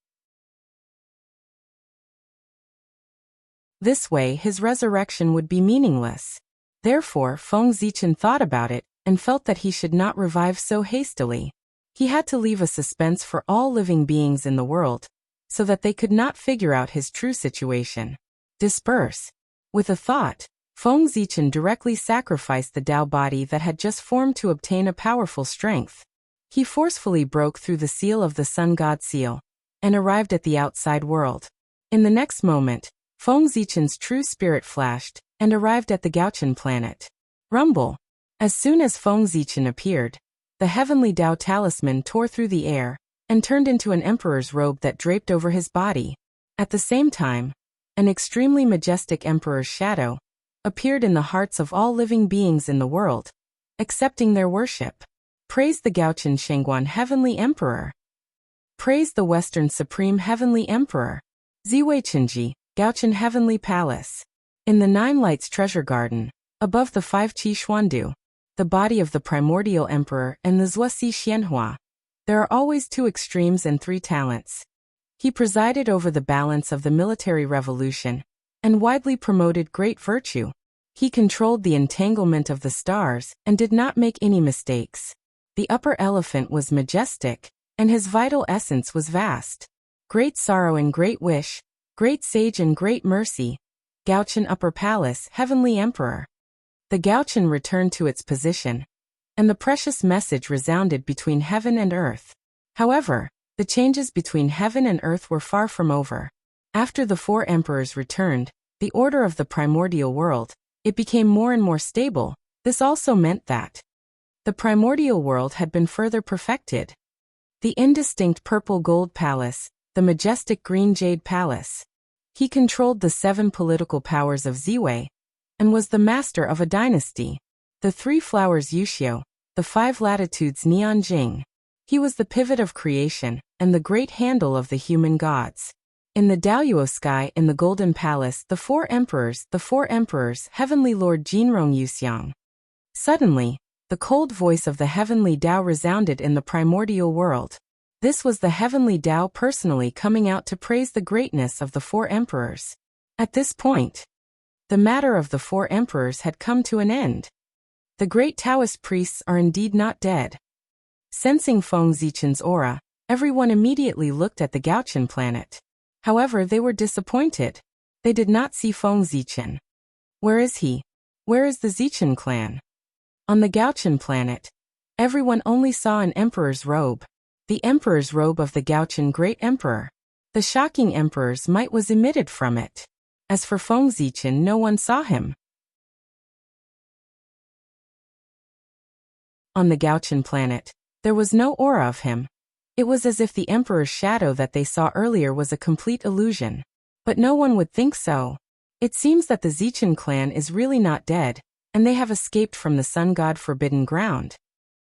This way, his resurrection would be meaningless. Therefore, Feng Zichen thought about it and felt that he should not revive so hastily. He had to leave a suspense for all living beings in the world, so that they could not figure out his true situation. Disperse. With a thought, Feng Zichen directly sacrificed the Tao body that had just formed to obtain a powerful strength. He forcefully broke through the seal of the Sun God seal, and arrived at the outside world. In the next moment, Feng Zichen's true spirit flashed, and arrived at the Gauchen planet. Rumble. As soon as Feng Zichen appeared, the heavenly Tao talisman tore through the air, and turned into an emperor's robe that draped over his body. At the same time, an extremely majestic emperor's shadow appeared in the hearts of all living beings in the world, accepting their worship. Praise the Gauchen Shengguan Heavenly Emperor. Praise the Western Supreme Heavenly Emperor. Ziwei Chenji, Gauchen Heavenly Palace. In the Nine Lights Treasure Garden, above the 5 Qi Xuandu, the body of the primordial emperor and the Zuosi Xianhua, there are always 2 extremes and 3 talents. He presided over the balance of the military revolution, and widely promoted great virtue. He controlled the entanglement of the stars, and did not make any mistakes. The upper elephant was majestic, and his vital essence was vast. Great sorrow and great wish, great sage and great mercy. Gauchen Upper Palace, Heavenly Emperor. The Gauchen returned to its position, and the precious message resounded between heaven and earth. However, the changes between heaven and earth were far from over. After the 4 emperors returned, the order of the primordial world, it became more and more stable. This also meant that the primordial world had been further perfected. The indistinct purple gold palace, the majestic green jade palace. He controlled the 7 political powers of Ziwei, and was the master of a dynasty. The 3 flowers Yuxiu, the 5 latitudes Nianjing. He was the pivot of creation, and the great handle of the human gods. In the Daoyuo sky in the Golden Palace, the 4 emperors, Heavenly Lord Jinrong Yuxiang. Suddenly, the cold voice of the heavenly Tao resounded in the primordial world. This was the heavenly Tao personally coming out to praise the greatness of the 4 emperors. At this point, the matter of the 4 emperors had come to an end. The great Taoist priests are indeed not dead. Sensing Feng Zichen's aura, everyone immediately looked at the Gauchen planet. However, they were disappointed. They did not see Feng Zichen. Where is he? Where is the Zichen clan? On the Gauchen planet, everyone only saw an emperor's robe. The emperor's robe of the Gauchen Great Emperor. The shocking emperor's might was emitted from it. As for Feng Zichen, no one saw him. On the Gauchen planet, there was no aura of him. It was as if the emperor's shadow that they saw earlier was a complete illusion. But no one would think so. It seems that the Zichen clan is really not dead, and they have escaped from the sun god forbidden ground.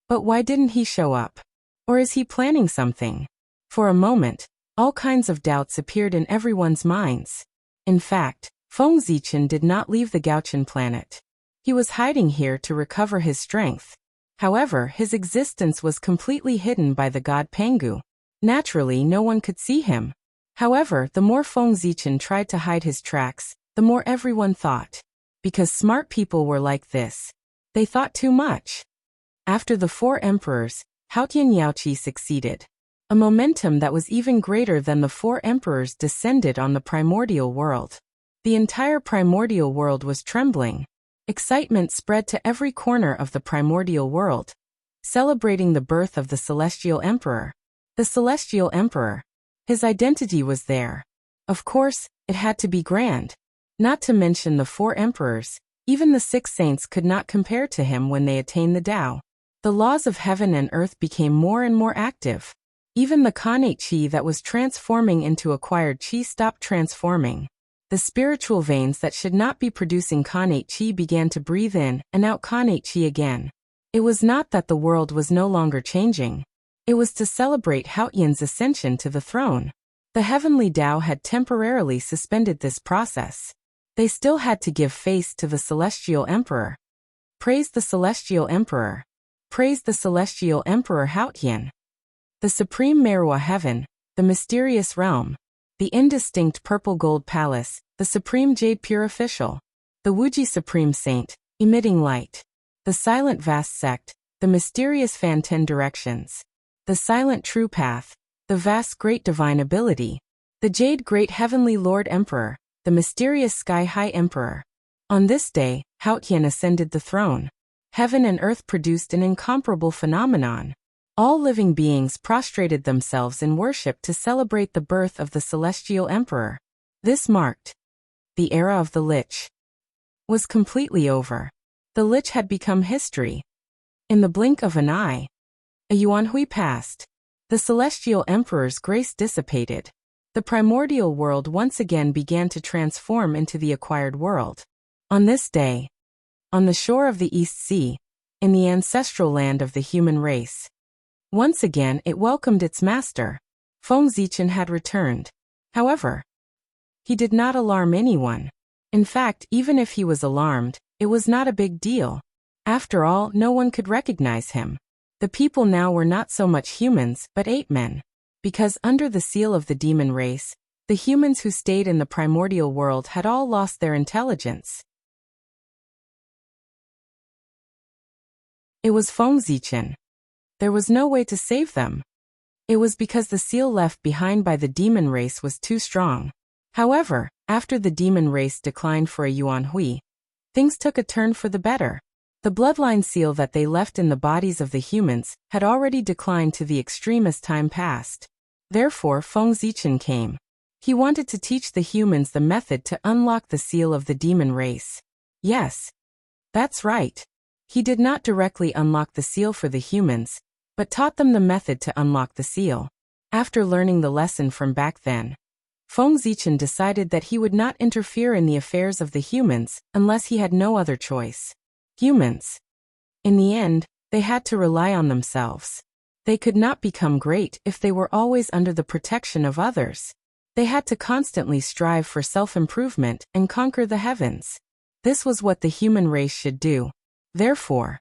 But why didn't he show up? Or is he planning something? For a moment, all kinds of doubts appeared in everyone's minds. In fact, Feng Zichen did not leave the Gauchen planet. He was hiding here to recover his strength. However, his existence was completely hidden by the god Pengu. Naturally, no one could see him. However, the more Feng Zichen tried to hide his tracks, the more everyone thought. Because smart people were like this. They thought too much. After the 4 emperors, Haotian Yaoqi succeeded. A momentum that was even greater than the 4 emperors descended on the primordial world. The entire primordial world was trembling. Excitement spread to every corner of the primordial world, celebrating the birth of the celestial emperor. The celestial emperor, His identity was there. Of course, it had to be grand. Not to mention the 4 emperors, even the 6 saints could not compare to him when they attained the Tao. The laws of heaven and earth became more and more active. Even the Kanate Qi that was transforming into acquired Qi stopped transforming. The spiritual veins that should not be producing Kanate Qi began to breathe in and out Kanate Qi again. It was not that the world was no longer changing. It was to celebrate Haotian's ascension to the throne. The heavenly Tao had temporarily suspended this process. They still had to give face to the celestial emperor. Praise the celestial emperor. Praise the celestial emperor Haotian. The supreme Merwa heaven, the mysterious realm, the indistinct purple gold palace, the supreme jade pure official, the Wuji supreme saint, emitting light, the silent vast sect, the mysterious fan 10 directions, the silent true path, the vast great divine ability, the jade great heavenly lord emperor, the mysterious sky high emperor. On this day, Haotian ascended the throne. Heaven and earth produced an incomparable phenomenon. All living beings prostrated themselves in worship to celebrate the birth of the celestial emperor. This marked the era of the Lich was completely over. The Lich had become history. In the blink of an eye, a Yuanhui passed. The celestial emperor's grace dissipated. The primordial world once again began to transform into the acquired world. On this day, on the shore of the East Sea, in the ancestral land of the human race, once again it welcomed its master. Feng Zichen had returned. However, he did not alarm anyone. In fact, even if he was alarmed, it was not a big deal. After all, no one could recognize him. The people now were not so much humans, but ape men. Because under the seal of the demon race, the humans who stayed in the primordial world had all lost their intelligence. It was Feng Zichen. There was no way to save them. It was because the seal left behind by the demon race was too strong. However, after the demon race declined for a Yuanhui, things took a turn for the better. The bloodline seal that they left in the bodies of the humans had already declined to the extreme as time passed. Therefore, Feng Zichen came. He wanted to teach the humans the method to unlock the seal of the demon race. Yes, that's right. He did not directly unlock the seal for the humans, but taught them the method to unlock the seal. After learning the lesson from back then, Feng Zichen decided that he would not interfere in the affairs of the humans unless he had no other choice. Humans. In the end, they had to rely on themselves. They could not become great if they were always under the protection of others. They had to constantly strive for self-improvement and conquer the heavens. This was what the human race should do. Therefore,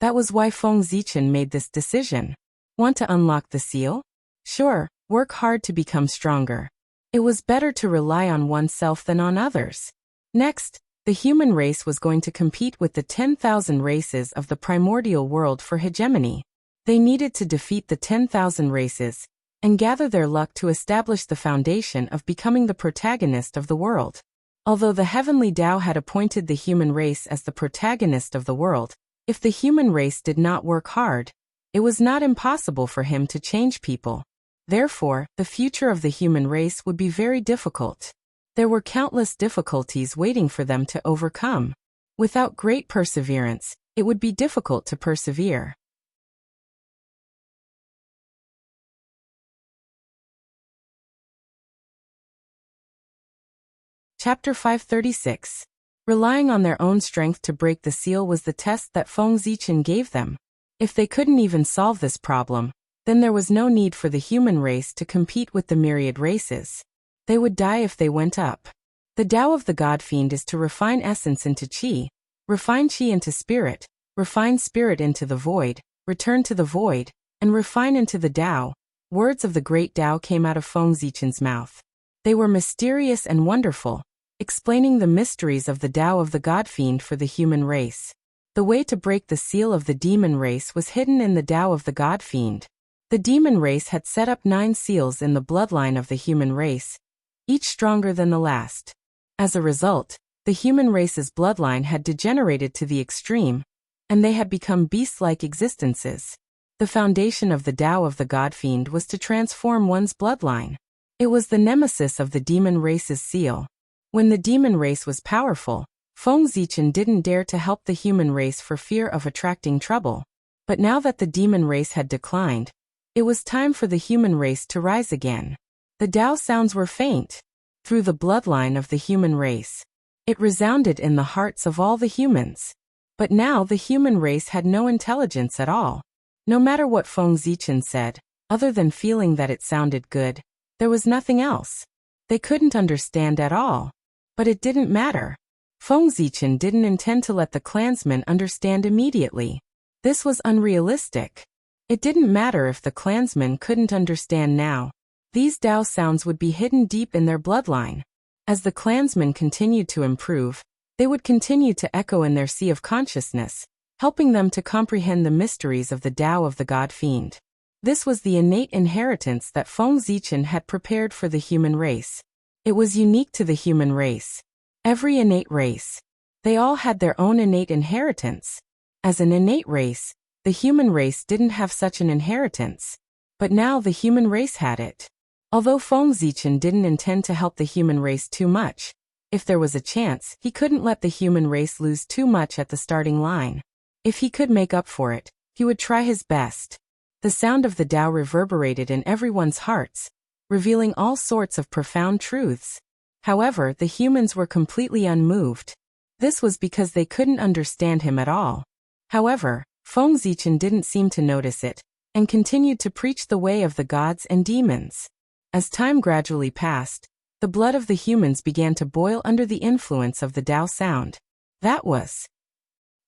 that was why Feng Zichen made this decision. Want to unlock the seal? Sure, work hard to become stronger. It was better to rely on oneself than on others. Next, the human race was going to compete with the 10,000 races of the primordial world for hegemony. They needed to defeat the 10,000 races and gather their luck to establish the foundation of becoming the protagonist of the world. Although the heavenly Tao had appointed the human race as the protagonist of the world, if the human race did not work hard, it was not impossible for him to change people. Therefore, the future of the human race would be very difficult. There were countless difficulties waiting for them to overcome. Without great perseverance, it would be difficult to persevere. Chapter 536. Relying on their own strength to break the seal was the test that Feng Zichen gave them. If they couldn't even solve this problem, then there was no need for the human race to compete with the myriad races. They would die if they went up. The Tao of the God Fiend is to refine essence into Qi, refine Qi into spirit, refine spirit into the void, return to the void, and refine into the Tao. Words of the great Tao came out of Feng Zichen's mouth. They were mysterious and wonderful, explaining the mysteries of the Tao of the God Fiend for the human race. The way to break the seal of the demon race was hidden in the Tao of the God Fiend. The demon race had set up 9 seals in the bloodline of the human race, each stronger than the last. As a result, the human race's bloodline had degenerated to the extreme, and they had become beast-like existences. The foundation of the Tao of the God Fiend was to transform one's bloodline. It was the nemesis of the demon race's seal. When the demon race was powerful, Feng Zichen didn't dare to help the human race for fear of attracting trouble. But now that the demon race had declined, it was time for the human race to rise again. The Tao sounds were faint. Through the bloodline of the human race, it resounded in the hearts of all the humans. But now the human race had no intelligence at all. No matter what Feng Zichen said, other than feeling that it sounded good, there was nothing else. They couldn't understand at all. But it didn't matter. Feng Zichen didn't intend to let the clansmen understand immediately. This was unrealistic. It didn't matter if the clansmen couldn't understand now. These Tao sounds would be hidden deep in their bloodline. As the clansmen continued to improve, they would continue to echo in their sea of consciousness, helping them to comprehend the mysteries of the Tao of the God Fiend. This was the innate inheritance that Feng Zichen had prepared for the human race. It was unique to the human race. Every innate race. They all had their own innate inheritance. As an innate race, the human race didn't have such an inheritance. But now the human race had it. Although Feng Zichen didn't intend to help the human race too much, if there was a chance, he couldn't let the human race lose too much at the starting line. If he could make up for it, he would try his best. The sound of the Tao reverberated in everyone's hearts, revealing all sorts of profound truths. However, the humans were completely unmoved. This was because they couldn't understand him at all. However, Feng Zichen didn't seem to notice it, and continued to preach the way of the gods and demons. As time gradually passed, the blood of the humans began to boil under the influence of the Tao sound. That was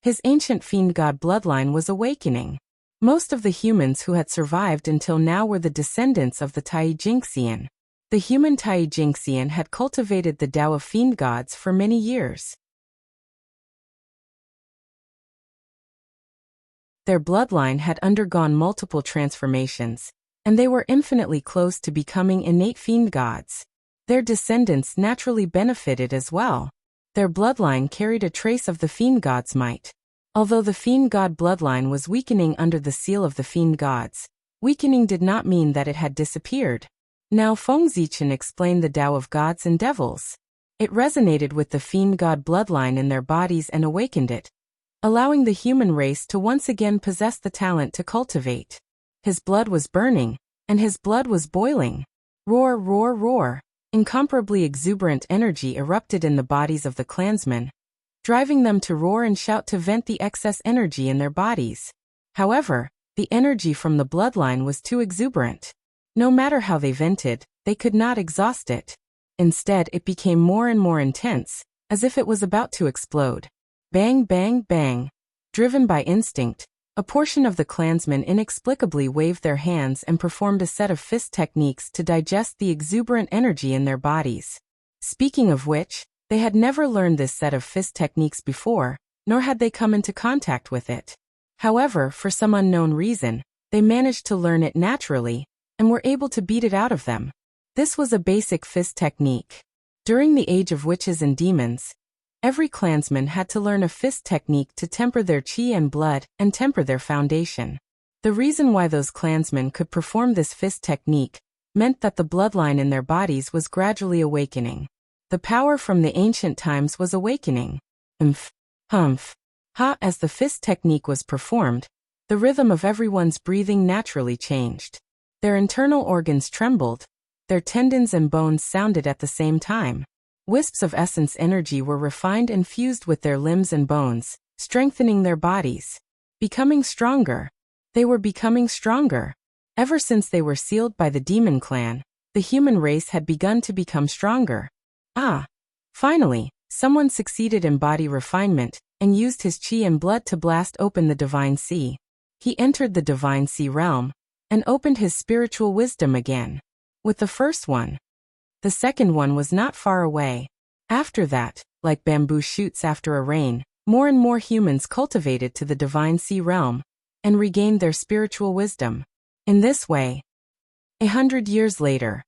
his ancient fiend god bloodline was awakening. Most of the humans who had survived until now were the descendants of the Tai Jingxian. The human Tai Jingxian had cultivated the Tao of fiend gods for many years. Their bloodline had undergone multiple transformations, and they were infinitely close to becoming innate fiend gods. Their descendants naturally benefited as well. Their bloodline carried a trace of the fiend god's might. Although the fiend god bloodline was weakening under the seal of the fiend gods, weakening did not mean that it had disappeared. Now Feng Zichen explained the Tao of gods and devils. It resonated with the fiend god bloodline in their bodies and awakened it, allowing the human race to once again possess the talent to cultivate. His blood was burning, and his blood was boiling. Roar, roar, roar. Incomparably exuberant energy erupted in the bodies of the clansmen, driving them to roar and shout to vent the excess energy in their bodies. However, the energy from the bloodline was too exuberant. No matter how they vented, they could not exhaust it. Instead, it became more and more intense, as if it was about to explode. Bang, bang, bang. Driven by instinct, a portion of the clansmen inexplicably waved their hands and performed a set of fist techniques to digest the exuberant energy in their bodies. Speaking of which, they had never learned this set of fist techniques before, nor had they come into contact with it. However, for some unknown reason, they managed to learn it naturally, and were able to beat it out of them. This was a basic fist technique. During the age of witches and demons, every clansman had to learn a fist technique to temper their chi and blood and temper their foundation. The reason why those clansmen could perform this fist technique meant that the bloodline in their bodies was gradually awakening. The power from the ancient times was awakening. Humph, humph, ha. As the fist technique was performed, the rhythm of everyone's breathing naturally changed. Their internal organs trembled. Their tendons and bones sounded at the same time. Wisps of essence energy were refined and fused with their limbs and bones, strengthening their bodies. Becoming stronger. They were becoming stronger. Ever since they were sealed by the demon clan, the human race had begun to become stronger. Ah! Finally, someone succeeded in body refinement, and used his chi and blood to blast open the divine sea. He entered the divine sea realm, and opened his spiritual wisdom again. With the first one. The second one was not far away. After that, like bamboo shoots after a rain, more and more humans cultivated to the divine sea realm, and regained their spiritual wisdom. In this way, 100 years later,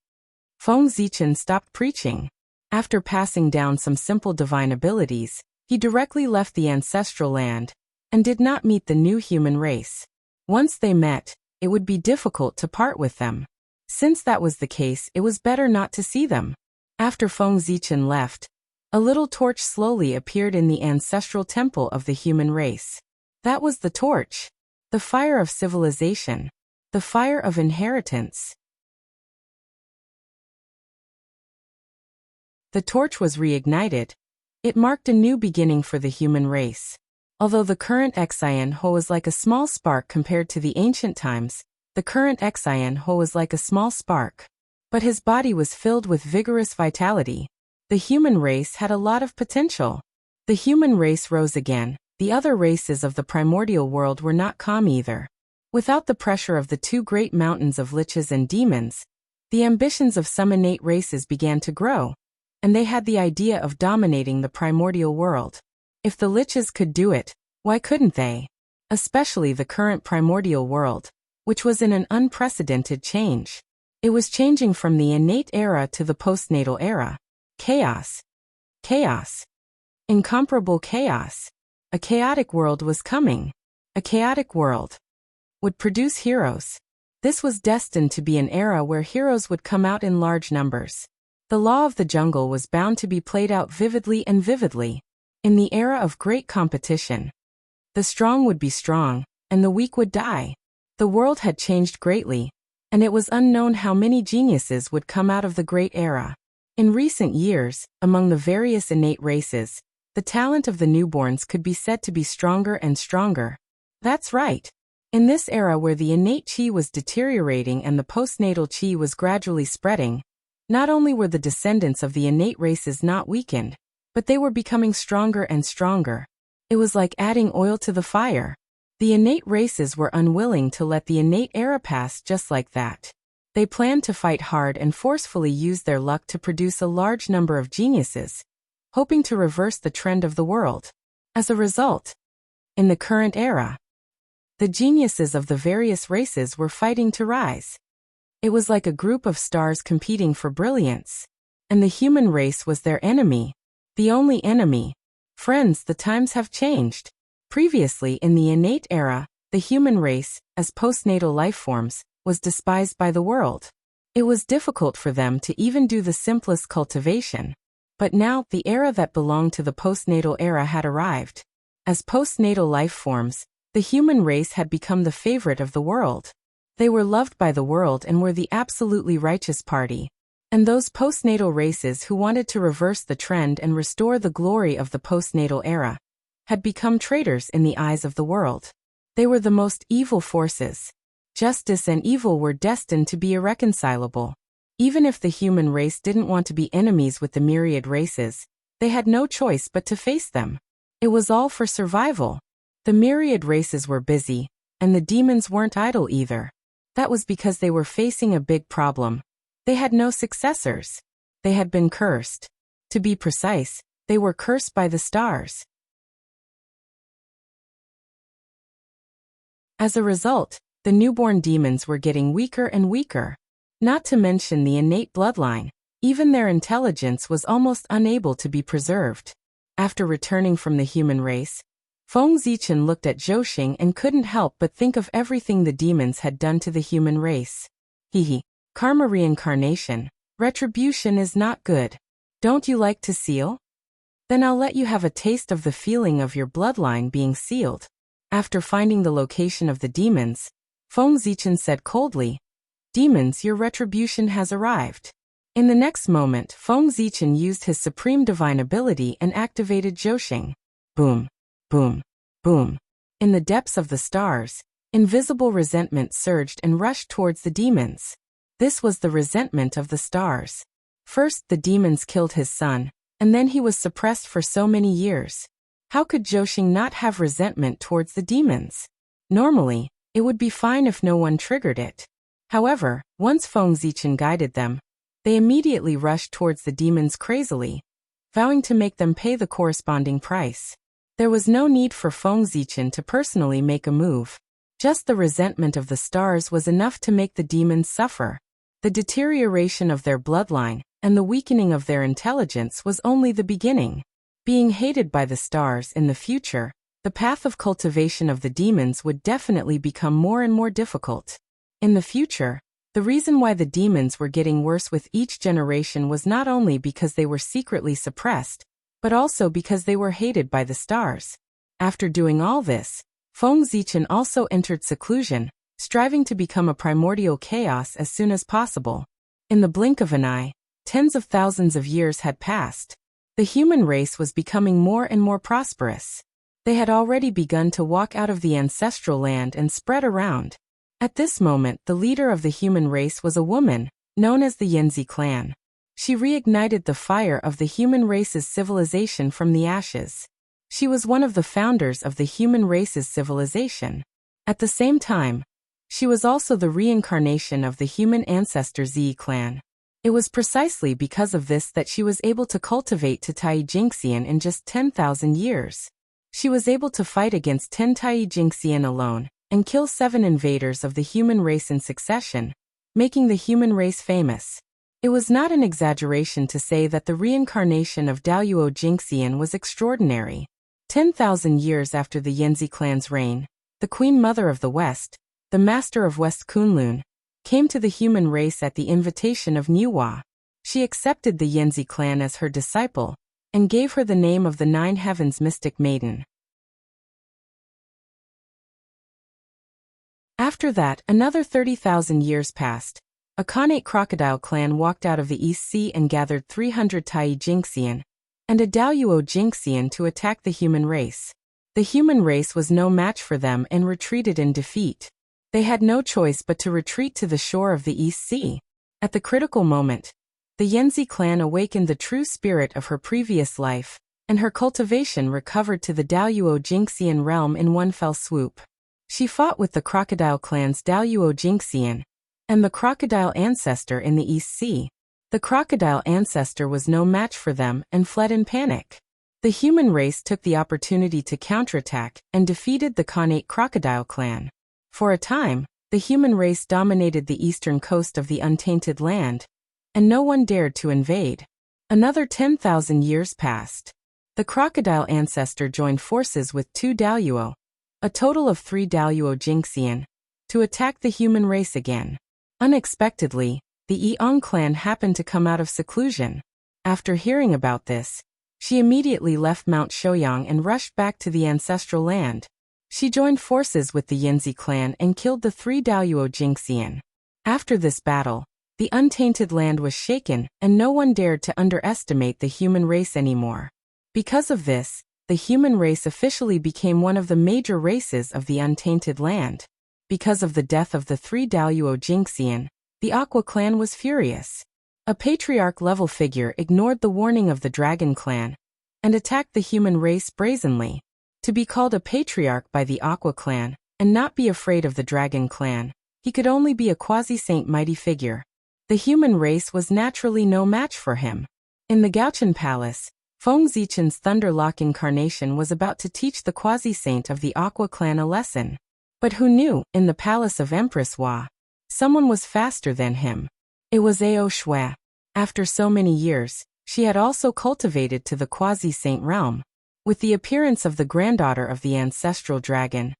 Feng Zichen stopped preaching. After passing down some simple divine abilities, he directly left the ancestral land, and did not meet the new human race. Once they met, it would be difficult to part with them. Since that was the case, it was better not to see them. After Feng Zichen left, a little torch slowly appeared in the ancestral temple of the human race. That was the torch. The fire of civilization. The fire of inheritance. The torch was reignited. It marked a new beginning for the human race. Although the current Xian Ho was like a small spark compared to the ancient times, the current Xian Ho was like a small spark. But his body was filled with vigorous vitality. The human race had a lot of potential. The human race rose again. The other races of the primordial world were not calm either. Without the pressure of the two great mountains of liches and demons, the ambitions of some innate races began to grow, and they had the idea of dominating the primordial world. If the liches could do it, why couldn't they? Especially the current primordial world, which was in an unprecedented change. It was changing from the innate era to the postnatal era. Chaos. Chaos. Incomparable chaos. A chaotic world was coming. A chaotic world would produce heroes. This was destined to be an era where heroes would come out in large numbers. The law of the jungle was bound to be played out vividly and vividly. In the era of great competition, the strong would be strong, and the weak would die. The world had changed greatly, and it was unknown how many geniuses would come out of the great era. In recent years, among the various innate races, the talent of the newborns could be said to be stronger and stronger. That's right. In this era where the innate chi was deteriorating and the postnatal chi was gradually spreading, not only were the descendants of the innate races not weakened, but they were becoming stronger and stronger. It was like adding oil to the fire. The innate races were unwilling to let the innate era pass just like that. They planned to fight hard and forcefully use their luck to produce a large number of geniuses, hoping to reverse the trend of the world. As a result, in the current era, the geniuses of the various races were fighting to rise. It was like a group of stars competing for brilliance, and the human race was their enemy. The only enemy. Friends, the times have changed. Previously in the innate era, the human race, as postnatal life forms, was despised by the world. It was difficult for them to even do the simplest cultivation. But now, the era that belonged to the postnatal era had arrived. As postnatal life forms, the human race had become the favorite of the world. They were loved by the world and were the absolutely righteous party. And those postnatal races who wanted to reverse the trend and restore the glory of the postnatal era had become traitors in the eyes of the world. They were the most evil forces. Justice and evil were destined to be irreconcilable. Even if the human race didn't want to be enemies with the myriad races, they had no choice but to face them. It was all for survival. The myriad races were busy, and the demons weren't idle either. That was because they were facing a big problem. They had no successors. They had been cursed. To be precise, they were cursed by the stars. As a result, the newborn demons were getting weaker and weaker. Not to mention the innate bloodline, even their intelligence was almost unable to be preserved. After returning from the human race, Feng Zichen looked at Zhou and couldn't help but think of everything the demons had done to the human race. Karma reincarnation. Retribution is not good. Don't you like to seal? Then I'll let you have a taste of the feeling of your bloodline being sealed. After finding the location of the demons, Feng Zichen said coldly, "Demons, your retribution has arrived." In the next moment, Feng Zichen used his supreme divine ability and activated Zhou. Boom, boom, boom. In the depths of the stars, invisible resentment surged and rushed towards the demons. This was the resentment of the stars. First, the demons killed his son, and then he was suppressed for so many years. How could Zhou not have resentment towards the demons? Normally, it would be fine if no one triggered it. However, once Feng Zichen guided them, they immediately rushed towards the demons crazily, vowing to make them pay the corresponding price. There was no need for Feng Zichen to personally make a move. Just the resentment of the stars was enough to make the demons suffer. The deterioration of their bloodline and the weakening of their intelligence was only the beginning. Being hated by the stars in the future, the path of cultivation of the demons would definitely become more and more difficult. In the future, The reason why the demons were getting worse with each generation was not only because they were secretly suppressed, but also because they were hated by the stars. After doing all this, Feng Zichen also entered seclusion, striving to become a primordial chaos as soon as possible. In the blink of an eye, tens of thousands of years had passed. The human race was becoming more and more prosperous. They had already begun to walk out of the ancestral land and spread around. At this moment, the leader of the human race was a woman, known as the Yanzi clan. She reignited the fire of the human race's civilization from the ashes. She was one of the founders of the human race's civilization. At the same time, she was also the reincarnation of the human ancestor Zi clan. It was precisely because of this that she was able to cultivate Tai Jingxian in just 10,000 years. She was able to fight against 10 Tai Jingxian alone, and kill 7 invaders of the human race in succession, making the human race famous. It was not an exaggeration to say that the reincarnation of Daluo Jingxian was extraordinary. 10,000 years after the Yanzi clan's reign, the Queen Mother of the West, the Master of West Kunlun, came to the human race at the invitation of Niwa. She accepted the Yanzi clan as her disciple, and gave her the name of the Nine Heavens Mystic Maiden. After that, another 30,000 years passed. A Khanate crocodile clan walked out of the East Sea and gathered 300 Tai Jingxian and a Daluo Jingxian to attack the human race. The human race was no match for them and retreated in defeat. They had no choice but to retreat to the shore of the East Sea. At the critical moment, the Yanzi clan awakened the true spirit of her previous life, and her cultivation recovered to the Daluo Jingxian realm in one fell swoop. She fought with the crocodile clan's Daluo Jingxian and the crocodile ancestor in the East Sea. The crocodile ancestor was no match for them and fled in panic. The human race took the opportunity to counterattack and defeated the Khanate crocodile clan. For a time, the human race dominated the eastern coast of the untainted land, and no one dared to invade. Another 10,000 years passed. The crocodile ancestor joined forces with 2 Daluo, a total of 3 Daluo Jingxian, to attack the human race again. Unexpectedly, the Eong clan happened to come out of seclusion. After hearing about this, she immediately left Mount Shouyang and rushed back to the ancestral land. She joined forces with the Yanzi clan and killed the 3 Daluo Jingxian. After this battle, the untainted land was shaken, and no one dared to underestimate the human race anymore. Because of this, the human race officially became one of the major races of the untainted land. Because of the death of the 3 Daluo Jingxian, the Aqua clan was furious. A patriarch-level figure ignored the warning of the Dragon clan and attacked the human race brazenly. To be called a patriarch by the Aqua clan and not be afraid of the Dragon clan, he could only be a quasi-saint mighty figure. The human race was naturally no match for him. In the Gaochen Palace, Feng Zichen's Thunderlock incarnation was about to teach the quasi-saint of the Aqua clan a lesson. But who knew, in the palace of Empress Hua, someone was faster than him. It was Ao Shui. After so many years, she had also cultivated to the quasi-saint realm. With the appearance of the granddaughter of the ancestral dragon,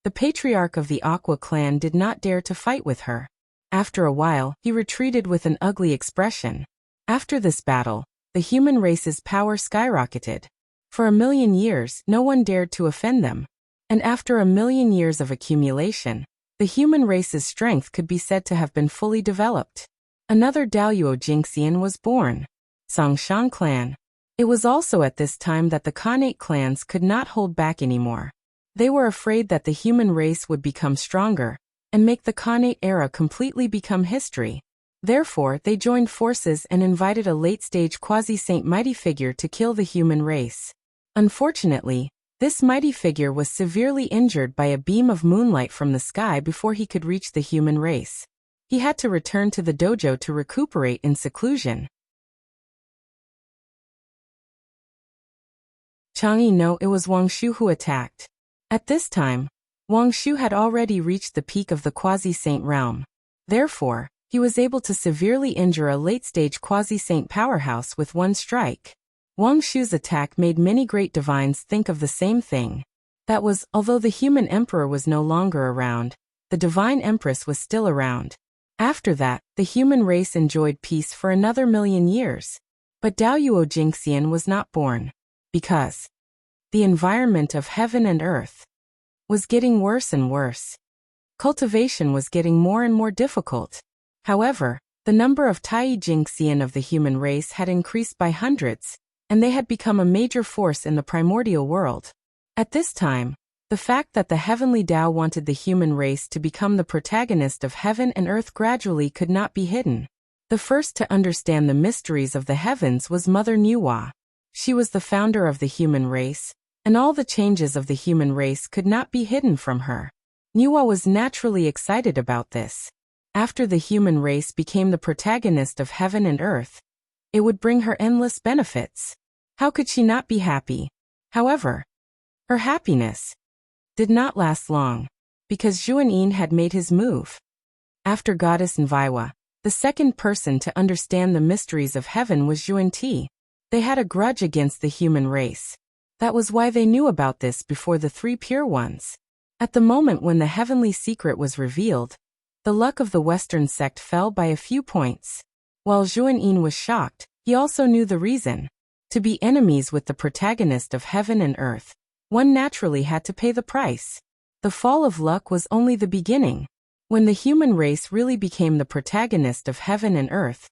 the patriarch of the Aqua clan did not dare to fight with her. After a while, he retreated with an ugly expression. After this battle, the human race's power skyrocketed. For 1,000,000 years, no one dared to offend them. And after 1,000,000 years of accumulation, the human race's strength could be said to have been fully developed. Another Daluo Jingxian was born, Songshan clan. It was also at this time that the Khanate clans could not hold back anymore. They were afraid that the human race would become stronger and make the Khanate era completely become history. Therefore, they joined forces and invited a late-stage quasi-saint mighty figure to kill the human race. Unfortunately, this mighty figure was severely injured by a beam of moonlight from the sky before he could reach the human race. He had to return to the dojo to recuperate in seclusion. Chang'e no, it was Wang Shu who attacked. At this time, Wang Shu had already reached the peak of the quasi-saint realm. Therefore, he was able to severely injure a late-stage quasi-saint powerhouse with one strike. Wang Shu's attack made many great divines think of the same thing. That was, although the human emperor was no longer around, the divine empress was still around. After that, the human race enjoyed peace for another 1,000,000 years. But Daoyuo Jingxian was not born. Because the environment of heaven and earth was getting worse and worse. Cultivation was getting more and more difficult. However, the number of Tai Jingxian of the human race had increased by hundreds, and they had become a major force in the primordial world. At this time, the fact that the heavenly Tao wanted the human race to become the protagonist of heaven and earth gradually could not be hidden. The first to understand the mysteries of the heavens was Mother Nuwa. She was the founder of the human race, and all the changes of the human race could not be hidden from her. Nuwa was naturally excited about this. After the human race became the protagonist of heaven and earth, it would bring her endless benefits. How could she not be happy? However, her happiness did not last long, because Xuanyin had made his move. After Goddess Nviwa, the second person to understand the mysteries of heaven was Xuanti. They had a grudge against the human race. That was why they knew about this before the three pure ones. At the moment when the heavenly secret was revealed, the luck of the Western sect fell by a few points. While Xuanyin was shocked, he also knew the reason. To be enemies with the protagonist of heaven and earth, one naturally had to pay the price. The fall of luck was only the beginning. When the human race really became the protagonist of heaven and earth,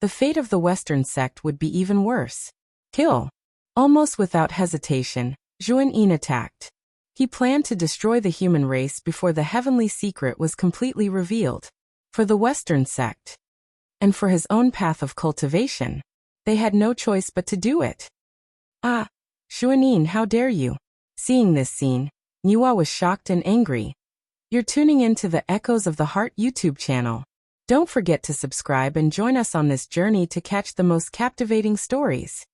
the fate of the Western sect would be even worse. Kill. Almost without hesitation, Xuanyin attacked. He planned to destroy the human race before the heavenly secret was completely revealed. For the Western sect, and for his own path of cultivation, they had no choice but to do it. Ah! Xuanyin, how dare you? Seeing this scene, Nuwa was shocked and angry. You're tuning into the Echoes of the Heart YouTube channel. Don't forget to subscribe and join us on this journey to catch the most captivating stories.